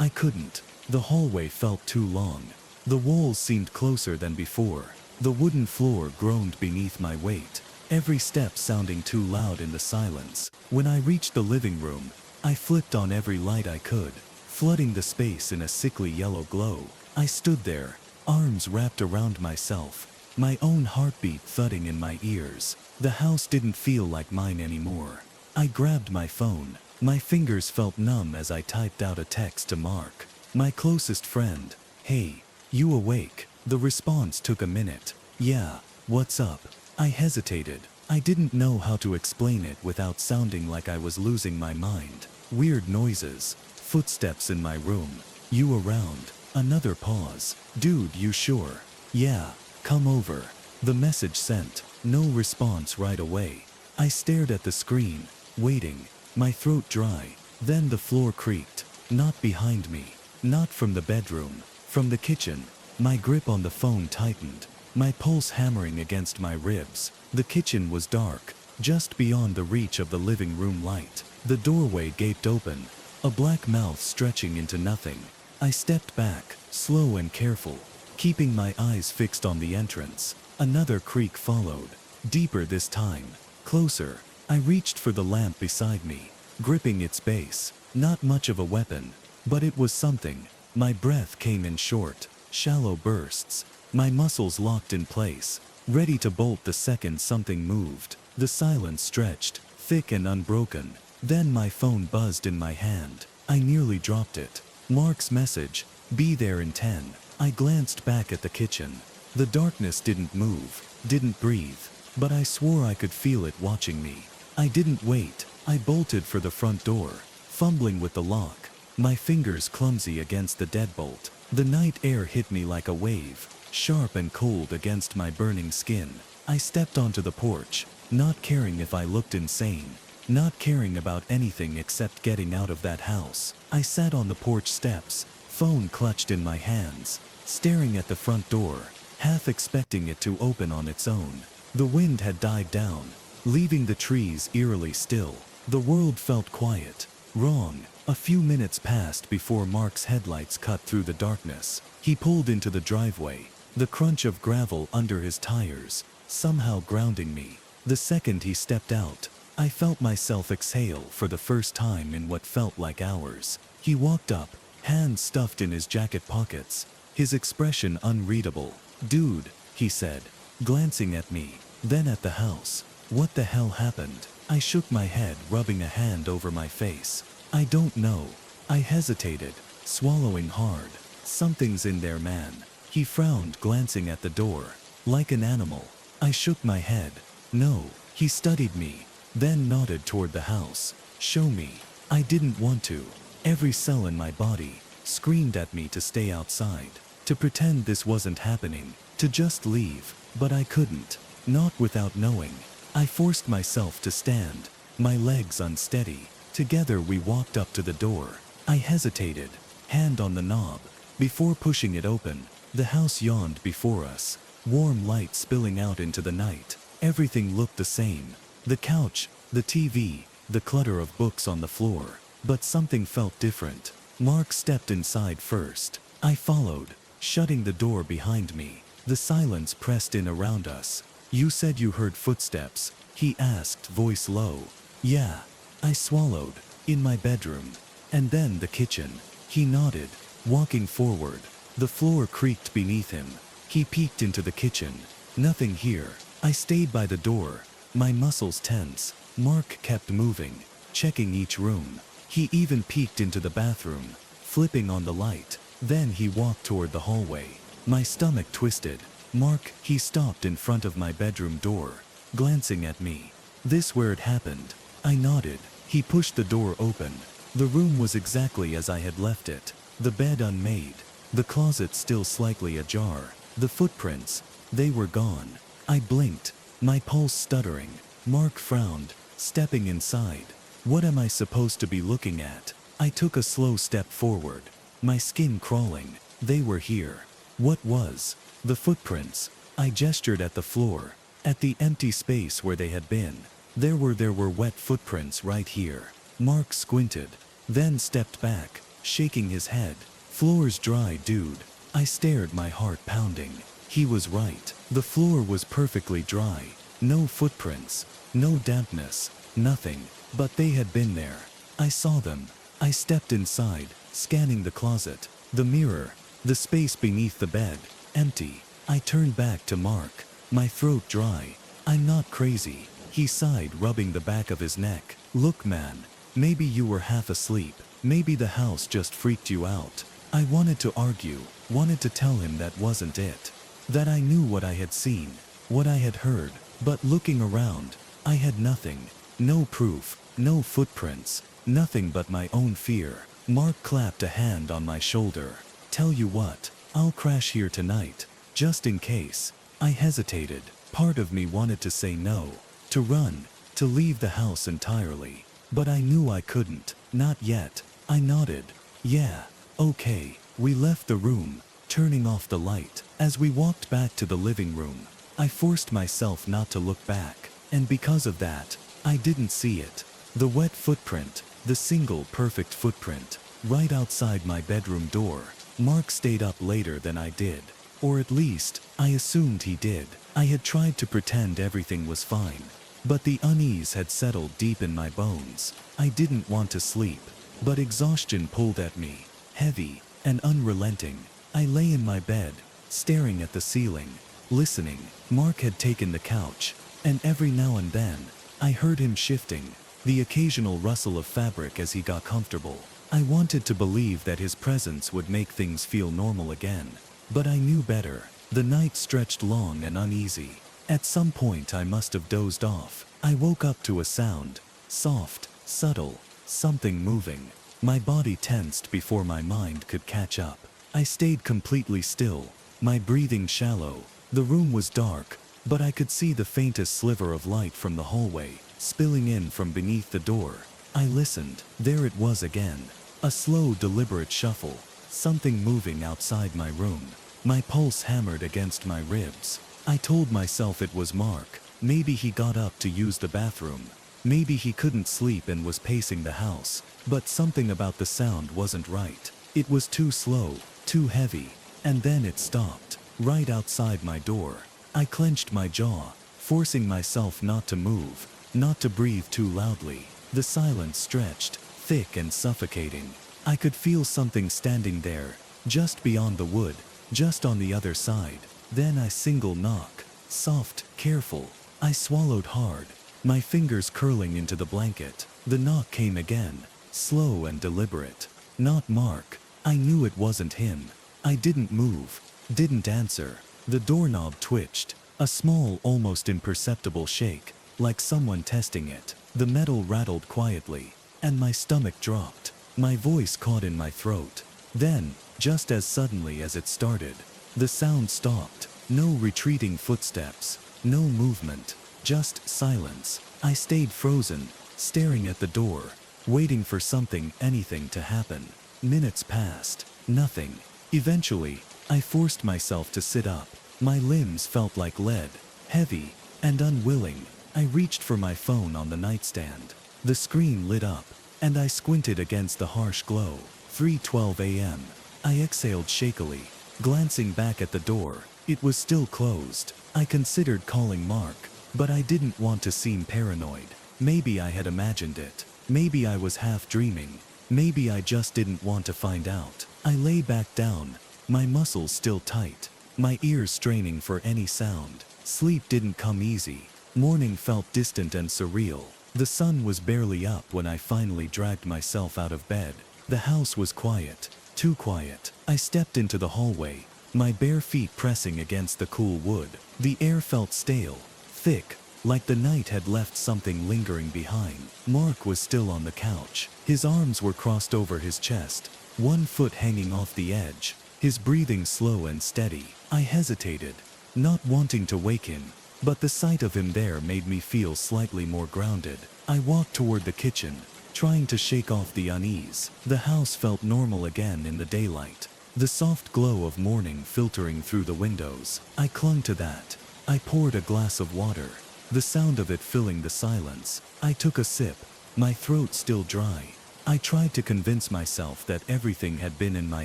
couldn't. The hallway felt too long. The walls seemed closer than before. The wooden floor groaned beneath my weight, every step sounding too loud in the silence. When I reached the living room, I flipped on every light I could, flooding the space in a sickly yellow glow. I stood there, arms wrapped around myself, my own heartbeat thudding in my ears. The house didn't feel like mine anymore. I grabbed my phone. My fingers felt numb as I typed out a text to Mark, my closest friend. "Hey, you awake?" The response took a minute. "Yeah, what's up?" I hesitated. I didn't know how to explain it without sounding like I was losing my mind. Weird noises, footsteps in my room. "You around?" Another pause. "Dude, you sure?" "Yeah, come over." The message sent. No response right away. I stared at the screen, waiting, my throat dry. Then the floor creaked. Not behind me. Not from the bedroom. From the kitchen. My grip on the phone tightened, my pulse hammering against my ribs. The kitchen was dark, just beyond the reach of the living room light. The doorway gaped open, a black mouth stretching into nothing. I stepped back, slow and careful, keeping my eyes fixed on the entrance. Another creak followed, deeper this time, closer. I reached for the lamp beside me, gripping its base. Not much of a weapon, but it was something. My breath came in short, shallow bursts, my muscles locked in place, ready to bolt the second something moved. The silence stretched, thick and unbroken. Then my phone buzzed in my hand. I nearly dropped it. Mark's message, "Be there in 10. I glanced back at the kitchen. The darkness didn't move, didn't breathe, but I swore I could feel it watching me. I didn't wait. I bolted for the front door, fumbling with the lock, my fingers clumsy against the deadbolt. The night air hit me like a wave, sharp and cold against my burning skin. I stepped onto the porch, not caring if I looked insane, not caring about anything except getting out of that house. I sat on the porch steps, phone clutched in my hands, staring at the front door, half expecting it to open on its own. The wind had died down, leaving the trees eerily still. The world felt quiet, wrong. A few minutes passed before Mark's headlights cut through the darkness. He pulled into the driveway, the crunch of gravel under his tires, somehow grounding me. The second he stepped out, I felt myself exhale for the first time in what felt like hours. He walked up, hands stuffed in his jacket pockets, his expression unreadable. "Dude," he said, glancing at me, then at the house. "What the hell happened?" I shook my head, rubbing a hand over my face. "I don't know." I hesitated, swallowing hard. "Something's in there, man." He frowned, glancing at the door, like an animal. I shook my head. "No." He studied me, then nodded toward the house. "Show me." I didn't want to. Every cell in my body screamed at me to stay outside, to pretend this wasn't happening, to just leave, but I couldn't. Not without knowing. I forced myself to stand, my legs unsteady. Together we walked up to the door. I hesitated, hand on the knob. Before pushing it open, the house yawned before us, warm light spilling out into the night. Everything looked the same. The couch, the TV, the clutter of books on the floor. But something felt different. Mark stepped inside first. I followed, shutting the door behind me. The silence pressed in around us. "You said you heard footsteps?" he asked, voice low. "Yeah." I swallowed. "In my bedroom." "And then the kitchen." He nodded, walking forward. The floor creaked beneath him. He peeked into the kitchen. "Nothing here." I stayed by the door, my muscles tense. Mark kept moving, checking each room. He even peeked into the bathroom, flipping on the light. Then he walked toward the hallway. My stomach twisted. "Mark," he stopped in front of my bedroom door, glancing at me. "This where it happened?" I nodded. He pushed the door open. The room was exactly as I had left it. The bed unmade. The closet still slightly ajar. The footprints, they were gone. I blinked, my pulse stuttering. Mark frowned, stepping inside. "What am I supposed to be looking at?" I took a slow step forward, my skin crawling. They were here. What was? The footprints. I gestured at the floor, at the empty space where they had been. There were wet footprints right here. Mark squinted, then stepped back, shaking his head. "Floor's dry, dude." I stared, my heart pounding. He was right. The floor was perfectly dry. No footprints, no dampness, nothing. But they had been there. I saw them. I stepped inside, scanning the closet, the mirror, the space beneath the bed, empty. I turned back to Mark, my throat dry. "I'm not crazy," he sighed, rubbing the back of his neck. "Look, man, maybe you were half asleep. Maybe the house just freaked you out." I wanted to argue, wanted to tell him that wasn't it. That I knew what I had seen, what I had heard. But looking around, I had nothing. No proof, no footprints, nothing but my own fear. Mark clapped a hand on my shoulder. "Tell you what, I'll crash here tonight, just in case." I hesitated. Part of me wanted to say no, to run, to leave the house entirely. But I knew I couldn't. Not yet. I nodded. "Yeah, okay." We left the room, turning off the light. As we walked back to the living room, I forced myself not to look back. And because of that, I didn't see it. The wet footprint, the single perfect footprint, right outside my bedroom door. Mark stayed up later than I did. Or at least, I assumed he did. I had tried to pretend everything was fine. But the unease had settled deep in my bones. I didn't want to sleep. But exhaustion pulled at me, heavy and unrelenting. I lay in my bed, staring at the ceiling, listening. Mark had taken the couch, and every now and then, I heard him shifting, the occasional rustle of fabric as he got comfortable. I wanted to believe that his presence would make things feel normal again. But I knew better. The night stretched long and uneasy. At some point I must have dozed off. I woke up to a sound, soft, subtle, something moving. My body tensed before my mind could catch up. I stayed completely still, my breathing shallow. The room was dark, but I could see the faintest sliver of light from the hallway, spilling in from beneath the door. I listened. There it was again. A slow, deliberate shuffle. Something moving outside my room. My pulse hammered against my ribs. I told myself it was Mark. Maybe he got up to use the bathroom. Maybe he couldn't sleep and was pacing the house. But something about the sound wasn't right. It was too slow, too heavy. And then it stopped, right outside my door. I clenched my jaw, forcing myself not to move, not to breathe too loudly. The silence stretched, thick and suffocating. I could feel something standing there, just beyond the wood, just on the other side. Then a single knock, soft, careful. I swallowed hard, my fingers curling into the blanket. The knock came again, slow and deliberate. Not Mark. I knew it wasn't him. I didn't move, didn't answer. The doorknob twitched, a small, almost imperceptible shake, like someone testing it. The metal rattled quietly, and my stomach dropped. My voice caught in my throat. Then, just as suddenly as it started, the sound stopped. No retreating footsteps, no movement, just silence. I stayed frozen, staring at the door, waiting for something, anything to happen. Minutes passed, nothing. Eventually, I forced myself to sit up. My limbs felt like lead, heavy and unwilling. I reached for my phone on the nightstand. The screen lit up, and I squinted against the harsh glow. 3:12 a.m. I exhaled shakily, glancing back at the door. It was still closed. I considered calling Mark, but I didn't want to seem paranoid. Maybe I had imagined it. Maybe I was half dreaming. Maybe I just didn't want to find out. I lay back down, my muscles still tight, my ears straining for any sound. Sleep didn't come easy. Morning felt distant and surreal. The sun was barely up when I finally dragged myself out of bed. The house was quiet, too quiet. I stepped into the hallway, my bare feet pressing against the cool wood. The air felt stale, thick, like the night had left something lingering behind. Mark was still on the couch. His arms were crossed over his chest, one foot hanging off the edge, his breathing slow and steady. I hesitated, not wanting to wake him, but the sight of him there made me feel slightly more grounded. I walked toward the kitchen, trying to shake off the unease. The house felt normal again in the daylight, the soft glow of morning filtering through the windows. I clung to that. I poured a glass of water, the sound of it filling the silence. I took a sip, my throat still dry. I tried to convince myself that everything had been in my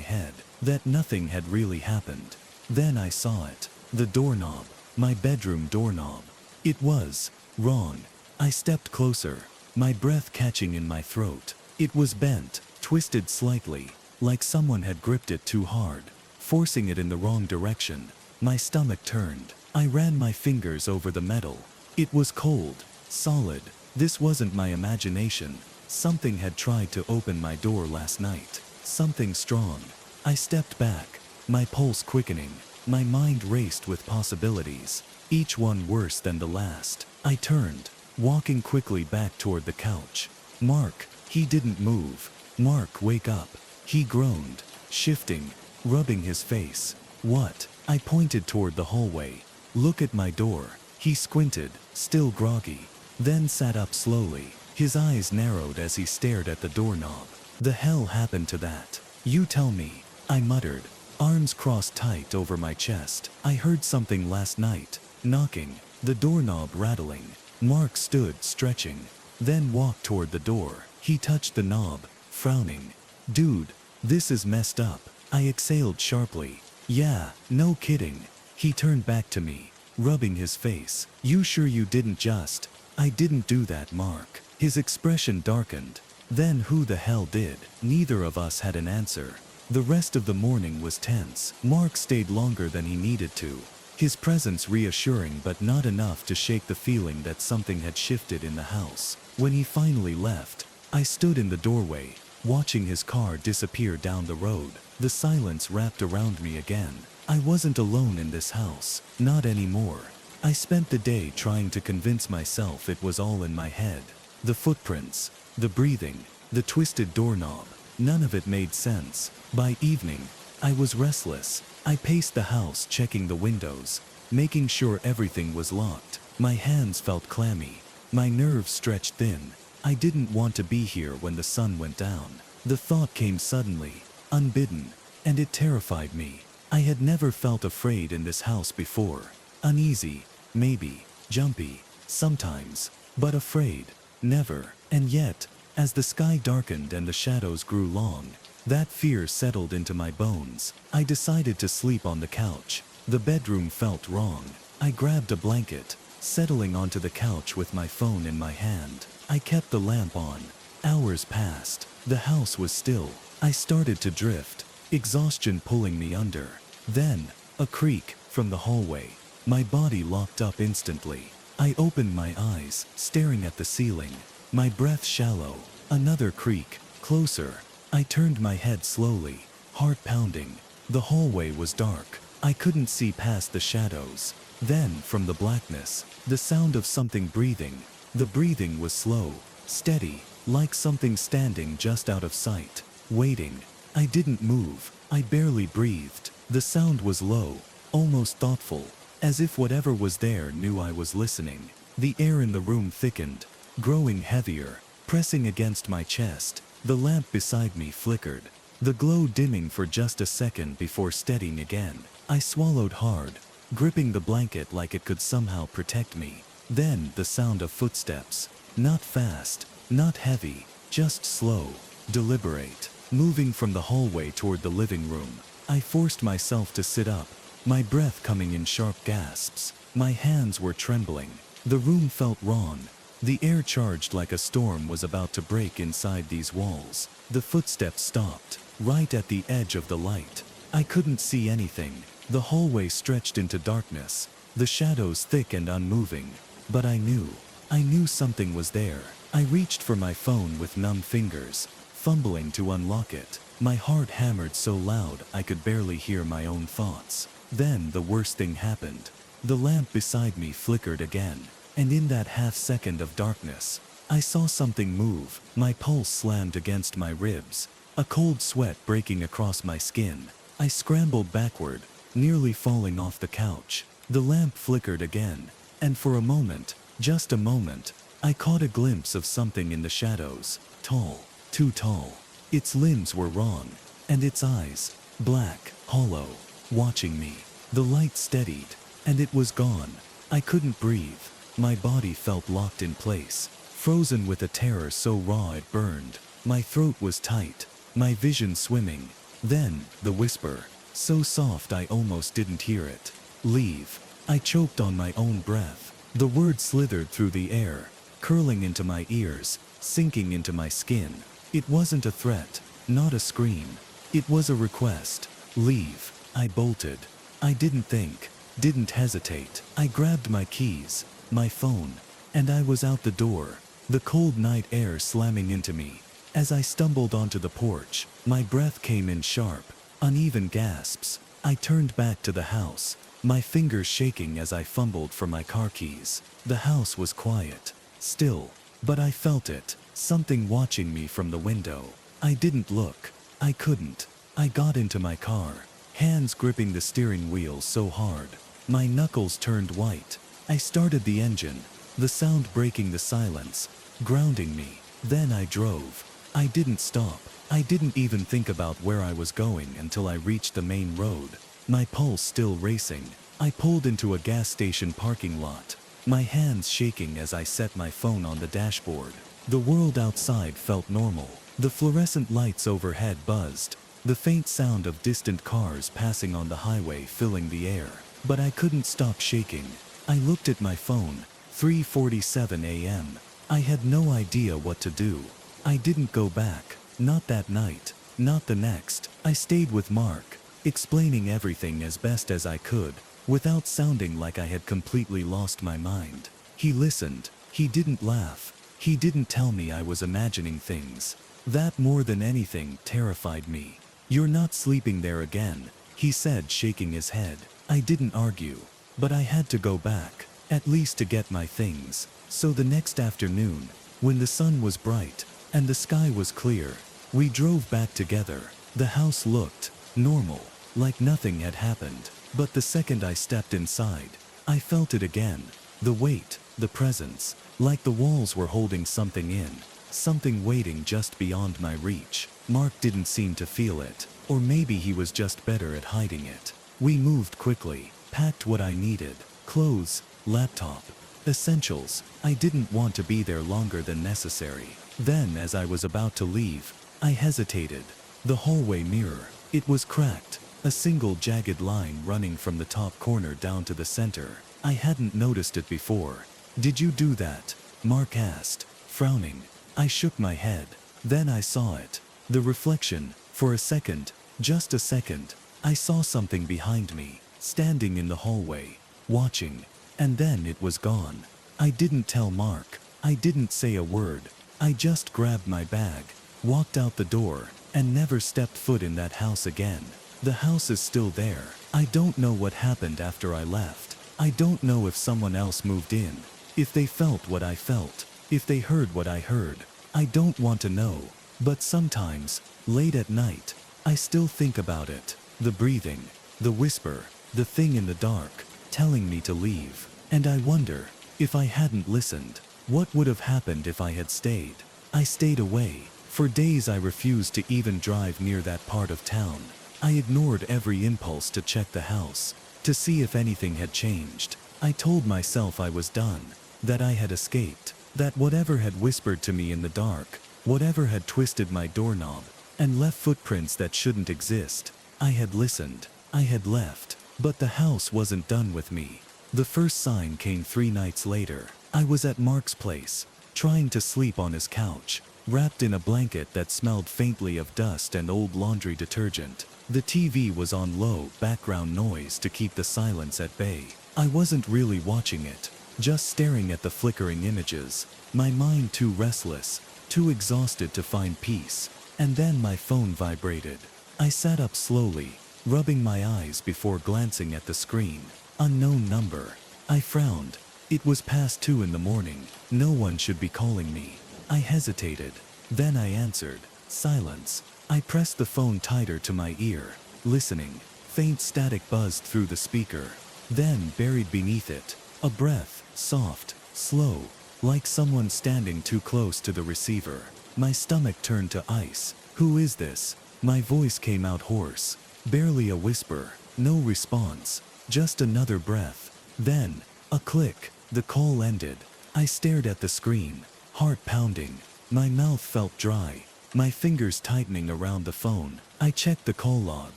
head, that nothing had really happened. Then I saw it. The doorknob, my bedroom doorknob. It was wrong. I stepped closer, my breath catching in my throat. It was bent, twisted slightly, like someone had gripped it too hard, forcing it in the wrong direction. My stomach turned. I ran my fingers over the metal. It was cold, solid. This wasn't my imagination. Something had tried to open my door last night. Something strong. I stepped back, my pulse quickening. My mind raced with possibilities, each one worse than the last. I turned, walking quickly back toward the couch. Mark, he didn't move. Mark, wake up. He groaned, shifting, rubbing his face. What? I pointed toward the hallway. Look at my door. He squinted, still groggy, then sat up slowly. His eyes narrowed as he stared at the doorknob. The hell happened to that? You tell me, I muttered, arms crossed tight over my chest. I heard something last night, knocking, the doorknob rattling. Mark stood, stretching, then walked toward the door. He touched the knob, frowning. Dude, this is messed up. I exhaled sharply. Yeah, no kidding. He turned back to me, rubbing his face. You sure you didn't just... I didn't do that, Mark. His expression darkened. Then who the hell did? Neither of us had an answer. The rest of the morning was tense. Mark stayed longer than he needed to, his presence reassuring but not enough to shake the feeling that something had shifted in the house. When he finally left, I stood in the doorway, watching his car disappear down the road. The silence wrapped around me again. I wasn't alone in this house, not anymore. I spent the day trying to convince myself it was all in my head. The footprints, the breathing, the twisted doorknob, none of it made sense. By evening, I was restless. I paced the house, checking the windows, making sure everything was locked. My hands felt clammy, my nerves stretched thin. I didn't want to be here when the sun went down. The thought came suddenly, unbidden, and it terrified me. I had never felt afraid in this house before. Uneasy, maybe, jumpy, sometimes, but afraid, never. And yet, as the sky darkened and the shadows grew long, that fear settled into my bones. I decided to sleep on the couch. The bedroom felt wrong. I grabbed a blanket, settling onto the couch with my phone in my hand. I kept the lamp on. Hours passed. The house was still. I started to drift, exhaustion pulling me under. Then, a creak from the hallway. My body locked up instantly. I opened my eyes, staring at the ceiling, my breath shallow. Another creak, closer. I turned my head slowly, heart pounding. The hallway was dark. I couldn't see past the shadows. Then, from the blackness, the sound of something breathing. The breathing was slow, steady, like something standing just out of sight, waiting. I didn't move. I barely breathed. The sound was low, almost thoughtful, as if whatever was there knew I was listening. The air in the room thickened, growing heavier, pressing against my chest. The lamp beside me flickered, the glow dimming for just a second before steadying again. I swallowed hard, gripping the blanket like it could somehow protect me. Then the sound of footsteps. Not fast, not heavy, just slow, deliberate. moving from the hallway toward the living room. I forced myself to sit up, my breath coming in sharp gasps. My hands were trembling. The room felt wrong. The air charged like a storm was about to break inside these walls. The footsteps stopped, right at the edge of the light. I couldn't see anything. The hallway stretched into darkness, the shadows thick and unmoving. But I knew something was there. I reached for my phone with numb fingers, fumbling to unlock it. My heart hammered so loud I could barely hear my own thoughts. Then the worst thing happened. The lamp beside me flickered again, and in that half-second of darkness, I saw something move. My pulse slammed against my ribs, a cold sweat breaking across my skin. I scrambled backward, nearly falling off the couch. The lamp flickered again, and for a moment, just a moment, I caught a glimpse of something in the shadows. Tall, too tall. Its limbs were wrong, and its eyes, black, hollow, watching me. The light steadied, and it was gone. I couldn't breathe. My body felt locked in place, frozen with a terror so raw it burned. My throat was tight, my vision swimming. Then, the whisper, so soft I almost didn't hear it. Leave. I choked on my own breath. The word slithered through the air, curling into my ears, sinking into my skin. It wasn't a threat, not a scream. It was a request. Leave. I bolted. I didn't think, didn't hesitate. I grabbed my keys, my phone, and I was out the door, the cold night air slamming into me. As I stumbled onto the porch, my breath came in sharp, uneven gasps. I turned back to the house, my fingers shaking as I fumbled for my car keys. The house was quiet, still, but I felt it, something watching me from the window. I didn't look. I couldn't. I got into my car, hands gripping the steering wheel so hard. My knuckles turned white. I started the engine, the sound breaking the silence, grounding me. Then I drove. I didn't stop. I didn't even think about where I was going until I reached the main road, my pulse still racing. I pulled into a gas station parking lot, my hands shaking as I set my phone on the dashboard. The world outside felt normal. The fluorescent lights overhead buzzed, the faint sound of distant cars passing on the highway filling the air. But I couldn't stop shaking. I looked at my phone, 3:47 a.m. I had no idea what to do. I didn't go back, not that night, not the next. I stayed with Mark, explaining everything as best as I could, without sounding like I had completely lost my mind. He listened. He didn't laugh. He didn't tell me I was imagining things. That more than anything terrified me. "You're not sleeping there again," he said, shaking his head. I didn't argue, but I had to go back, at least to get my things. So the next afternoon, when the sun was bright and the sky was clear, we drove back together. The house looked normal, like nothing had happened. But the second I stepped inside, I felt it again. The weight, the presence, like the walls were holding something in, something waiting just beyond my reach. Mark didn't seem to feel it, or maybe he was just better at hiding it. We moved quickly, packed what I needed, clothes, laptop, essentials. I didn't want to be there longer than necessary. Then as I was about to leave, I hesitated. The hallway mirror, it was cracked, a single jagged line running from the top corner down to the center. I hadn't noticed it before. "Did you do that?" Mark asked, frowning. I shook my head. Then I saw it. The reflection, for a second, just a second. I saw something behind me, standing in the hallway, watching, and then it was gone. I didn't tell Mark. I didn't say a word. I just grabbed my bag, walked out the door, and never stepped foot in that house again. The house is still there. I don't know what happened after I left. I don't know if someone else moved in, if they felt what I felt, if they heard what I heard. I don't want to know. But sometimes, late at night, I still think about it. The breathing, the whisper, the thing in the dark, telling me to leave. And I wonder, if I hadn't listened, what would have happened if I had stayed? I stayed away. For days I refused to even drive near that part of town. I ignored every impulse to check the house, to see if anything had changed. I told myself I was done, that I had escaped, that whatever had whispered to me in the dark, whatever had twisted my doorknob, and left footprints that shouldn't exist. I had listened. I had left. But the house wasn't done with me. The first sign came 3 nights later. I was at Mark's place, trying to sleep on his couch, wrapped in a blanket that smelled faintly of dust and old laundry detergent. The TV was on low background noise to keep the silence at bay. I wasn't really watching it, just staring at the flickering images, my mind too restless, too exhausted to find peace. And then my phone vibrated. I sat up slowly, rubbing my eyes before glancing at the screen. Unknown number. I frowned. It was past 2 in the morning. No one should be calling me. I hesitated. Then I answered. Silence. I pressed the phone tighter to my ear, listening. Faint static buzzed through the speaker. Then, buried beneath it, a breath, soft, slow, like someone standing too close to the receiver. My stomach turned to ice. Who is this? My voice came out hoarse. Barely a whisper. No response. Just another breath. Then, a click. The call ended. I stared at the screen, heart pounding. My mouth felt dry, my fingers tightening around the phone. I checked the call log,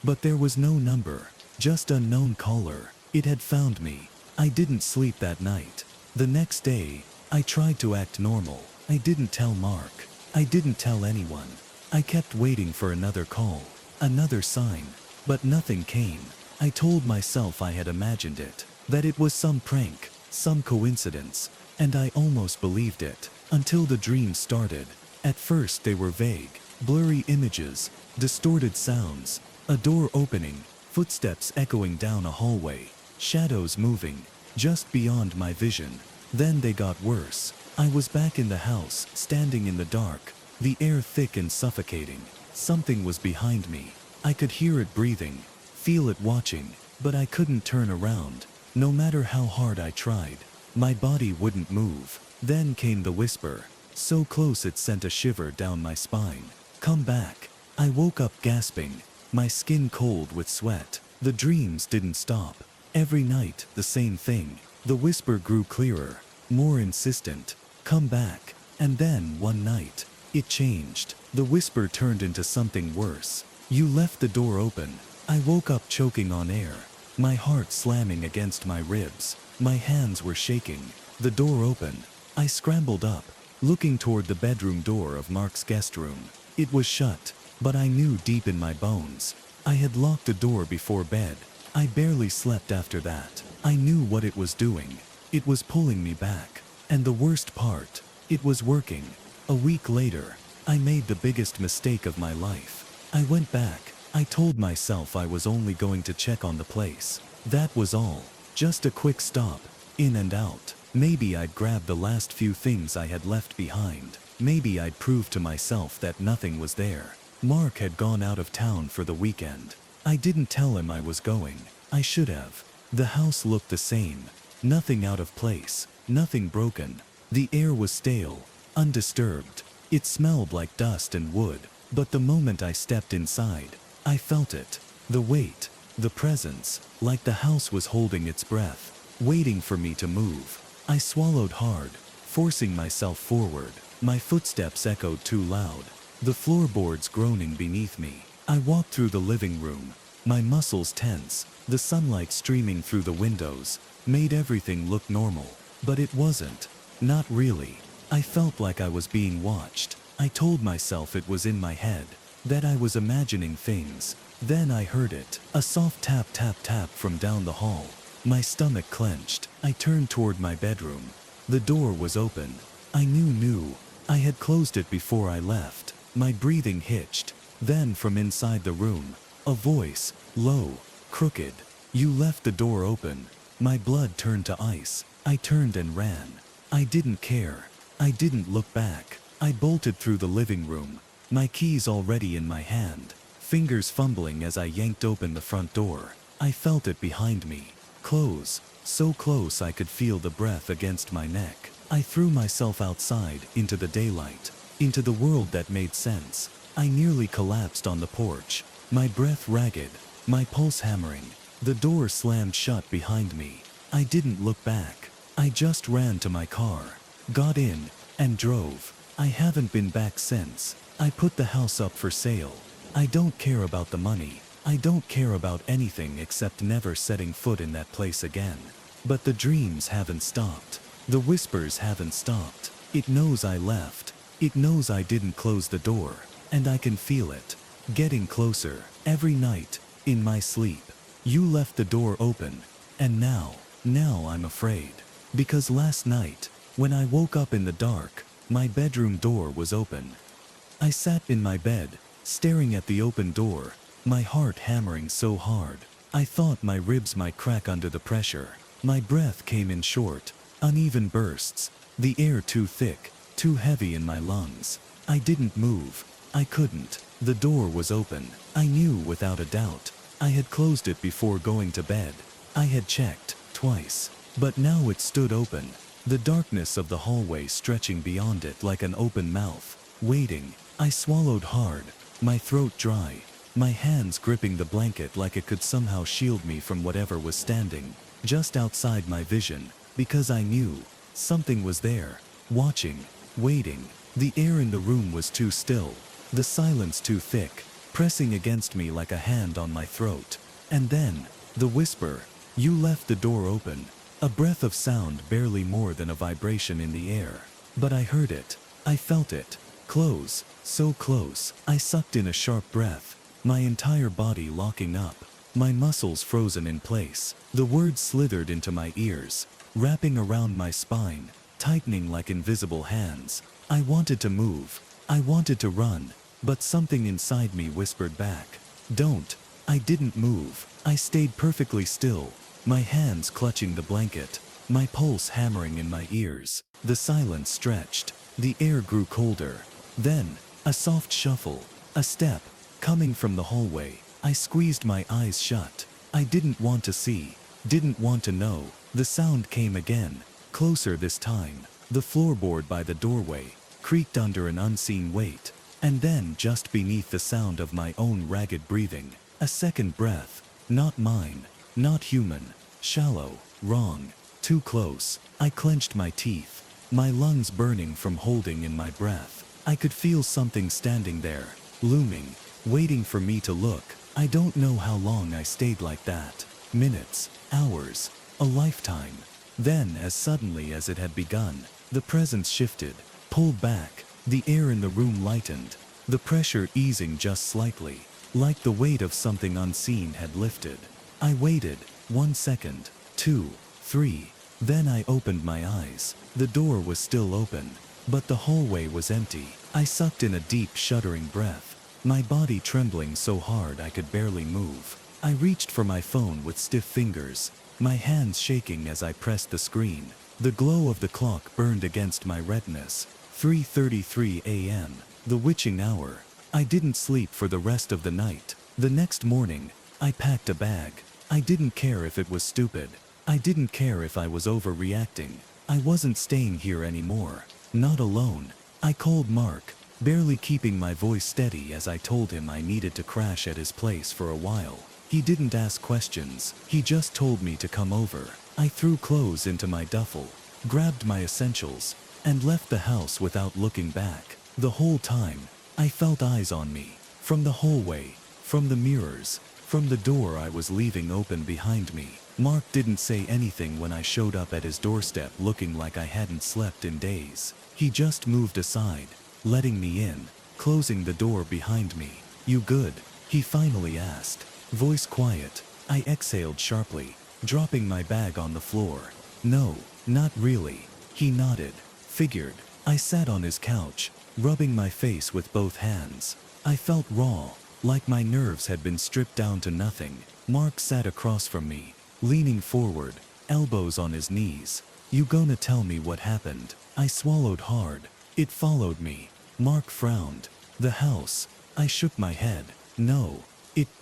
but there was no number, just unknown caller. It had found me. I didn't sleep that night. The next day, I tried to act normal. I didn't tell Mark. I didn't tell anyone. I kept waiting for another call, another sign, but nothing came. I told myself I had imagined it, that it was some prank, some coincidence, and I almost believed it, until the dreams started. At first they were vague, blurry images, distorted sounds, a door opening, footsteps echoing down a hallway, shadows moving, just beyond my vision. Then they got worse. I was back in the house, standing in the dark, the air thick and suffocating. Something was behind me. I could hear it breathing, feel it watching, but I couldn't turn around. No matter how hard I tried, my body wouldn't move. Then came the whisper, so close it sent a shiver down my spine. Come back. I woke up gasping, my skin cold with sweat. The dreams didn't stop. Every night, the same thing. The whisper grew clearer, more insistent. Come back. And then, one night, it changed. The whisper turned into something worse. You left the door open. I woke up choking on air, my heart slamming against my ribs. My hands were shaking. The door opened. I scrambled up, looking toward the bedroom door of Mark's guest room. It was shut, but I knew deep in my bones. I had locked the door before bed. I barely slept after that. I knew what it was doing. It was pulling me back. And the worst part, it was working. A week later, I made the biggest mistake of my life. I went back. I told myself I was only going to check on the place. That was all. Just a quick stop, in and out. Maybe I'd grab the last few things I had left behind. Maybe I'd prove to myself that nothing was there. Mark had gone out of town for the weekend. I didn't tell him I was going. I should have. The house looked the same. Nothing out of place. Nothing broken. The air was stale, undisturbed. It smelled like dust and wood. But the moment I stepped inside, I felt it. The weight, the presence, like the house was holding its breath, waiting for me to move. I swallowed hard, forcing myself forward. My footsteps echoed too loud, the floorboards groaning beneath me. I walked through the living room, my muscles tense. The sunlight streaming through the windows made everything look normal, but it wasn't. Not really. I felt like I was being watched. I told myself it was in my head, that I was imagining things. Then I heard it, a soft tap tap tap from down the hall. My stomach clenched. I turned toward my bedroom. The door was open. I knew. I had closed it before I left. My breathing hitched. Then from inside the room, a voice, low, crooked. You left the door open. My blood turned to ice. I turned and ran. I didn't care. I didn't look back. I bolted through the living room, my keys already in my hand, fingers fumbling as I yanked open the front door. I felt it behind me. Close, so close I could feel the breath against my neck. I threw myself outside, into the daylight, into the world that made sense. I nearly collapsed on the porch, my breath ragged, my pulse hammering. The door slammed shut behind me. I didn't look back. I just ran to my car, got in, and drove. I haven't been back since. I put the house up for sale. I don't care about the money. I don't care about anything except never setting foot in that place again. But the dreams haven't stopped. The whispers haven't stopped. It knows I left. It knows I didn't close the door. And I can feel it. Getting closer. Every night. In my sleep. You left the door open. And now I'm afraid. Because last night, when I woke up in the dark, my bedroom door was open. I sat in my bed, staring at the open door, my heart hammering so hard. I thought my ribs might crack under the pressure. My breath came in short, uneven bursts, the air too thick, too heavy in my lungs. I didn't move. I couldn't. The door was open. I knew without a doubt. I had closed it before going to bed. I had checked, twice. But now it stood open. The darkness of the hallway stretching beyond it like an open mouth, waiting. I swallowed hard, my throat dry, my hands gripping the blanket like it could somehow shield me from whatever was standing just outside my vision, because I knew something was there, watching, waiting. The air in the room was too still, the silence too thick, pressing against me like a hand on my throat. And then, the whisper, "You left the door open." A breath of sound, barely more than a vibration in the air. But I heard it. I felt it. Close. So close. I sucked in a sharp breath, my entire body locking up, my muscles frozen in place. The words slithered into my ears, wrapping around my spine, tightening like invisible hands. I wanted to move. I wanted to run. But something inside me whispered back, "Don't." I didn't move. I stayed perfectly still, my hands clutching the blanket, my pulse hammering in my ears. The silence stretched. The air grew colder. Then, a soft shuffle, a step, coming from the hallway. I squeezed my eyes shut. I didn't want to see, didn't want to know. The sound came again, closer this time. The floorboard by the doorway creaked under an unseen weight. And then, just beneath the sound of my own ragged breathing, a second breath. Not mine, not human, shallow, wrong, too close. I clenched my teeth, my lungs burning from holding in my breath. I could feel something standing there, looming, waiting for me to look. I don't know how long I stayed like that. Minutes, hours, a lifetime. Then, as suddenly as it had begun, the presence shifted, pulled back. The air in the room lightened, the pressure easing just slightly, like the weight of something unseen had lifted. I waited, 1 second, 2, 3. Then I opened my eyes. The door was still open, but the hallway was empty. I sucked in a deep, shuddering breath, my body trembling so hard I could barely move. I reached for my phone with stiff fingers, my hands shaking as I pressed the screen. The glow of the clock burned against my retinas. 3:33 a.m., the witching hour. I didn't sleep for the rest of the night. The next morning, I packed a bag. I didn't care if it was stupid. I didn't care if I was overreacting. I wasn't staying here anymore. Not alone. I called Mark, barely keeping my voice steady as I told him I needed to crash at his place for a while. He didn't ask questions. He just told me to come over. I threw clothes into my duffel, grabbed my essentials, and left the house without looking back. The whole time, I felt eyes on me. From the hallway, from the mirrors, from the door I was leaving open behind me. Mark didn't say anything when I showed up at his doorstep looking like I hadn't slept in days. He just moved aside, letting me in, closing the door behind me. "You good?" he finally asked. Voice quiet. I exhaled sharply, dropping my bag on the floor. "No, not really." He nodded. Figured. I sat on his couch, rubbing my face with both hands. I felt raw, like my nerves had been stripped down to nothing. Mark sat across from me, leaning forward, elbows on his knees. "You gonna tell me what happened?" I swallowed hard. "It followed me." Mark frowned. "The house." I shook my head. "No.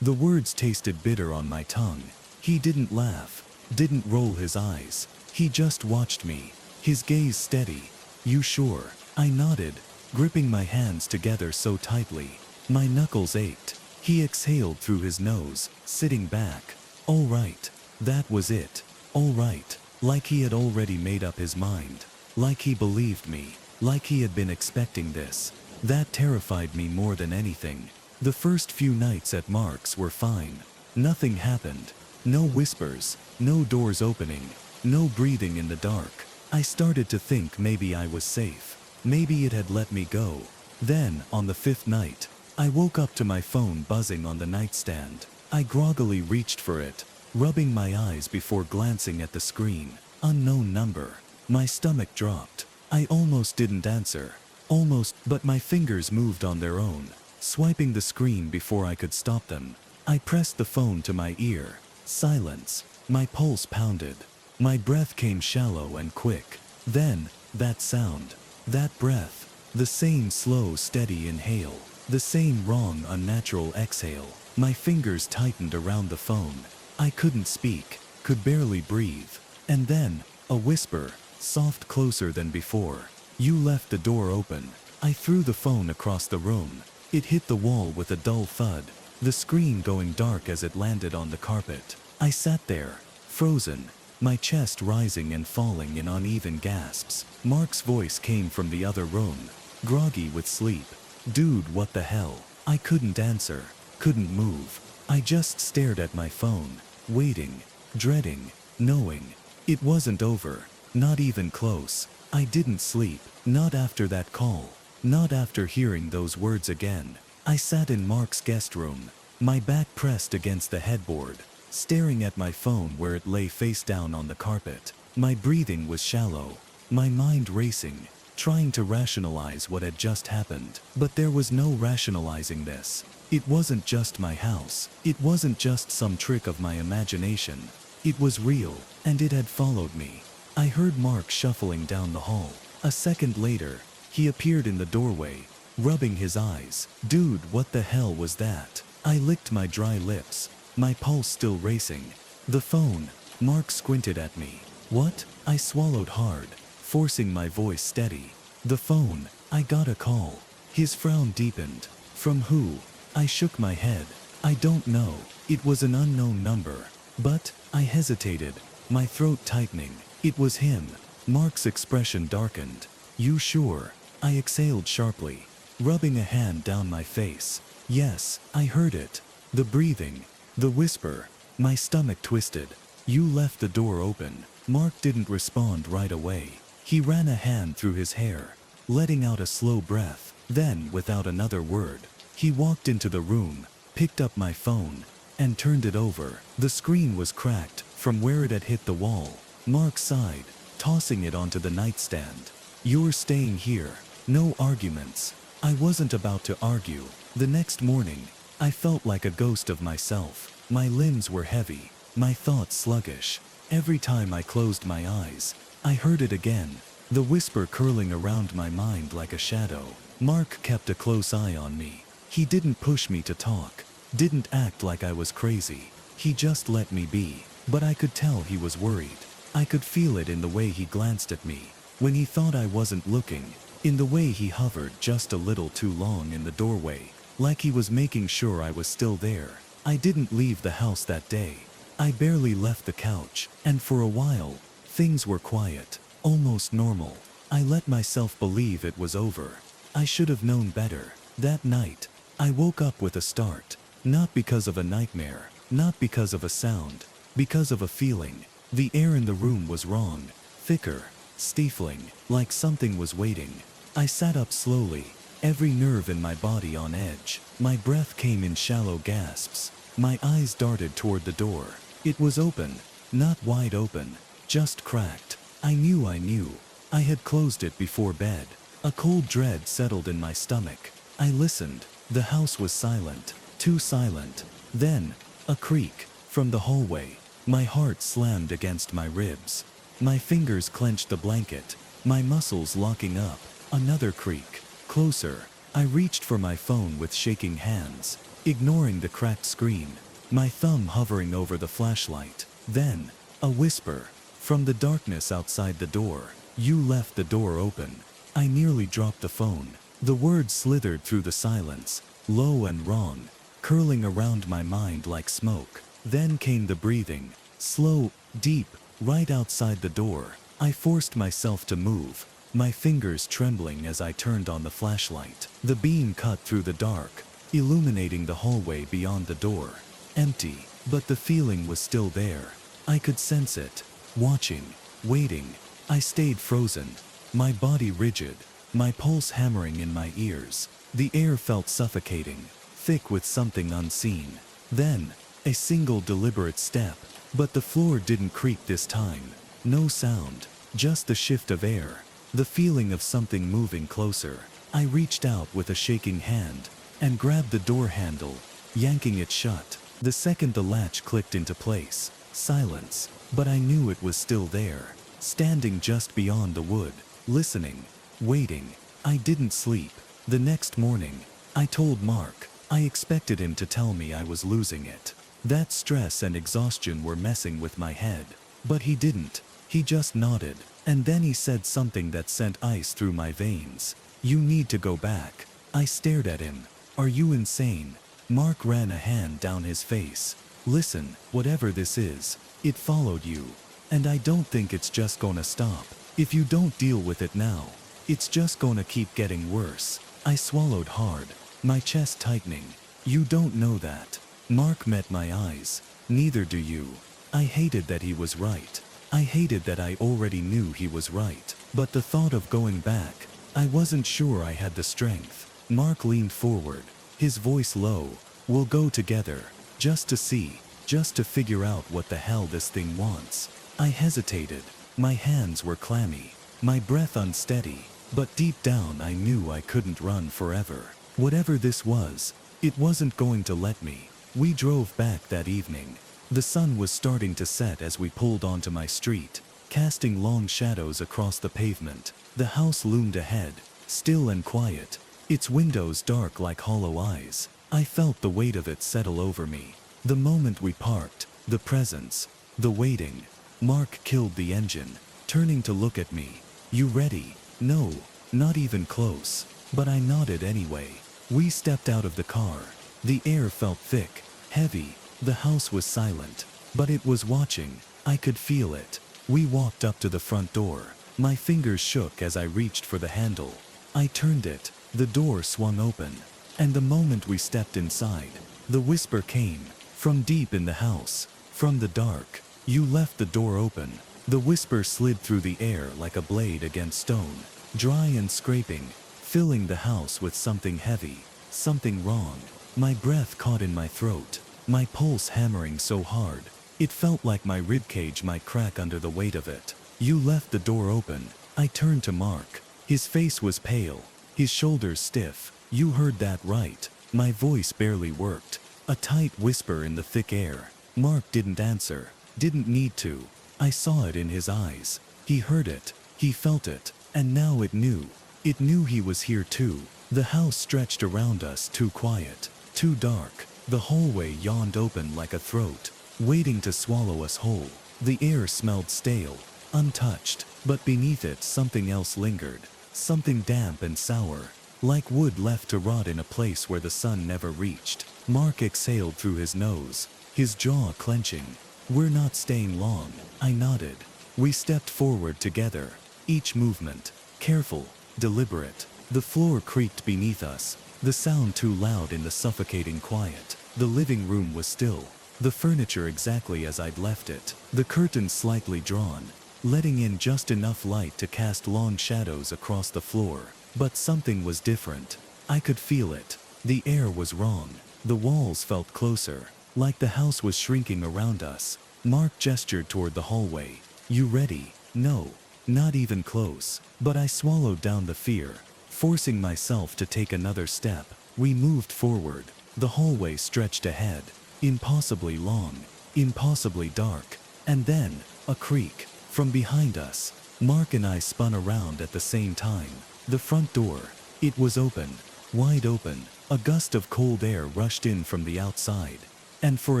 The words tasted bitter on my tongue. He didn't laugh, didn't roll his eyes. He just watched me, his gaze steady. "You sure?" I nodded, gripping my hands together so tightly. My knuckles ached. He exhaled through his nose, sitting back. "All right." That was it. All right. Like he had already made up his mind. Like he believed me. Like he had been expecting this. That terrified me more than anything. The first few nights at Mark's were fine. Nothing happened. No whispers, no doors opening, no breathing in the dark. I started to think maybe I was safe. Maybe it had let me go. Then, on the 5th night, I woke up to my phone buzzing on the nightstand. I groggily reached for it, rubbing my eyes before glancing at the screen. Unknown number. My stomach dropped. I almost didn't answer. Almost, but my fingers moved on their own, swiping the screen before I could stop them. I pressed the phone to my ear. Silence. My pulse pounded. My breath came shallow and quick. Then, that sound. That breath. The same slow, steady inhale. The same wrong, unnatural exhale. My fingers tightened around the phone. I couldn't speak, could barely breathe. And then, a whisper, soft, closer than before. You left the door open. I threw the phone across the room. It hit the wall with a dull thud, the screen going dark as it landed on the carpet. I sat there, frozen, my chest rising and falling in uneven gasps. Mark's voice came from the other room, groggy with sleep. Dude, what the hell? I couldn't answer, couldn't move. I just stared at my phone, waiting, dreading, knowing. It wasn't over, not even close. I didn't sleep, not after that call, not after hearing those words again. I sat in Mark's guest room, my back pressed against the headboard, staring at my phone where it lay face down on the carpet. My breathing was shallow, my mind racing, trying to rationalize what had just happened. But there was no rationalizing this. It wasn't just my house. It wasn't just some trick of my imagination. It was real, and it had followed me. I heard Mark shuffling down the hall. A second later, he appeared in the doorway, rubbing his eyes. Dude, what the hell was that? I licked my dry lips, my pulse still racing. The phone. Mark squinted at me. What? I swallowed hard, forcing my voice steady. The phone. I got a call. His frown deepened. From who? I shook my head. I don't know. It was an unknown number. But, I hesitated, my throat tightening. It was him. Mark's expression darkened. You sure? I exhaled sharply, rubbing a hand down my face. Yes, I heard it. The breathing, the whisper. My stomach twisted. You left the door open. Mark didn't respond right away. He ran a hand through his hair, letting out a slow breath. Then, without another word, he walked into the room, picked up my phone, and turned it over. The screen was cracked from where it had hit the wall. Mark sighed, tossing it onto the nightstand. You're staying here. No arguments. I wasn't about to argue. The next morning, I felt like a ghost of myself. My limbs were heavy, my thoughts sluggish. Every time I closed my eyes, I heard it again, the whisper curling around my mind like a shadow. Mark kept a close eye on me. He didn't push me to talk, didn't act like I was crazy. He just let me be. But I could tell he was worried. I could feel it in the way he glanced at me, when he thought I wasn't looking, in the way he hovered just a little too long in the doorway, like he was making sure I was still there. I didn't leave the house that day. I barely left the couch, and for a while, things were quiet, almost normal. I let myself believe it was over. I should have known better. That night, I woke up with a start, not because of a nightmare, not because of a sound, because of a feeling. The air in the room was wrong, thicker, stifling, like something was waiting. I sat up slowly, every nerve in my body on edge. My breath came in shallow gasps. My eyes darted toward the door. It was open, not wide open, just cracked. I knew. I had closed it before bed. A cold dread settled in my stomach. I listened. The house was silent, too silent. Then, a creak from the hallway. My heart slammed against my ribs. My fingers clenched the blanket, my muscles locking up. Another creak. Closer. I reached for my phone with shaking hands, ignoring the cracked screen, my thumb hovering over the flashlight. Then, a whisper from the darkness outside the door. You left the door open. I nearly dropped the phone. The words slithered through the silence, low and wrong, curling around my mind like smoke. Then came the breathing, slow, deep, right outside the door. I forced myself to move, my fingers trembling as I turned on the flashlight. The beam cut through the dark, illuminating the hallway beyond the door. Empty, but the feeling was still there. I could sense it. Watching, waiting. I stayed frozen, my body rigid, my pulse hammering in my ears. The air felt suffocating, thick with something unseen. Then, a single deliberate step, but the floor didn't creak this time. No sound, just the shift of air, the feeling of something moving closer. I reached out with a shaking hand and grabbed the door handle, yanking it shut. The second the latch clicked into place, silence, but I knew it was still there, standing just beyond the wood, listening, waiting. I didn't sleep. The next morning, I told Mark. I expected him to tell me I was losing it. That stress and exhaustion were messing with my head. But he didn't. He just nodded. And then he said something that sent ice through my veins. "You need to go back." I stared at him. "Are you insane?" Mark ran a hand down his face. "Listen, whatever this is, it followed you. And I don't think it's just gonna stop. If you don't deal with it now, it's just gonna keep getting worse." I swallowed hard, my chest tightening. "You don't know that." Mark met my eyes. "Neither do you." I hated that he was right. I hated that I already knew he was right. But the thought of going back, I wasn't sure I had the strength. Mark leaned forward, his voice low. "We'll go together, just to see, just to figure out what the hell this thing wants." I hesitated. My hands were clammy, my breath unsteady. But deep down I knew I couldn't run forever. Whatever this was, it wasn't going to let me. We drove back that evening. The sun was starting to set as we pulled onto my street, casting long shadows across the pavement. The house loomed ahead, still and quiet, its windows dark like hollow eyes. I felt the weight of it settle over me. The moment we parked, the presence, the waiting. Mark killed the engine, turning to look at me. "You ready?" "No, not even close." But I nodded anyway. We stepped out of the car. The air felt thick, heavy. The house was silent, but it was watching. I could feel it. We walked up to the front door. My fingers shook as I reached for the handle. I turned it. The door swung open. And the moment we stepped inside, the whisper came, from deep in the house, from the dark. "You left the door open." The whisper slid through the air like a blade against stone, dry and scraping, filling the house with something heavy, something wrong. My breath caught in my throat, my pulse hammering so hard, it felt like my ribcage might crack under the weight of it. "You left the door open." I turned to Mark. His face was pale, his shoulders stiff. "You heard that right." My voice barely worked, a tight whisper in the thick air. Mark didn't answer, didn't need to. I saw it in his eyes. He heard it, he felt it, and now it knew. It knew he was here too. The house stretched around us, too quiet, too dark. The hallway yawned open like a throat, waiting to swallow us whole. The air smelled stale, untouched, but beneath it something else lingered. Something damp and sour, like wood left to rot in a place where the sun never reached. Mark exhaled through his nose, his jaw clenching. "We're not staying long." I nodded. We stepped forward together, each movement, careful, deliberate. The floor creaked beneath us, the sound too loud in the suffocating quiet. The living room was still, the furniture exactly as I'd left it, the curtains slightly drawn, letting in just enough light to cast long shadows across the floor. But something was different. I could feel it. The air was wrong. The walls felt closer, like the house was shrinking around us. Mark gestured toward the hallway. "You ready?" "No, not even close." But I swallowed down the fear, forcing myself to take another step. We moved forward. The hallway stretched ahead, impossibly long, impossibly dark. And then, a creak. From behind us, Mark and I spun around at the same time. The front door. It was open, wide open. A gust of cold air rushed in from the outside. And for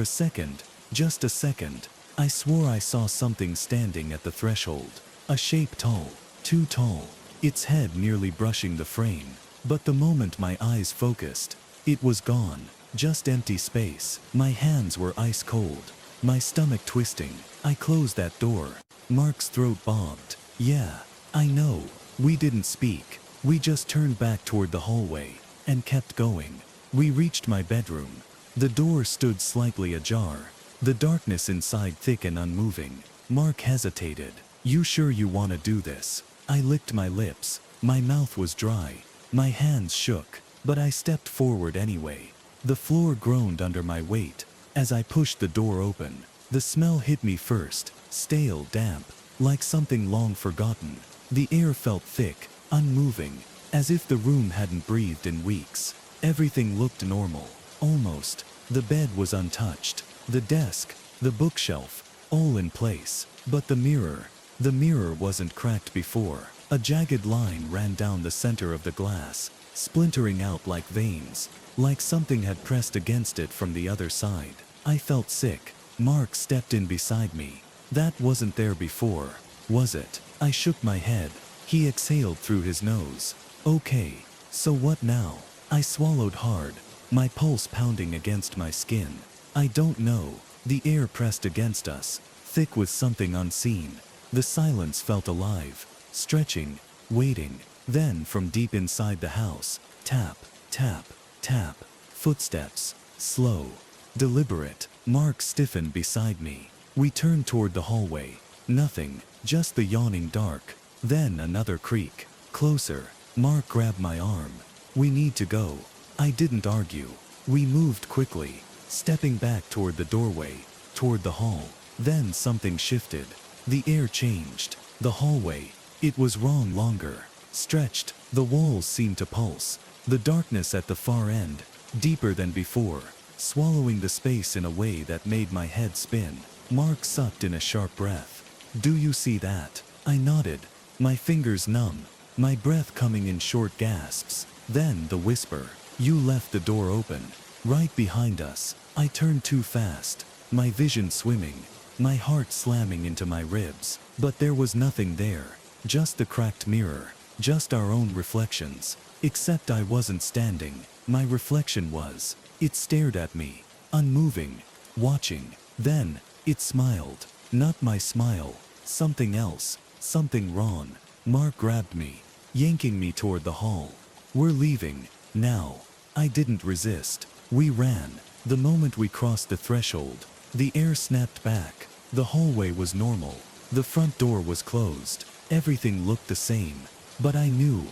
a second, just a second, I swore I saw something standing at the threshold. A shape tall, too tall, its head nearly brushing the frame. But the moment my eyes focused, it was gone. Just empty space. My hands were ice cold, my stomach twisting. I closed that door. Mark's throat bobbed. "Yeah, I know." We didn't speak. We just turned back toward the hallway and kept going. We reached my bedroom. The door stood slightly ajar, the darkness inside thick and unmoving. Mark hesitated. "You sure you want to do this?" I licked my lips. My mouth was dry. My hands shook, but I stepped forward anyway. The floor groaned under my weight. As I pushed the door open, the smell hit me first, stale, damp, like something long forgotten. The air felt thick, unmoving, as if the room hadn't breathed in weeks. Everything looked normal, almost. The bed was untouched, the desk, the bookshelf, all in place. But the mirror wasn't cracked before. A jagged line ran down the center of the glass, splintering out like veins, like something had pressed against it from the other side. I felt sick. Mark stepped in beside me. "That wasn't there before, was it?" I shook my head. He exhaled through his nose. "Okay, so what now?" I swallowed hard, my pulse pounding against my skin. "I don't know." The air pressed against us, thick with something unseen. The silence felt alive, stretching, waiting. Then from deep inside the house, tap, tap, tap, footsteps, slow, deliberate. Mark stiffened beside me. We turned toward the hallway. Nothing, just the yawning dark. Then another creak. Closer. Mark grabbed my arm. "We need to go." I didn't argue. We moved quickly, stepping back toward the doorway, toward the hall. Then something shifted. The air changed. The hallway, it was wrong longer. Stretched. The walls seemed to pulse. The darkness at the far end, deeper than before, swallowing the space in a way that made my head spin. Mark sucked in a sharp breath. "Do you see that?" I nodded, my fingers numb, my breath coming in short gasps. Then the whisper. "You left the door open, right behind us." I turned too fast, my vision swimming, my heart slamming into my ribs. But there was nothing there, just the cracked mirror, just our own reflections. Except I wasn't standing, my reflection was. It stared at me, unmoving, watching. Then, it smiled. Not my smile, something else, something wrong. Mark grabbed me, yanking me toward the hall. "We're leaving, now." I didn't resist. We ran. The moment we crossed the threshold, the air snapped back. The hallway was normal. The front door was closed. Everything looked the same. But I knew,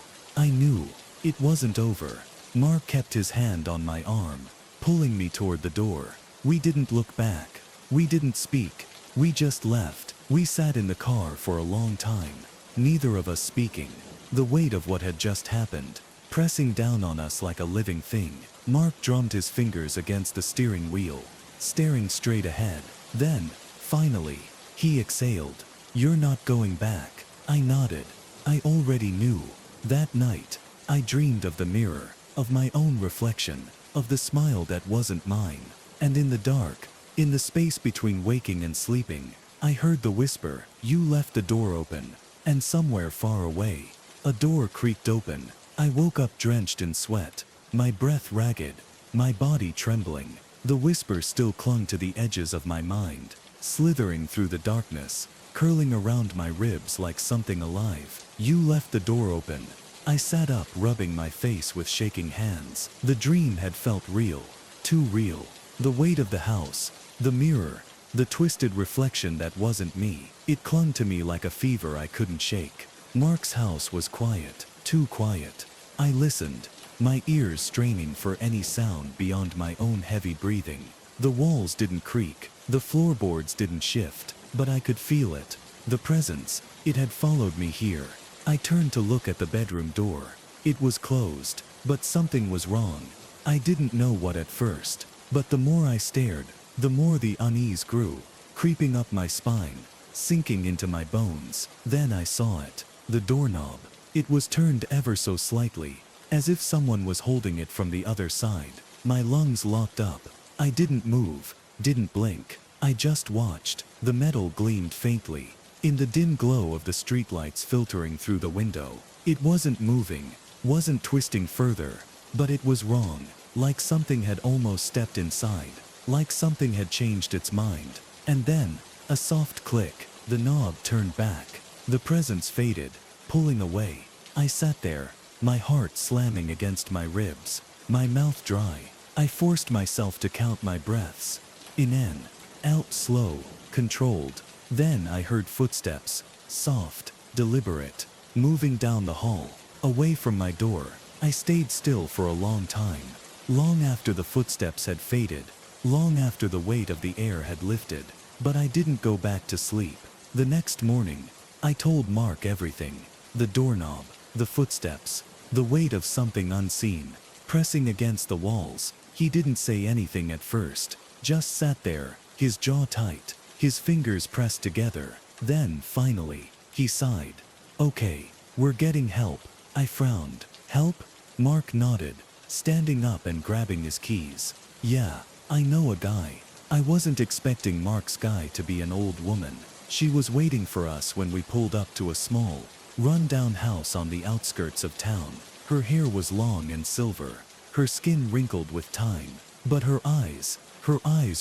it wasn't over. Mark kept his hand on my arm, pulling me toward the door. We didn't look back. We didn't speak. We just left. We sat in the car for a long time, neither of us speaking. The weight of what had just happened, pressing down on us like a living thing. Mark drummed his fingers against the steering wheel, staring straight ahead. Then, finally, he exhaled. "You're not going back." I nodded. I already knew. That night, I dreamed of the mirror, of my own reflection, of the smile that wasn't mine. And in the dark, in the space between waking and sleeping, I heard the whisper, "You left the door open." And somewhere far away, a door creaked open. I woke up drenched in sweat, my breath ragged, my body trembling. The whisper still clung to the edges of my mind, slithering through the darkness, curling around my ribs like something alive. "You left the door open." I sat up, rubbing my face with shaking hands. The dream had felt real, too real. The weight of the house, the mirror, the twisted reflection that wasn't me. It clung to me like a fever I couldn't shake. Mark's house was quiet, too quiet. I listened, my ears straining for any sound beyond my own heavy breathing. The walls didn't creak, the floorboards didn't shift, but I could feel it. The presence, it had followed me here. I turned to look at the bedroom door. It was closed, but something was wrong. I didn't know what at first, but the more I stared, the more the unease grew, creeping up my spine, sinking into my bones. Then I saw it, the doorknob. It was turned ever so slightly, as if someone was holding it from the other side. My lungs locked up. I didn't move, didn't blink. I just watched. The metal gleamed faintly, in the dim glow of the streetlights filtering through the window. It wasn't moving, wasn't twisting further, but it was wrong, like something had almost stepped inside, like something had changed its mind. And then, a soft click, the knob turned back. The presence faded, pulling away. I sat there, my heart slamming against my ribs, my mouth dry. I forced myself to count my breaths. In, out, slow, controlled. Then I heard footsteps, soft, deliberate, moving down the hall, away from my door. I stayed still for a long time. Long after the footsteps had faded, long after the weight of the air had lifted. But I didn't go back to sleep. The next morning, I told Mark everything. The doorknob, the footsteps, the weight of something unseen, pressing against the walls. He didn't say anything at first, just sat there, his jaw tight, his fingers pressed together. Then, finally, he sighed. "Okay, we're getting help." I frowned. "Help?" Mark nodded, standing up and grabbing his keys. "Yeah, I know a guy." I wasn't expecting Mark's guy to be an old woman. She was waiting for us when we pulled up to a small, run-down house on the outskirts of town. Her hair was long and silver, her skin wrinkled with time, but her eyes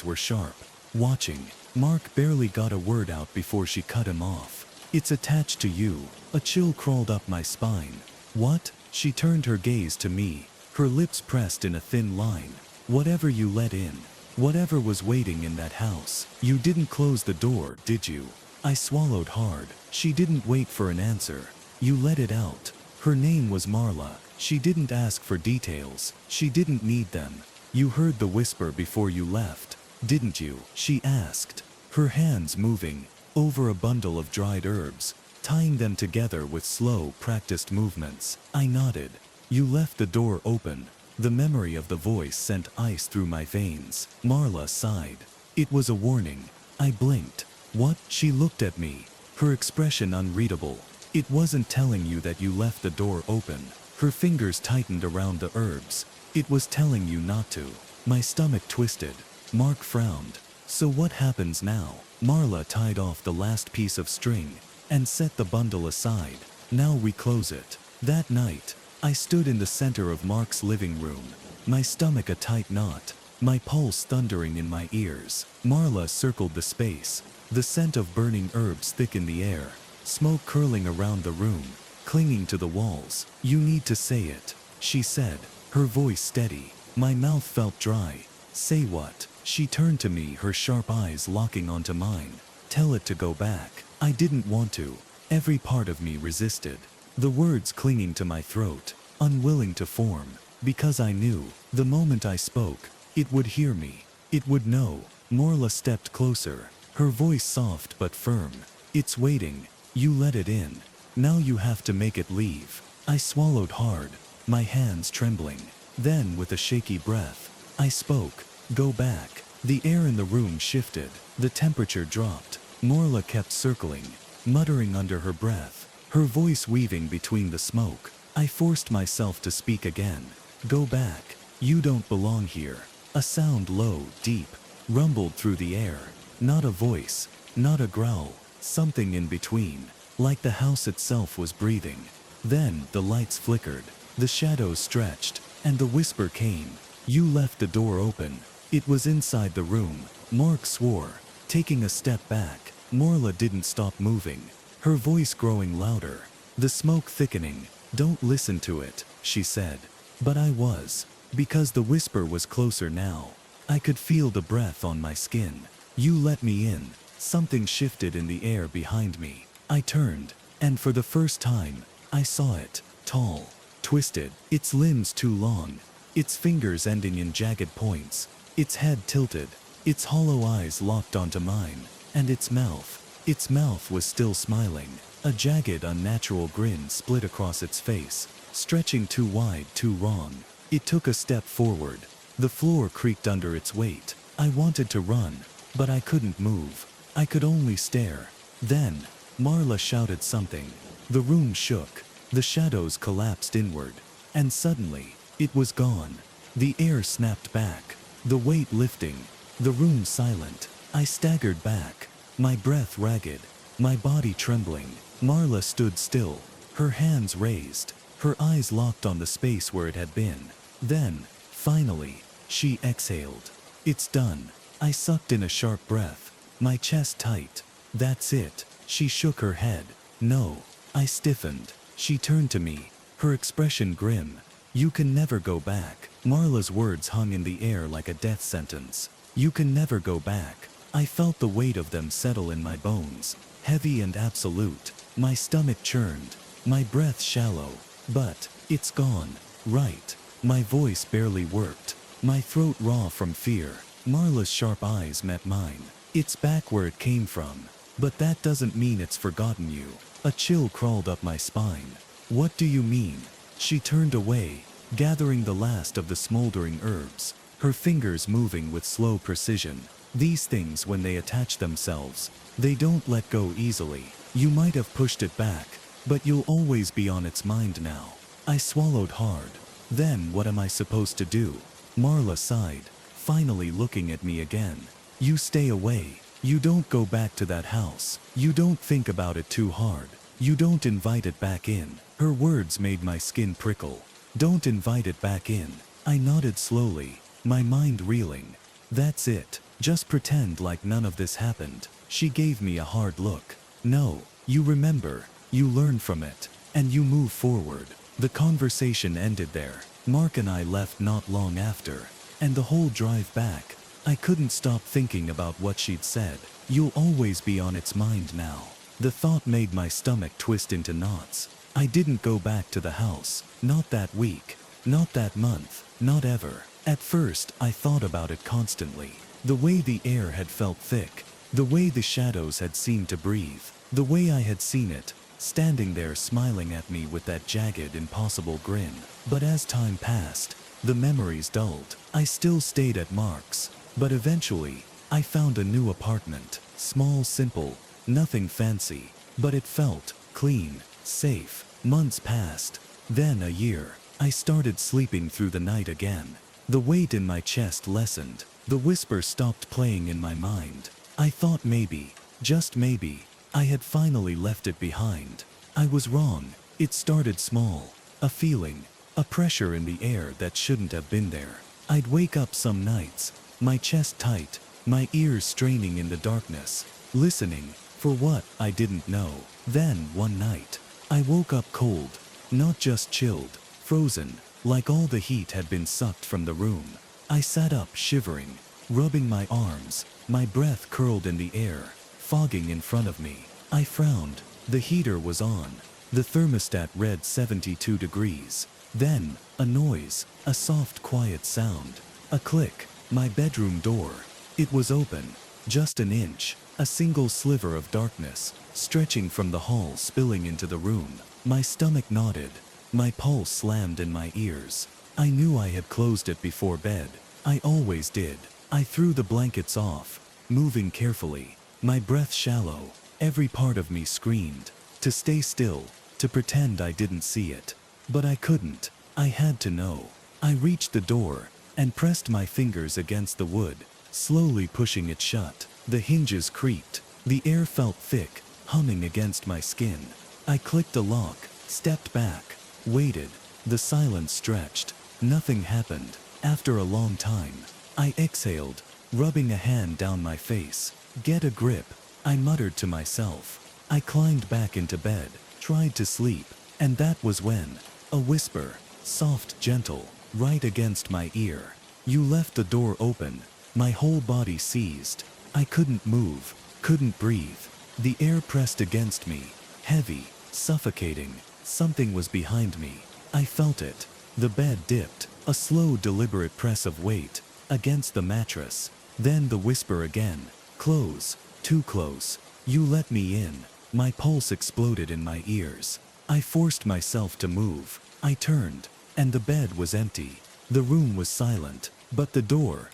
were sharp, watching. Mark barely got a word out before she cut him off. "It's attached to you." A chill crawled up my spine. "What?" She turned her gaze to me, her lips pressed in a thin line. "Whatever you let in, whatever was waiting in that house. You didn't close the door, did you?" I swallowed hard. She didn't wait for an answer. "You let it out." Her name was Marla. She didn't ask for details. She didn't need them. "You heard the whisper before you left, didn't you?" she asked, her hands moving over a bundle of dried herbs, tying them together with slow, practiced movements. I nodded. "You left the door open." The memory of the voice sent ice through my veins. Marla sighed. "It was a warning." I blinked. "What?" She looked at me, her expression unreadable. "It wasn't telling you that you left the door open." Her fingers tightened around the herbs. "It was telling you not to." My stomach twisted. Mark frowned. "So what happens now?" Marla tied off the last piece of string and set the bundle aside. "Now we close it." That night, I stood in the center of Mark's living room, my stomach a tight knot, my pulse thundering in my ears. Marla circled the space, the scent of burning herbs thick in the air, smoke curling around the room, clinging to the walls. "You need to say it," she said, her voice steady. My mouth felt dry. "Say what?" She turned to me, her sharp eyes locking onto mine. "Tell it to go back." I didn't want to. Every part of me resisted. The words clinging to my throat, unwilling to form, because I knew, the moment I spoke, it would hear me. It would know. Marla stepped closer, her voice soft but firm. "It's waiting. You let it in. Now you have to make it leave." I swallowed hard, my hands trembling. Then, with a shaky breath, I spoke. "Go back." The air in the room shifted. The temperature dropped. Marla kept circling, muttering under her breath, her voice weaving between the smoke. I forced myself to speak again. "Go back. You don't belong here." A sound low, deep, rumbled through the air. Not a voice, not a growl, something in between, like the house itself was breathing. Then the lights flickered, the shadows stretched, and the whisper came. "You left the door open." It was inside the room. Mark swore, taking a step back. Marla didn't stop moving, her voice growing louder, the smoke thickening. "Don't listen to it," she said. But I was, because the whisper was closer now. I could feel the breath on my skin. "You let me in." Something shifted in the air behind me. I turned, and for the first time, I saw it. Tall, twisted, its limbs too long, its fingers ending in jagged points, its head tilted, its hollow eyes locked onto mine, and its mouth was still smiling. A jagged, unnatural grin split across its face, stretching too wide, too wrong. It took a step forward. The floor creaked under its weight. I wanted to run, but I couldn't move. I could only stare. Then, Marla shouted something. The room shook. The shadows collapsed inward. And suddenly, it was gone. The air snapped back, the weight lifting, the room silent. I staggered back, my breath ragged, my body trembling. Marla stood still, her hands raised, her eyes locked on the space where it had been. Then, finally, she exhaled. "It's done." I sucked in a sharp breath, my chest tight. "That's it." She shook her head. "No." I stiffened. She turned to me, her expression grim. You can never go back. Marla's words hung in the air like a death sentence. You can never go back. I felt the weight of them settle in my bones, heavy and absolute. My stomach churned, my breath shallow. But, it's gone, right? My voice barely worked, my throat raw from fear. Marla's sharp eyes met mine. It's back where it came from. But that doesn't mean it's forgotten you. A chill crawled up my spine. What do you mean? She turned away, gathering the last of the smoldering herbs, her fingers moving with slow precision. These things, when they attach themselves, they don't let go easily. You might have pushed it back, but you'll always be on its mind now. I swallowed hard. Then what am I supposed to do? Marla sighed, finally looking at me again. You stay away. You don't go back to that house. You don't think about it too hard. You don't invite it back in. Her words made my skin prickle. Don't invite it back in. I nodded slowly, my mind reeling. That's it. Just pretend like none of this happened. She gave me a hard look. No, you remember, you learn from it, and you move forward. The conversation ended there. Mark and I left not long after, and the whole drive back, I couldn't stop thinking about what she'd said. You'll always be on its mind now. The thought made my stomach twist into knots. I didn't go back to the house, not that week, not that month, not ever. At first, I thought about it constantly. The way the air had felt thick, the way the shadows had seemed to breathe, the way I had seen it, standing there smiling at me with that jagged, impossible grin. But as time passed, the memories dulled. I still stayed at Mark's, but eventually, I found a new apartment. Small, simple, nothing fancy, but it felt clean, safe. Months passed, then a year. I started sleeping through the night again. The weight in my chest lessened. The whisper stopped playing in my mind. I thought maybe, just maybe, I had finally left it behind. I was wrong. It started small. A feeling, a pressure in the air that shouldn't have been there. I'd wake up some nights, my chest tight, my ears straining in the darkness, listening for what I didn't know. Then, one night, I woke up cold, not just chilled, frozen, like all the heat had been sucked from the room. I sat up shivering, rubbing my arms, my breath curled in the air, fogging in front of me. I frowned. The heater was on. The thermostat read 72 degrees. Then, a noise, a soft quiet sound. A click. My bedroom door. It was open, just an inch, a single sliver of darkness, stretching from the hall spilling into the room. My stomach knotted. My pulse slammed in my ears. I knew I had closed it before bed. I always did. I threw the blankets off, moving carefully, my breath shallow. Every part of me screamed to stay still, to pretend I didn't see it. But I couldn't. I had to know. I reached the door and pressed my fingers against the wood, slowly pushing it shut. The hinges creaked. The air felt thick, humming against my skin. I clicked the lock, stepped back, waited. The silence stretched. Nothing happened. After a long time, I exhaled, rubbing a hand down my face. Get a grip, I muttered to myself. I climbed back into bed, tried to sleep, and that was when a whisper, soft, gentle, right against my ear. You left the door open. My whole body seized. I couldn't move, couldn't breathe. The air pressed against me, heavy, suffocating. Something was behind me. I felt it. The bed dipped, a slow, deliberate press of weight against the mattress. Then the whisper again. Close, too close. You let me in. My pulse exploded in my ears. I forced myself to move. I turned, and the bed was empty. The room was silent, but the door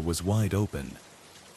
was wide open.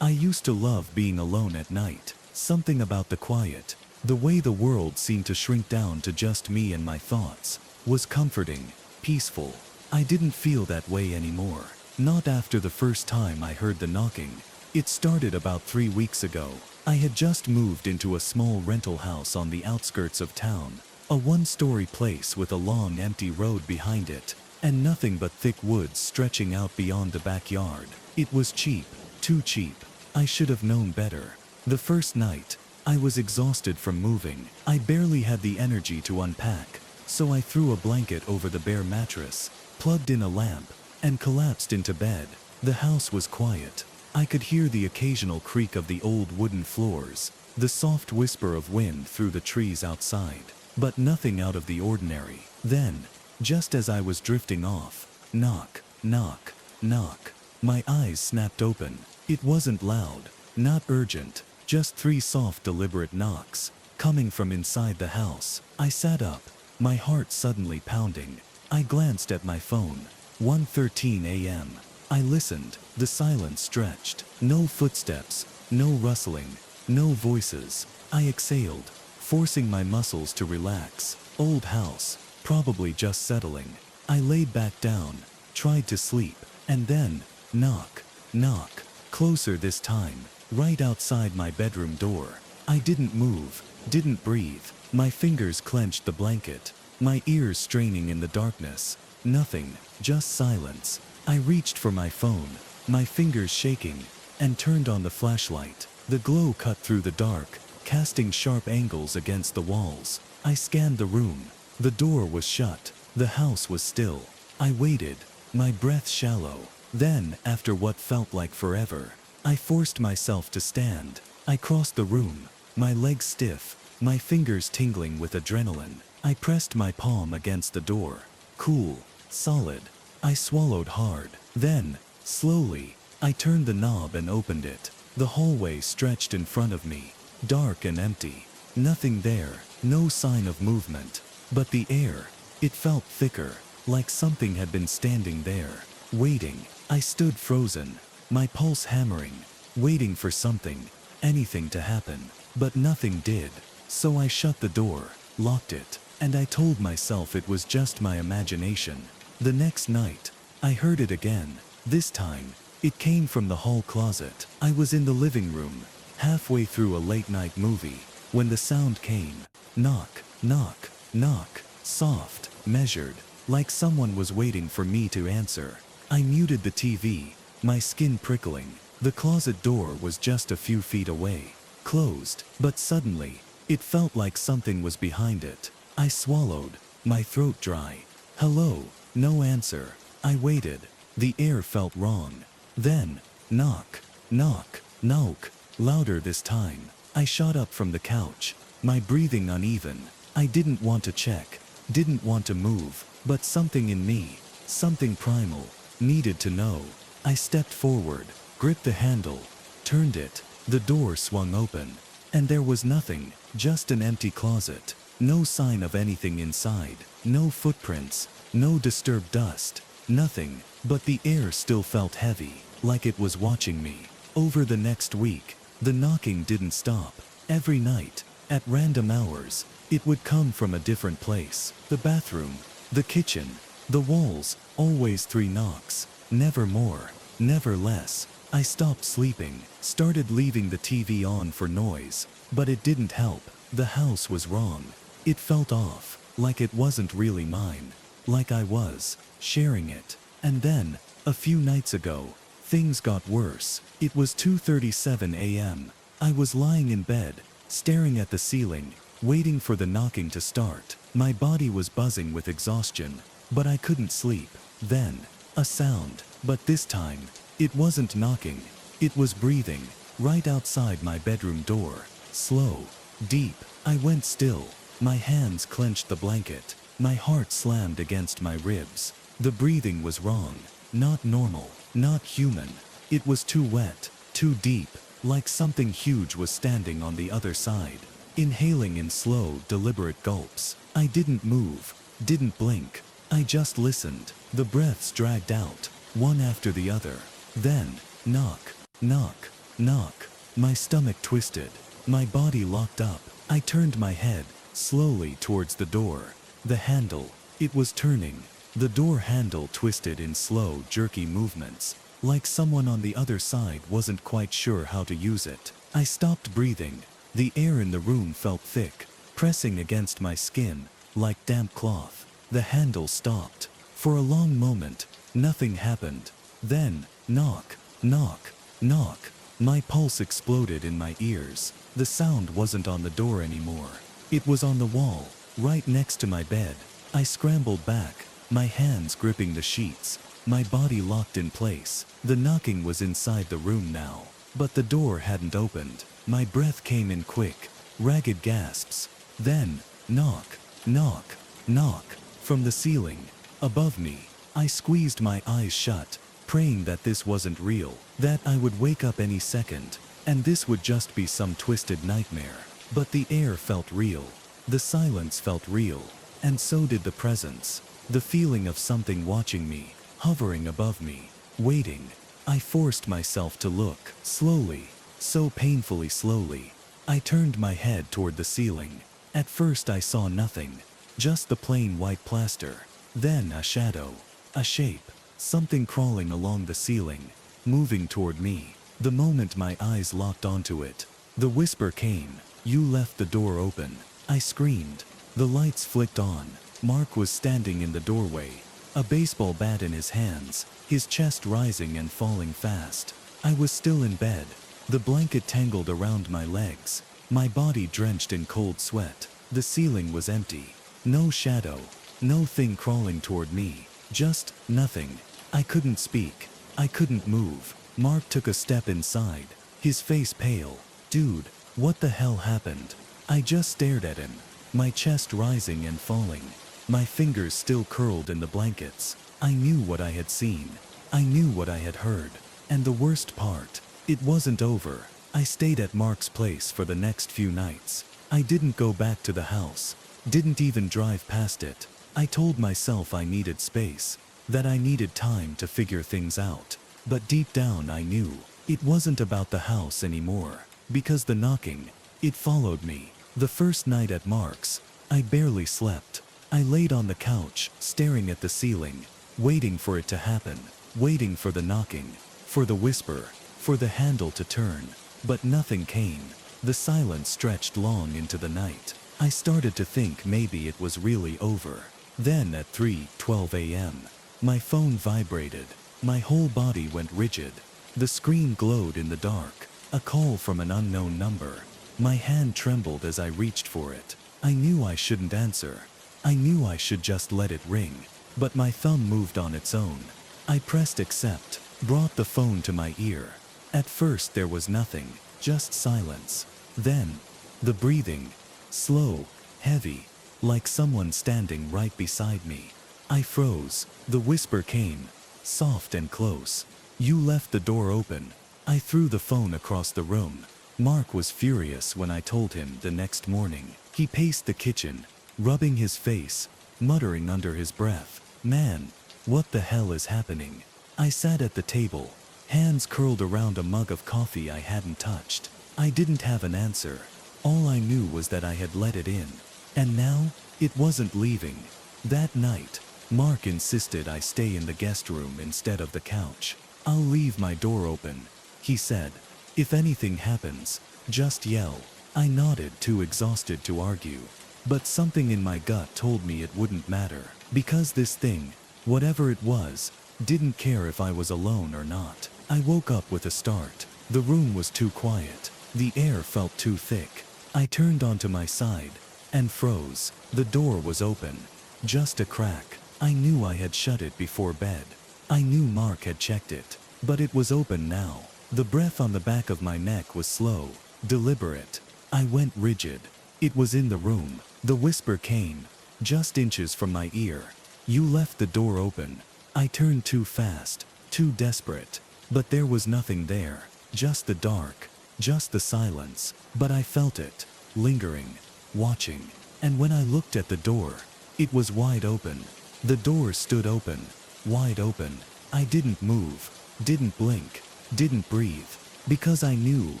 I used to love being alone at night. Something about the quiet, the way the world seemed to shrink down to just me and my thoughts, was comforting, peaceful. I didn't feel that way anymore. Not after the first time I heard the knocking. It started about 3 weeks ago. I had just moved into a small rental house on the outskirts of town. A one-story place with a long empty road behind it, and nothing but thick woods stretching out beyond the backyard. It was cheap, too cheap. I should have known better. The first night, I was exhausted from moving. I barely had the energy to unpack, so I threw a blanket over the bare mattress, plugged in a lamp, and collapsed into bed. The house was quiet. I could hear the occasional creak of the old wooden floors, the soft whisper of wind through the trees outside, but nothing out of the ordinary. Then, just as I was drifting off, knock, knock, knock. My eyes snapped open. It wasn't loud, not urgent, just 3 soft, deliberate knocks, coming from inside the house. I sat up, my heart suddenly pounding. I glanced at my phone. 1:13 a.m. I listened. The silence stretched. No footsteps, no rustling, no voices. I exhaled, forcing my muscles to relax. Old house, probably just settling. I laid back down, tried to sleep, and then, knock, knock, closer this time, right outside my bedroom door. I didn't move, didn't breathe. My fingers clenched the blanket, my ears straining in the darkness. Nothing, just silence. I reached for my phone, my fingers shaking, and turned on the flashlight. The glow cut through the dark, casting sharp angles against the walls. I scanned the room. The door was shut. The house was still. I waited, my breath shallow. Then, after what felt like forever, I forced myself to stand. I crossed the room, my legs stiff, my fingers tingling with adrenaline. I pressed my palm against the door. Cool, solid. I swallowed hard. Then, slowly, I turned the knob and opened it. The hallway stretched in front of me, dark and empty. Nothing there, no sign of movement. But the air, it felt thicker, like something had been standing there, waiting. I stood frozen, my pulse hammering, waiting for something, anything to happen. But nothing did. So I shut the door, locked it, and I told myself it was just my imagination. The next night, I heard it again. This time, it came from the hall closet. I was in the living room, halfway through a late-night movie, when the sound came. Knock, knock, knock. Soft, measured, like someone was waiting for me to answer. I muted the TV, my skin prickling. The closet door was just a few feet away, closed, but suddenly, it felt like something was behind it. I swallowed, my throat dry. Hello, no answer. I waited. The air felt wrong. Then, knock, knock, knock, louder this time. I shot up from the couch, my breathing uneven. I didn't want to check, didn't want to move, but something in me, something primal, needed to know. I stepped forward, gripped the handle, turned it. The door swung open, and there was nothing, just an empty closet. No sign of anything inside, no footprints, no disturbed dust, nothing, but the air still felt heavy, like it was watching me. Over the next week, the knocking didn't stop. Every night, at random hours, it would come from a different place. The bathroom, the kitchen, the walls, always 3 knocks, never more, never less. I stopped sleeping, started leaving the TV on for noise, but it didn't help. The house was wrong. It felt off, like it wasn't really mine, like I was sharing it. And then, a few nights ago, things got worse. It was 2:37 a.m. I was lying in bed, staring at the ceiling, waiting for the knocking to start. My body was buzzing with exhaustion, but I couldn't sleep. Then, a sound, but this time, it wasn't knocking. It was breathing, right outside my bedroom door. Slow, deep. I went still. My hands clenched the blanket. My heart slammed against my ribs. The breathing was wrong. Not normal. Not human. It was too wet. Too deep. Like something huge was standing on the other side. Inhaling in slow, deliberate gulps. I didn't move. Didn't blink. I just listened. The breaths dragged out, one after the other. Then, knock, knock, knock. My stomach twisted. My body locked up. I turned my head, slowly towards the door. The handle, it was turning. The door handle twisted in slow, jerky movements, like someone on the other side wasn't quite sure how to use it. I stopped breathing. The air in the room felt thick, pressing against my skin, like damp cloth. The handle stopped. For a long moment, nothing happened. Then, knock, knock, knock, My pulse exploded in my ears. The sound wasn't on the door anymore. It was on the wall, right next to my bed. I scrambled back, my hands gripping the sheets, my body locked in place. The knocking was inside the room now, but the door hadn't opened. My breath came in quick, ragged gasps. Then, knock, knock, knock, from the ceiling, above me. I squeezed my eyes shut, praying that this wasn't real, that I would wake up any second, and this would just be some twisted nightmare. But the air felt real, the silence felt real, and so did the presence, the feeling of something watching me, hovering above me, waiting. I forced myself to look, slowly, so painfully slowly. I turned my head toward the ceiling. At first I saw nothing, just the plain white plaster. Then a shadow, a shape, something crawling along the ceiling, moving toward me. The moment my eyes locked onto it, the whisper came, "You left the door open." I screamed. The lights flicked on. Mark was standing in the doorway, a baseball bat in his hands, his chest rising and falling fast. I was still in bed, the blanket tangled around my legs, my body drenched in cold sweat. The ceiling was empty. No shadow, no thing crawling toward me, just nothing. I couldn't speak. I couldn't move. Mark took a step inside, his face pale. "Dude, what the hell happened?" I just stared at him, my chest rising and falling, my fingers still curled in the blankets. I knew what I had seen. I knew what I had heard. And the worst part, it wasn't over. I stayed at Mark's place for the next few nights. I didn't go back to the house, didn't even drive past it. I told myself I needed space, that I needed time to figure things out. But deep down I knew it wasn't about the house anymore, because the knocking, it followed me. The first night at Mark's, I barely slept. I laid on the couch, staring at the ceiling, waiting for it to happen, waiting for the knocking, for the whisper, for the handle to turn. But nothing came. The silence stretched long into the night. I started to think maybe it was really over. Then at 3:12 a.m., my phone vibrated. My whole body went rigid. The screen glowed in the dark. A call from an unknown number. My hand trembled as I reached for it. I knew I shouldn't answer. I knew I should just let it ring. But my thumb moved on its own. I pressed accept, brought the phone to my ear. At first there was nothing, just silence. Then, the breathing, slow, heavy, like someone standing right beside me. I froze. The whisper came, soft and close. "You left the door open." I threw the phone across the room. Mark was furious when I told him the next morning. He paced the kitchen, rubbing his face, muttering under his breath, "Man, what the hell is happening?" I sat at the table, hands curled around a mug of coffee I hadn't touched. I didn't have an answer. All I knew was that I had let it in. And now, it wasn't leaving. That night, Mark insisted I stay in the guest room instead of the couch. "I'll leave my door open," he said. "If anything happens, just yell." I nodded, too exhausted to argue. But something in my gut told me it wouldn't matter. Because this thing, whatever it was, didn't care if I was alone or not. I woke up with a start. The room was too quiet. The air felt too thick. I turned onto my side and froze. The door was open. Just a crack. I knew I had shut it before bed. I knew Mark had checked it. But it was open now. The breath on the back of my neck was slow, deliberate. I went rigid. It was in the room. The whisper came, just inches from my ear. "You left the door open." I turned too fast, too desperate. But there was nothing there. Just the dark. Just the silence. But I felt it, lingering, watching. And when I looked at the door, it was wide open. The door stood open, wide open. I didn't move, didn't blink, didn't breathe. Because I knew,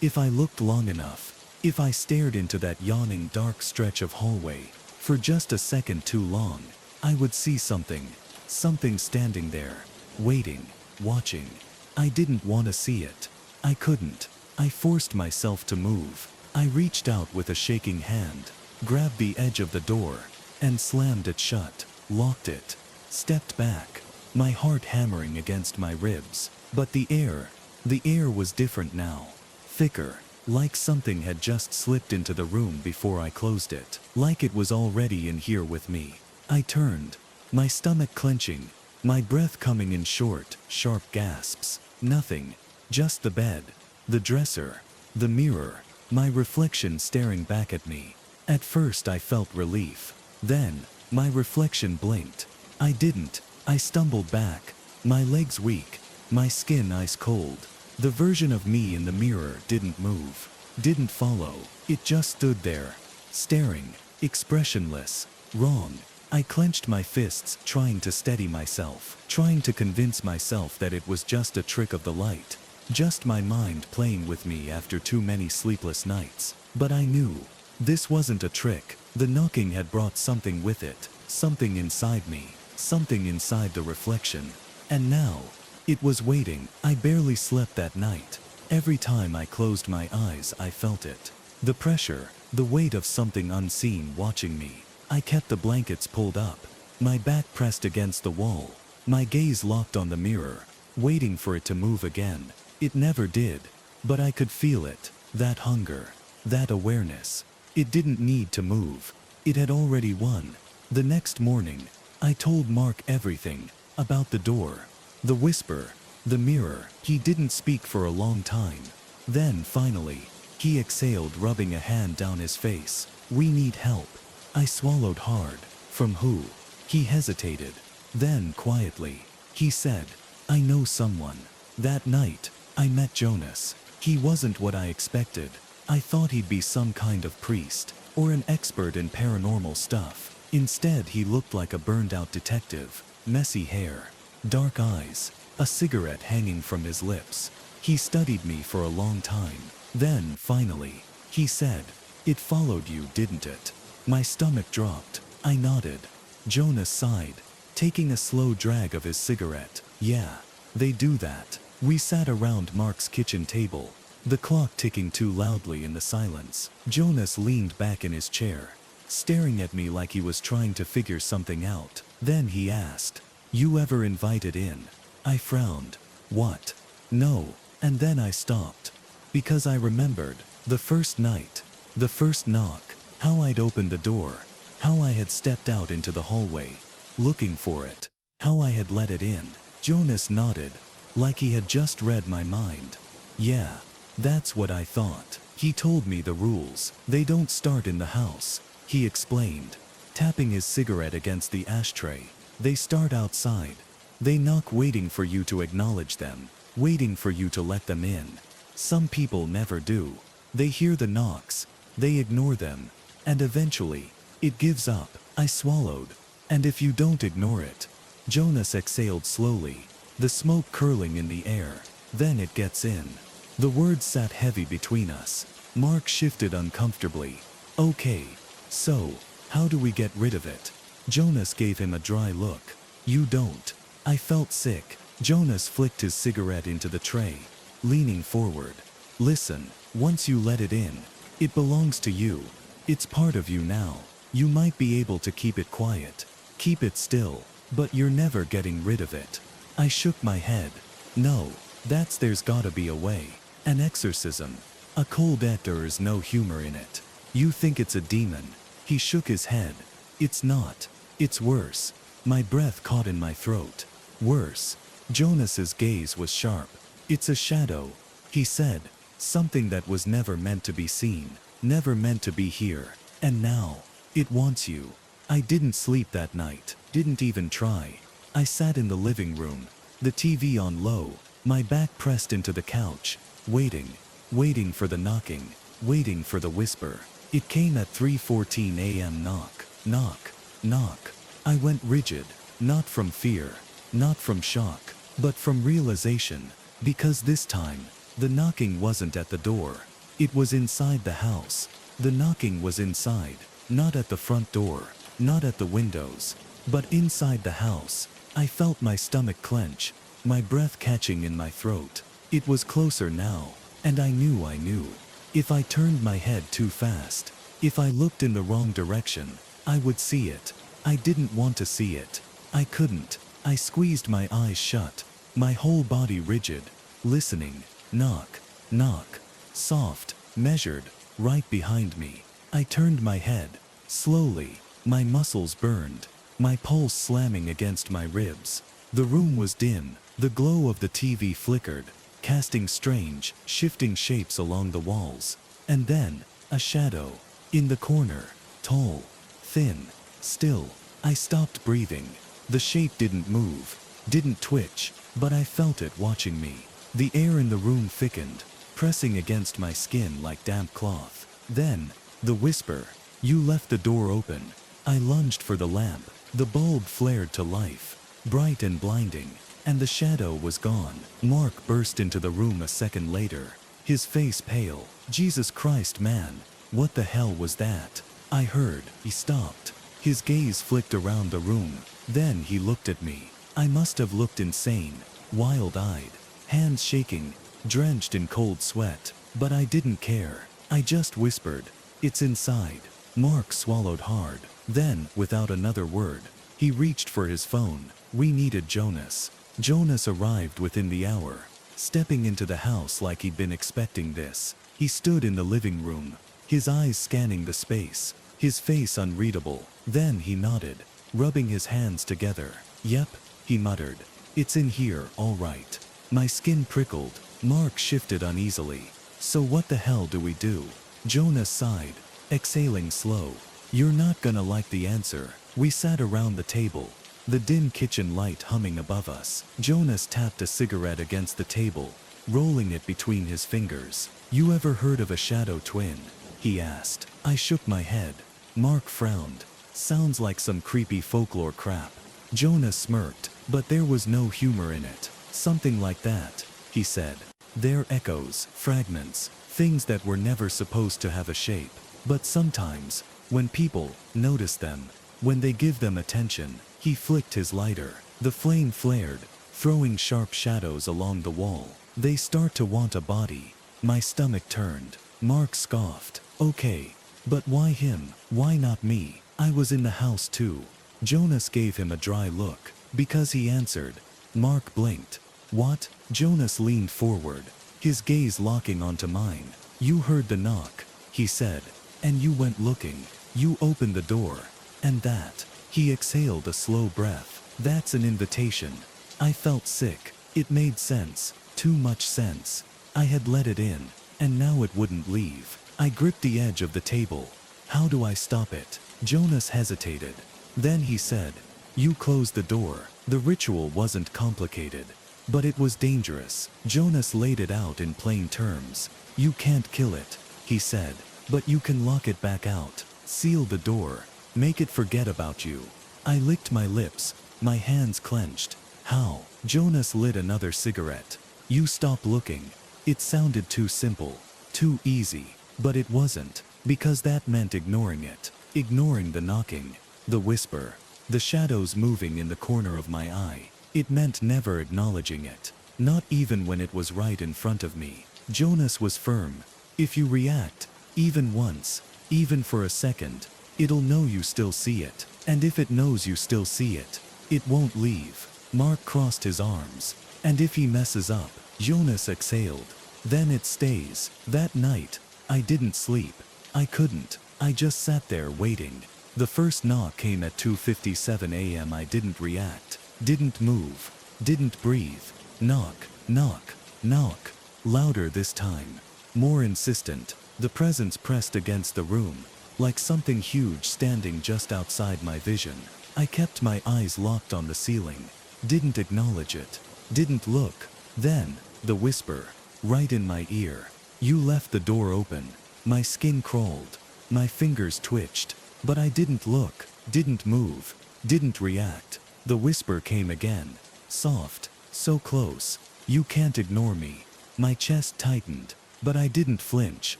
if I looked long enough, if I stared into that yawning dark stretch of hallway, for just a second too long, I would see something standing there, waiting, watching. I didn't want to see it. I couldn't. I forced myself to move. I reached out with a shaking hand, grabbed the edge of the door, and slammed it shut, locked it, stepped back, my heart hammering against my ribs. But the air, The air was different now. Thicker. Like something had just slipped into the room before I closed it. Like it was already in here with me. I turned. My stomach clenching. My breath coming in short, sharp gasps. Nothing. Just the bed. The dresser. The mirror. My reflection staring back at me. At first I felt relief. Then, my reflection blinked. I didn't. I stumbled back. My legs weak. My skin ice cold. The version of me in the mirror didn't move. Didn't follow. It just stood there. Staring. Expressionless. Wrong. I clenched my fists, trying to steady myself. Trying to convince myself that it was just a trick of the light. Just my mind playing with me after too many sleepless nights. But I knew. This wasn't a trick. The knocking had brought something with it. Something inside me. Something inside the reflection. And now, it was waiting. I barely slept that night. Every time I closed my eyes I felt it. The pressure, the weight of something unseen watching me. I kept the blankets pulled up. My back pressed against the wall. My gaze locked on the mirror, waiting for it to move again. It never did. But I could feel it. That hunger. That awareness. It didn't need to move. It had already won. The next morning, I told Mark everything. About the door. The whisper. The mirror. He didn't speak for a long time. Then, finally, he exhaled, rubbing a hand down his face. We need help. I swallowed hard. From who? He hesitated. Then, quietly, he said, I know someone. That night, I met Jonas. He wasn't what I expected. I thought he'd be some kind of priest, or an expert in paranormal stuff. Instead, he looked like a burned-out detective. Messy hair. Dark eyes. A cigarette hanging from his lips. He studied me for a long time. Then, finally, he said, It followed you, didn't it? My stomach dropped. I nodded. Jonas sighed, taking a slow drag of his cigarette. Yeah, they do that. We sat around Mark's kitchen table, the clock ticking too loudly in the silence. Jonas leaned back in his chair, staring at me like he was trying to figure something out. Then he asked, You ever invited in? I frowned. What? No. And then I stopped. Because I remembered. The first night. The first knock. How I'd opened the door. How I had stepped out into the hallway, looking for it. How I had let it in. Jonas nodded, like he had just read my mind. Yeah, that's what I thought. He told me the rules. They don't start in the house, he explained, tapping his cigarette against the ashtray. They start outside. They knock, waiting for you to acknowledge them, waiting for you to let them in. Some people never do. They hear the knocks, they ignore them, and eventually, it gives up. I swallowed. And if you don't ignore it, Jonas exhaled slowly, the smoke curling in the air. Then it gets in. The words sat heavy between us. Mark shifted uncomfortably. Okay, so, how do we get rid of it? Jonas gave him a dry look. You don't. I felt sick. Jonas flicked his cigarette into the tray, leaning forward. Listen, once you let it in, it belongs to you. It's part of you now. You might be able to keep it quiet, keep it still, but you're never getting rid of it. I shook my head. No, there's gotta be a way. An exorcism. A cold there's no humor in it. You think it's a demon. He shook his head. It's not. It's worse. My breath caught in my throat. Worse. Jonas's gaze was sharp. It's a shadow, he said. Something that was never meant to be seen. Never meant to be here. And now, it wants you. I didn't sleep that night. Didn't even try. I sat in the living room, the TV on low, my back pressed into the couch, waiting for the knocking, waiting for the whisper. It came at 3:14 a.m. Knock, knock, knock. I went rigid, not from fear, not from shock, but from realization, because this time, the knocking wasn't at the door. It was inside the house. The knocking was inside, not at the front door, not at the windows, but inside the house. I felt my stomach clench, my breath catching in my throat. It was closer now, and I knew. If I turned my head too fast, if I looked in the wrong direction, I would see it. I didn't want to see it. I couldn't. I squeezed my eyes shut, my whole body rigid, listening, Knock, knock. Soft, measured, right behind me. I turned my head. Slowly, my muscles burned, my pulse slamming against my ribs. The room was dim, the glow of the TV flickered, casting strange, shifting shapes along the walls. And then, a shadow. In the corner. Tall. Thin. Still. I stopped breathing. The shape didn't move, didn't twitch, but I felt it watching me. The air in the room thickened, pressing against my skin like damp cloth. Then, the whisper. You left the door open. I lunged for the lamp. The bulb flared to life, bright and blinding, and the shadow was gone. Mark burst into the room a second later, his face pale. Jesus Christ, man, what the hell was that? I heard. He stopped. His gaze flicked around the room. Then he looked at me. I must have looked insane, wild-eyed, hands shaking, drenched in cold sweat. But I didn't care. I just whispered, "It's inside." Mark swallowed hard. Then, without another word, he reached for his phone. We needed Jonas. Jonas arrived within the hour, stepping into the house like he'd been expecting this. He stood in the living room, his eyes scanning the space, his face unreadable. Then he nodded, rubbing his hands together. "Yep," he muttered. "It's in here, all right." My skin prickled. Mark shifted uneasily. "So what the hell do we do?" Jonas sighed, exhaling slow. "You're not gonna like the answer." We sat around the table, the dim kitchen light humming above us. Jonas tapped a cigarette against the table, rolling it between his fingers. "You ever heard of a shadow twin?" he asked. I shook my head. Mark frowned. "Sounds like some creepy folklore crap." Jonas smirked, but there was no humor in it. "Something like that," he said. "They're echoes, fragments, things that were never supposed to have a shape. But sometimes, when people notice them, when they give them attention." He flicked his lighter. The flame flared, throwing sharp shadows along the wall. "They start to want a body." My stomach turned. Mark scoffed. "Okay, but why him? Why not me? I was in the house too." Jonas gave him a dry look. "Because he answered." Mark blinked. "What?" Jonas leaned forward, his gaze locking onto mine. "You heard the knock," he said, "and you went looking. You opened the door. And that." He exhaled a slow breath. "That's an invitation." I felt sick. It made sense. Too much sense. I had let it in, and now it wouldn't leave. I gripped the edge of the table. "How do I stop it?" Jonas hesitated. Then he said, "You close the door." The ritual wasn't complicated, but it was dangerous. Jonas laid it out in plain terms. "You can't kill it," he said, "but you can lock it back out. Seal the door. Make it forget about you." I licked my lips, my hands clenched. "How?" Jonas lit another cigarette. "You stop looking." It sounded too simple, too easy, but it wasn't, because that meant ignoring it. Ignoring the knocking, the whisper, the shadows moving in the corner of my eye. It meant never acknowledging it, not even when it was right in front of me. Jonas was firm. "If you react, even once, even for a second, it'll know you still see it. And if it knows you still see it, it won't leave." Mark crossed his arms. "And if he messes up," Jonas exhaled, "then it stays." That night, I didn't sleep. I couldn't. I just sat there waiting. The first knock came at 2:57 a.m. I didn't react, didn't move, didn't breathe. Knock, knock, knock. Louder this time. More insistent. The presence pressed against the room, like something huge standing just outside my vision. I kept my eyes locked on the ceiling. Didn't acknowledge it. Didn't look. Then, the whisper, right in my ear. "You left the door open." My skin crawled. My fingers twitched. But I didn't look, didn't move, didn't react. The whisper came again. Soft, so close. "You can't ignore me." My chest tightened, but I didn't flinch.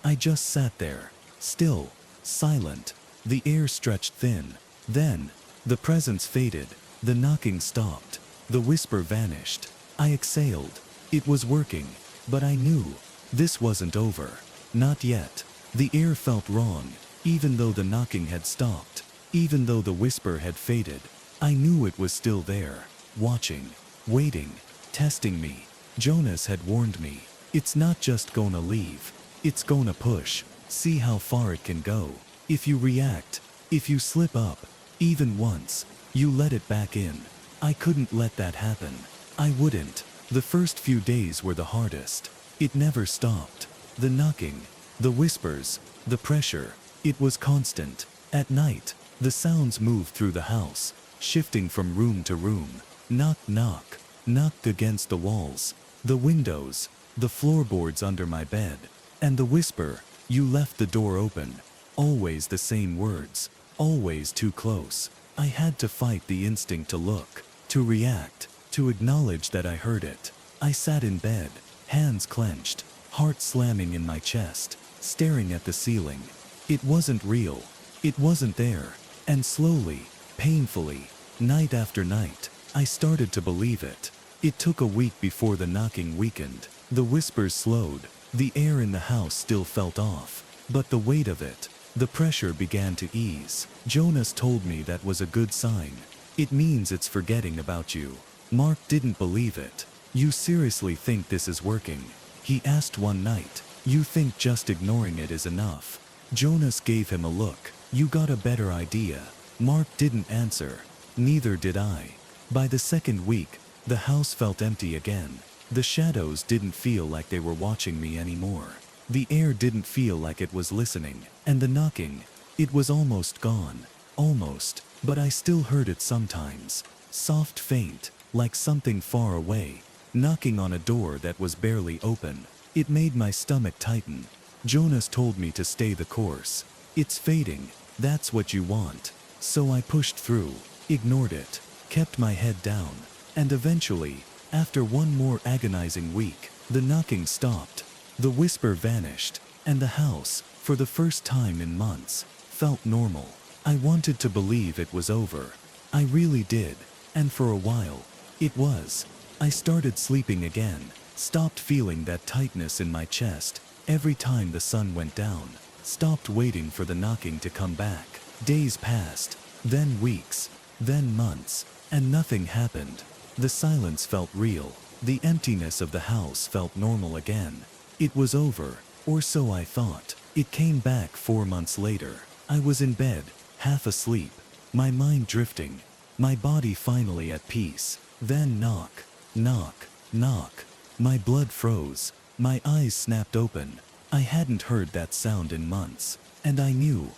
I just sat there, still, silent. The air stretched thin. Then, the presence faded. The knocking stopped. The whisper vanished. I exhaled. It was working, but I knew this wasn't over. Not yet. The air felt wrong, even though the knocking had stopped, even though the whisper had faded. I knew it was still there, watching, waiting, testing me. Jonas had warned me. It's not just gonna leave. It's gonna push. See how far it can go. If you react, if you slip up, even once, you let it back in. I couldn't let that happen. I wouldn't. The first few days were the hardest. It never stopped. The knocking, the whispers, the pressure. It was constant. At night, the sounds moved through the house, shifting from room to room. Knock, knock, knocked against the walls, the windows, the floorboards under my bed. And the whisper, you left the door open. Always the same words, always too close. I had to fight the instinct to look, to react, to acknowledge that I heard it. I sat in bed, hands clenched, heart slamming in my chest, staring at the ceiling. It wasn't real. It wasn't there. And slowly, painfully, night after night, I started to believe it. It took a week before the knocking weakened. The whispers slowed. The air in the house still felt off. But the weight of it, the pressure began to ease. Jonas told me that was a good sign. It means it's forgetting about you. Mark didn't believe it. You seriously think this is working? He asked one night. You think just ignoring it is enough? Jonas gave him a look. You got a better idea. Mark didn't answer. Neither did I. By the second week, the house felt empty again. The shadows didn't feel like they were watching me anymore. The air didn't feel like it was listening. And the knocking, it was almost gone. Almost. But I still heard it sometimes. Soft, faint, like something far away, knocking on a door that was barely open. It made my stomach tighten. Jonas told me to stay the course. It's fading. That's what you want. So I pushed through, ignored it, kept my head down. And eventually, after one more agonizing week, the knocking stopped. The whisper vanished, and the house, for the first time in months, felt normal. I wanted to believe it was over. I really did. And for a while, it was. I started sleeping again, stopped feeling that tightness in my chest every time the sun went down, stopped waiting for the knocking to come back. Days passed, then weeks, then months, and nothing happened. The silence felt real. The emptiness of the house felt normal again. It was over, or so I thought. It came back 4 months later. I was in bed, half asleep, my mind drifting, my body finally at peace. Then knock, knock, knock. My blood froze. My eyes snapped open. I hadn't heard that sound in months. And I knew.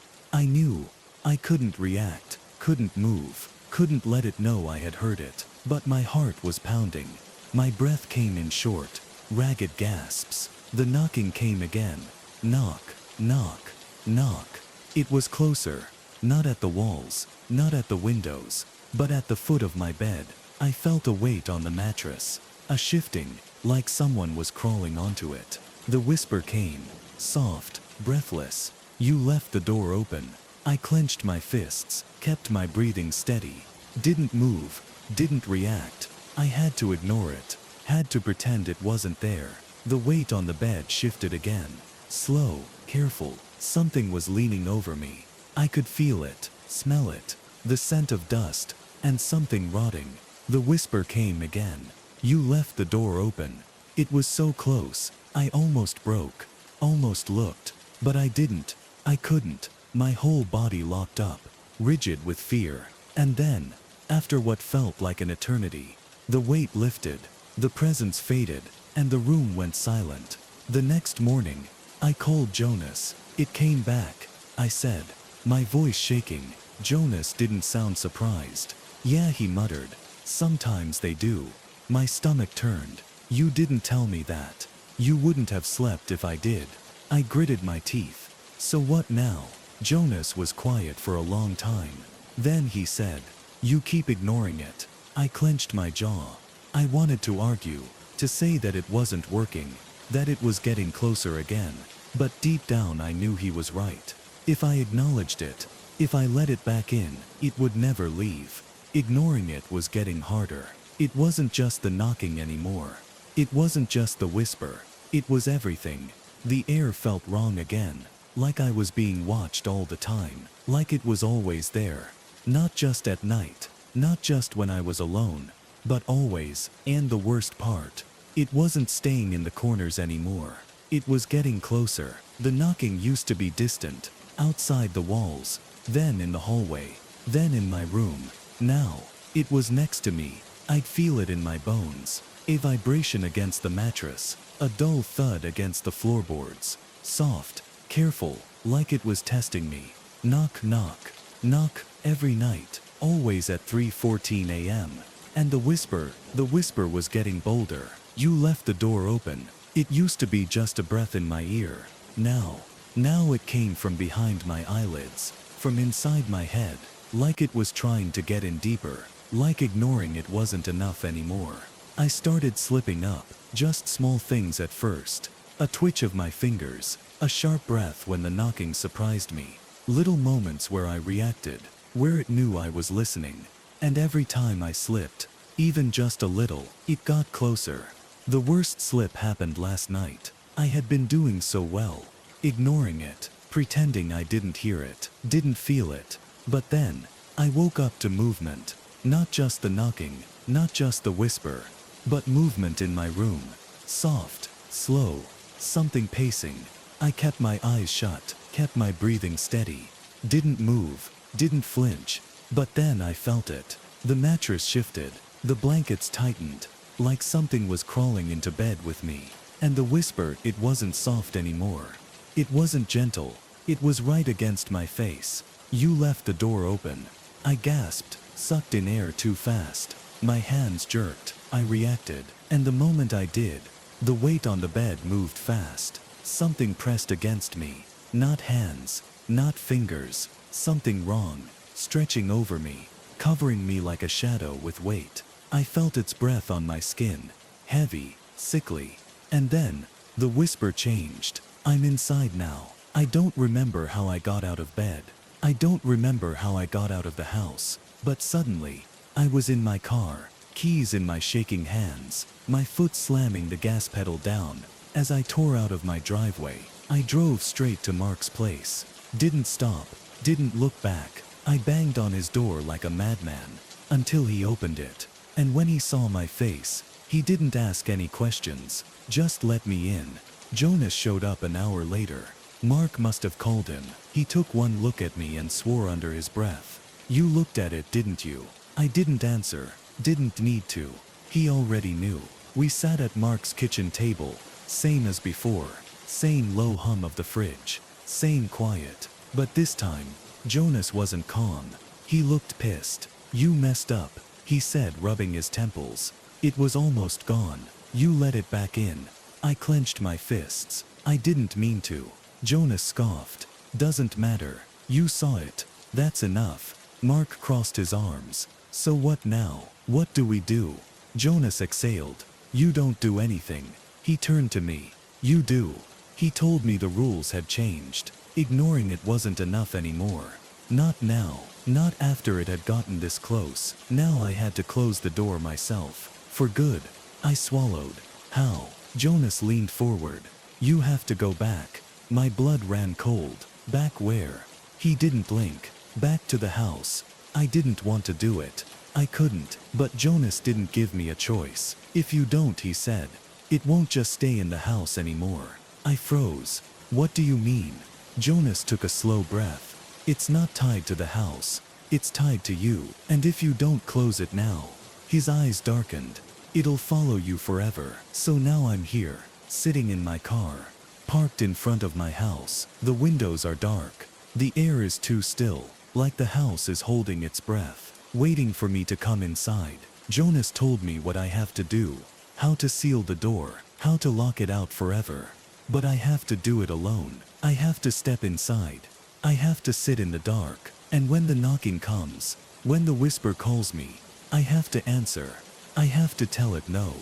I couldn't react, couldn't move, couldn't let it know I had heard it. But my heart was pounding. My breath came in short, ragged gasps. The knocking came again. Knock, knock, knock. It was closer. Not at the walls, not at the windows, but at the foot of my bed. I felt a weight on the mattress, a shifting, like someone was crawling onto it. The whisper came, soft, breathless. You left the door open. I clenched my fists, kept my breathing steady, didn't move, didn't react. I had to ignore it, had to pretend it wasn't there. The weight on the bed shifted again. Slow, careful, something was leaning over me. I could feel it, smell it, the scent of dust, and something rotting. The whisper came again. You left the door open. It was so close, I almost broke, almost looked, but I didn't, I couldn't. My whole body locked up, rigid with fear. And then, after what felt like an eternity, the weight lifted, the presence faded, and the room went silent. The next morning, I called Jonas. It came back, I said, my voice shaking. Jonas didn't sound surprised. Yeah, he muttered. Sometimes they do. My stomach turned. You didn't tell me that. You wouldn't have slept if I did. I gritted my teeth. So what now? Jonas was quiet for a long time. Then he said, you keep ignoring it. I clenched my jaw. I wanted to argue, to say that it wasn't working, that it was getting closer again. But deep down I knew he was right. If I acknowledged it, if I let it back in, it would never leave. Ignoring it was getting harder. It wasn't just the knocking anymore. It wasn't just the whisper. It was everything. The air felt wrong again. Like I was being watched all the time. Like it was always there. Not just at night. Not just when I was alone. But always. And the worst part, It wasn't staying in the corners anymore. It was getting closer. The knocking used to be distant, outside the walls, then in the hallway, then in my room. Now, it was next to me. I'd feel it in my bones. A vibration against the mattress, a dull thud against the floorboards. Soft, careful, like it was testing me. Knock, knock, knock, every night, always at 3:14 a.m. And the whisper was getting bolder. You left the door open. It used to be just a breath in my ear. Now it came from behind my eyelids, from inside my head, like it was trying to get in deeper, like ignoring it wasn't enough anymore. I started slipping up, just small things at first. A twitch of my fingers, a sharp breath when the knocking surprised me. Little moments where I reacted, where it knew I was listening. And every time I slipped, even just a little, it got closer. The worst slip happened last night. I had been doing so well, ignoring it, pretending I didn't hear it, didn't feel it. But then, I woke up to movement. Not just the knocking, not just the whisper, but movement in my room. Soft, slow, something pacing. I kept my eyes shut, kept my breathing steady. Didn't move, didn't flinch. But then I felt it. The mattress shifted, the blankets tightened, like something was crawling into bed with me. And the whisper, it wasn't soft anymore. It wasn't gentle. It was right against my face. You left the door open. I gasped, sucked in air too fast. My hands jerked. I reacted. And the moment I did, the weight on the bed moved fast. Something pressed against me. Not hands, not fingers. Something wrong, stretching over me, covering me like a shadow with weight. I felt its breath on my skin, heavy, sickly. And then, the whisper changed. I'm inside now. I don't remember how I got out of bed. I don't remember how I got out of the house. But suddenly, I was in my car, keys in my shaking hands, my foot slamming the gas pedal down. As I tore out of my driveway, I drove straight to Mark's place. Didn't stop, didn't look back. I banged on his door like a madman, until he opened it. And when he saw my face, he didn't ask any questions, just let me in. Jonas showed up an hour later. Mark must have called him. He took one look at me and swore under his breath. You looked at it, didn't you? I didn't answer, didn't need to. He already knew. We sat at Mark's kitchen table, same as before, same low hum of the fridge, same quiet. But this time, Jonas wasn't calm. He looked pissed. You messed up, he said, rubbing his temples. It was almost gone. You let it back in. I clenched my fists. I didn't mean to. Jonas scoffed. Doesn't matter. You saw it. That's enough. Mark crossed his arms. So what now? What do we do? Jonas exhaled. You don't do anything. He turned to me. You do. He told me the rules had changed. Ignoring it wasn't enough anymore. Not now. Not after it had gotten this close. Now I had to close the door myself. For good. I swallowed. How? Jonas leaned forward. You have to go back. My blood ran cold. Back where? He didn't blink. Back to the house. I didn't want to do it. I couldn't. But Jonas didn't give me a choice. If you don't, he said, it won't just stay in the house anymore. I froze. What do you mean? Jonas took a slow breath. It's not tied to the house. It's tied to you. And if you don't close it now, his eyes darkened. It'll follow you forever. So now I'm here, sitting in my car, parked in front of my house. The windows are dark. The air is too still, like the house is holding its breath, waiting for me to come inside. Jonas told me what I have to do, how to seal the door, how to lock it out forever. But I have to do it alone. I have to step inside. I have to sit in the dark. And when the knocking comes, when the whisper calls me, I have to answer. I have to tell it no.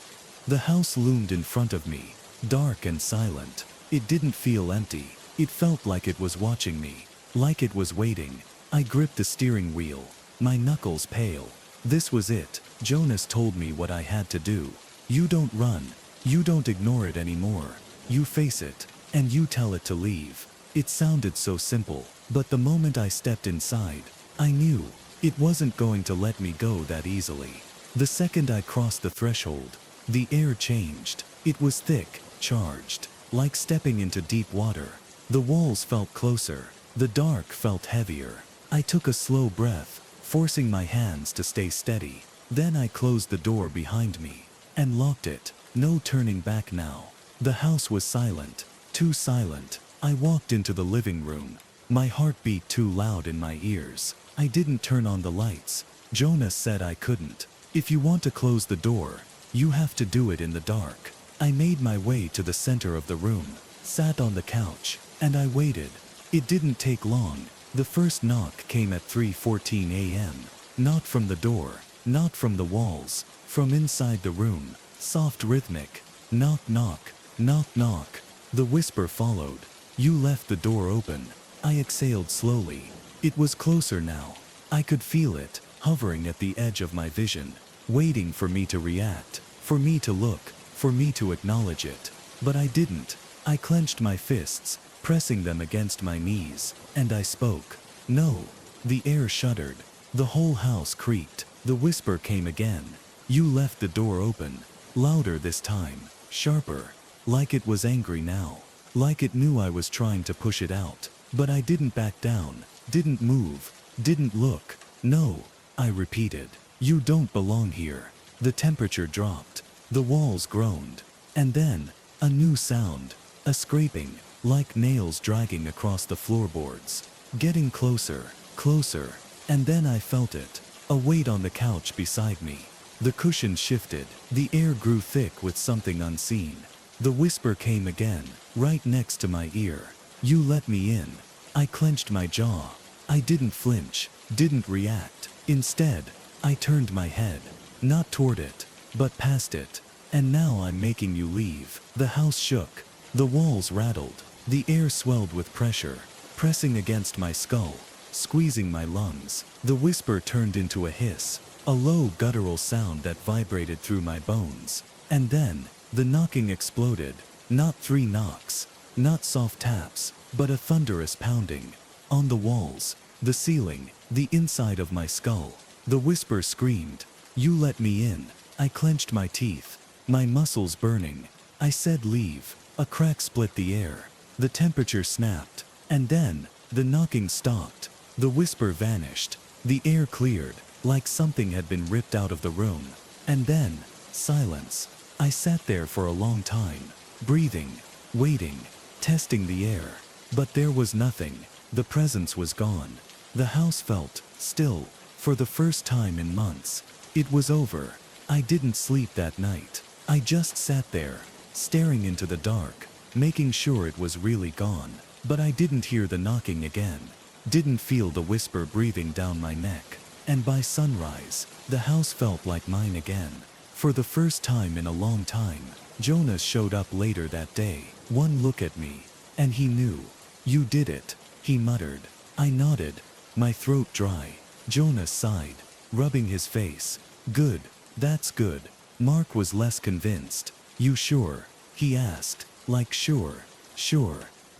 The house loomed in front of me, dark and silent. It didn't feel empty. It felt like it was watching me, like it was waiting. I gripped the steering wheel, my knuckles pale. This was it. Jonas told me what I had to do. You don't run. You don't ignore it anymore. You face it, and you tell it to leave. It sounded so simple, but the moment I stepped inside, I knew it wasn't going to let me go that easily. The second I crossed the threshold, The air changed. It was thick, charged, like stepping into deep water. The walls felt closer. The dark felt heavier. I took a slow breath, forcing my hands to stay steady. Then I closed the door behind me and locked it. No turning back now. The house was silent, too silent. I walked into the living room. My heart beat too loud in my ears. I didn't turn on the lights. Jonas said I couldn't. If you want to close the door, you have to do it in the dark. I made my way to the center of the room, sat on the couch, and I waited. It didn't take long. The first knock came at 3:14 a.m. Not from the door, not from the walls, from inside the room. Soft, rhythmic. Knock, knock, knock, knock. The whisper followed. You left the door open. I exhaled slowly. It was closer now. I could feel it, hovering at the edge of my vision, waiting for me to react, for me to look, for me to acknowledge it. But I didn't. I clenched my fists, pressing them against my knees, and I spoke. No. The air shuddered. The whole house creaked. The whisper came again. You left the door open. Louder this time, sharper, like it was angry now, like it knew I was trying to push it out. But I didn't back down, didn't move, didn't look. No, I repeated. You don't belong here. The temperature dropped. The walls groaned. And then, a new sound, a scraping, like nails dragging across the floorboards. Getting closer, closer, and then I felt it, a weight on the couch beside me. The cushion shifted. The air grew thick with something unseen. The whisper came again, right next to my ear. You let me in. I clenched my jaw. I didn't flinch, didn't react. Instead, I turned my head, not toward it, but past it. And now I'm making you leave. The house shook. The walls rattled. The air swelled with pressure, pressing against my skull, squeezing my lungs. The whisper turned into a hiss, a low guttural sound that vibrated through my bones. And then, the knocking exploded. Not 3 knocks, not soft taps, but a thunderous pounding. On the walls, the ceiling, the inside of my skull. The whisper screamed. You let me in. I clenched my teeth, my muscles burning. I said leave. A crack split the air. The temperature snapped. And then, the knocking stopped. The whisper vanished. The air cleared, like something had been ripped out of the room. And then, silence. I sat there for a long time, breathing, waiting, testing the air. But there was nothing. The presence was gone. The house felt still, for the first time in months. It was over. I didn't sleep that night. I just sat there, staring into the dark, making sure it was really gone. But I didn't hear the knocking again. Didn't feel the whisper breathing down my neck. And by sunrise, the house felt like mine again. For the first time in a long time, Jonas showed up later that day. One look at me, and he knew. You did it, he muttered. I nodded, my throat dry. Jonas sighed, rubbing his face. Good, that's good. Mark was less convinced. You sure? He asked, like sure.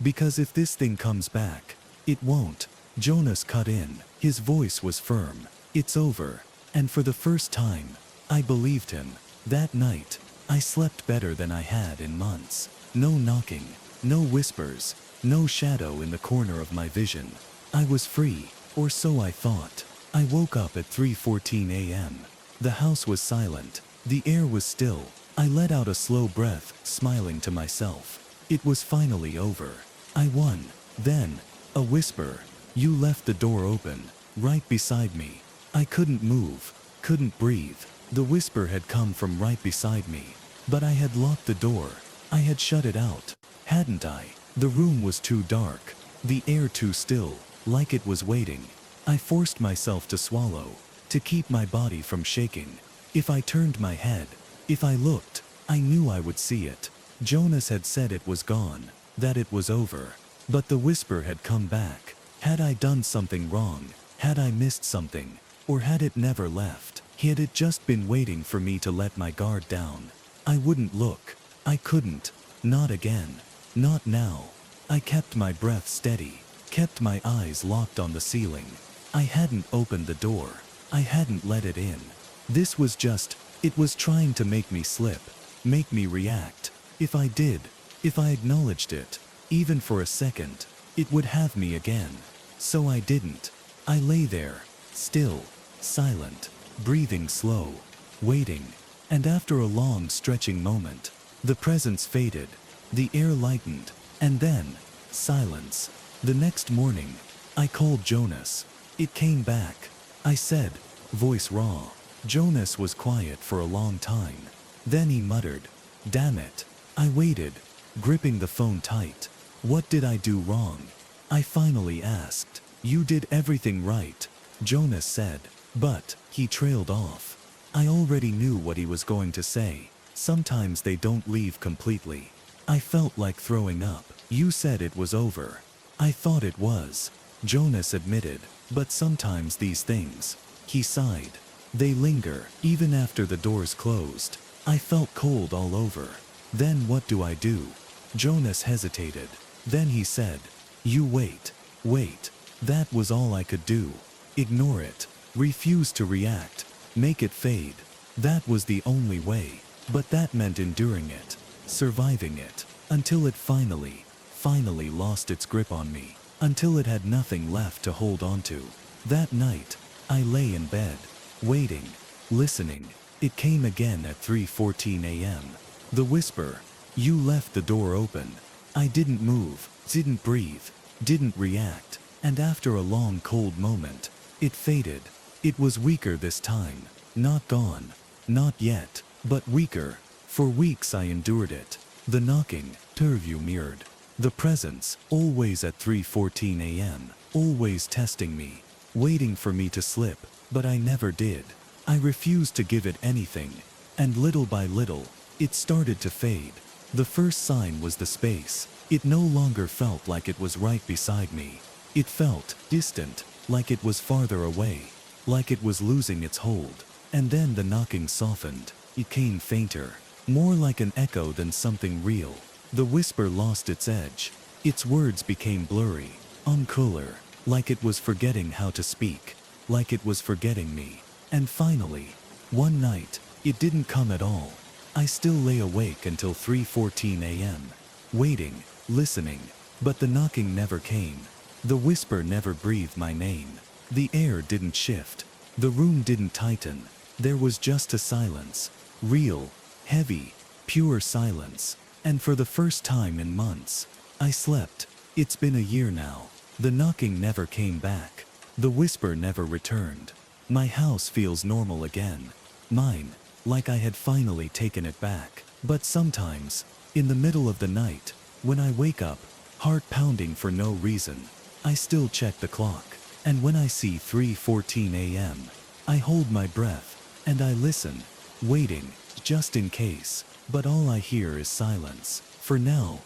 Because if this thing comes back, it won't. Jonas cut in. His voice was firm. It's over. And for the first time, I believed him. That night, I slept better than I had in months. No knocking, no whispers, no shadow in the corner of my vision. I was free, or so I thought. I woke up at 3:14 a.m. The house was silent. The air was still. I let out a slow breath, smiling to myself. It was finally over. I won. Then, a whisper. You left the door open, right beside me. I couldn't move, couldn't breathe. The whisper had come from right beside me. But I had locked the door. I had shut it out, hadn't I? The room was too dark, the air too still, like it was waiting. I forced myself to swallow, to keep my body from shaking. If I turned my head, if I looked, I knew I would see it. Jonas had said it was gone, that it was over. But the whisper had come back. Had I done something wrong? Had I missed something? Or had it never left? Had it just been waiting for me to let my guard down? I wouldn't look. I couldn't. Not again. Not now. I kept my breath steady, kept my eyes locked on the ceiling. I hadn't opened the door. I hadn't let it in. This was just, it was trying to make me slip, make me react. If I did, if I acknowledged it, even for a second, it would have me again. So I didn't. I lay there, still, silent, breathing slow, waiting, and after a long stretching moment, the presence faded, the air lightened, and then, silence. The next morning, I called Jonas. It came back. I said, voice raw. Jonas was quiet for a long time. Then he muttered, "Damn it." I waited, gripping the phone tight. What did I do wrong? I finally asked. "You did everything right," Jonas said. But, he trailed off. I already knew what he was going to say. Sometimes they don't leave completely. I felt like throwing up. "You said it was over." I thought it was, Jonas admitted, but sometimes these things, he sighed, they linger, even after the doors closed. I felt cold all over. Then what do I do? Jonas hesitated. Then he said, "You wait, wait." That was all I could do. Ignore it, refuse to react, make it fade. That was the only way, but that meant enduring it, surviving it, until it finally lost its grip on me, until it had nothing left to hold on to. That night, I lay in bed, waiting, listening. It came again at 3:14 a.m. The whisper, "You left the door open." I didn't move, didn't breathe, didn't react, and after a long cold moment, it faded. It was weaker this time, not gone, not yet, but weaker. For weeks I endured it. The knocking, purview mirrored. The presence, always at 3:14 a.m., always testing me, waiting for me to slip, but I never did. I refused to give it anything, and little by little, it started to fade. The first sign was the space. It no longer felt like it was right beside me. It felt distant, like it was farther away, like it was losing its hold. And then the knocking softened. It came fainter, more like an echo than something real. The whisper lost its edge. Its words became blurry, uncooler, like it was forgetting how to speak, like it was forgetting me. And finally, one night, it didn't come at all. I still lay awake until 3:14 a.m., waiting, listening, but the knocking never came. The whisper never breathed my name. The air didn't shift. The room didn't tighten. There was just a silence, real, heavy, pure silence. And for the first time in months, I slept. It's been a year now. The knocking never came back. The whisper never returned. My house feels normal again. Mine, like I had finally taken it back. But sometimes, in the middle of the night, when I wake up, heart pounding for no reason, I still check the clock. And when I see 3:14 a.m., I hold my breath, and I listen, waiting, just in case. But all I hear is silence. For now,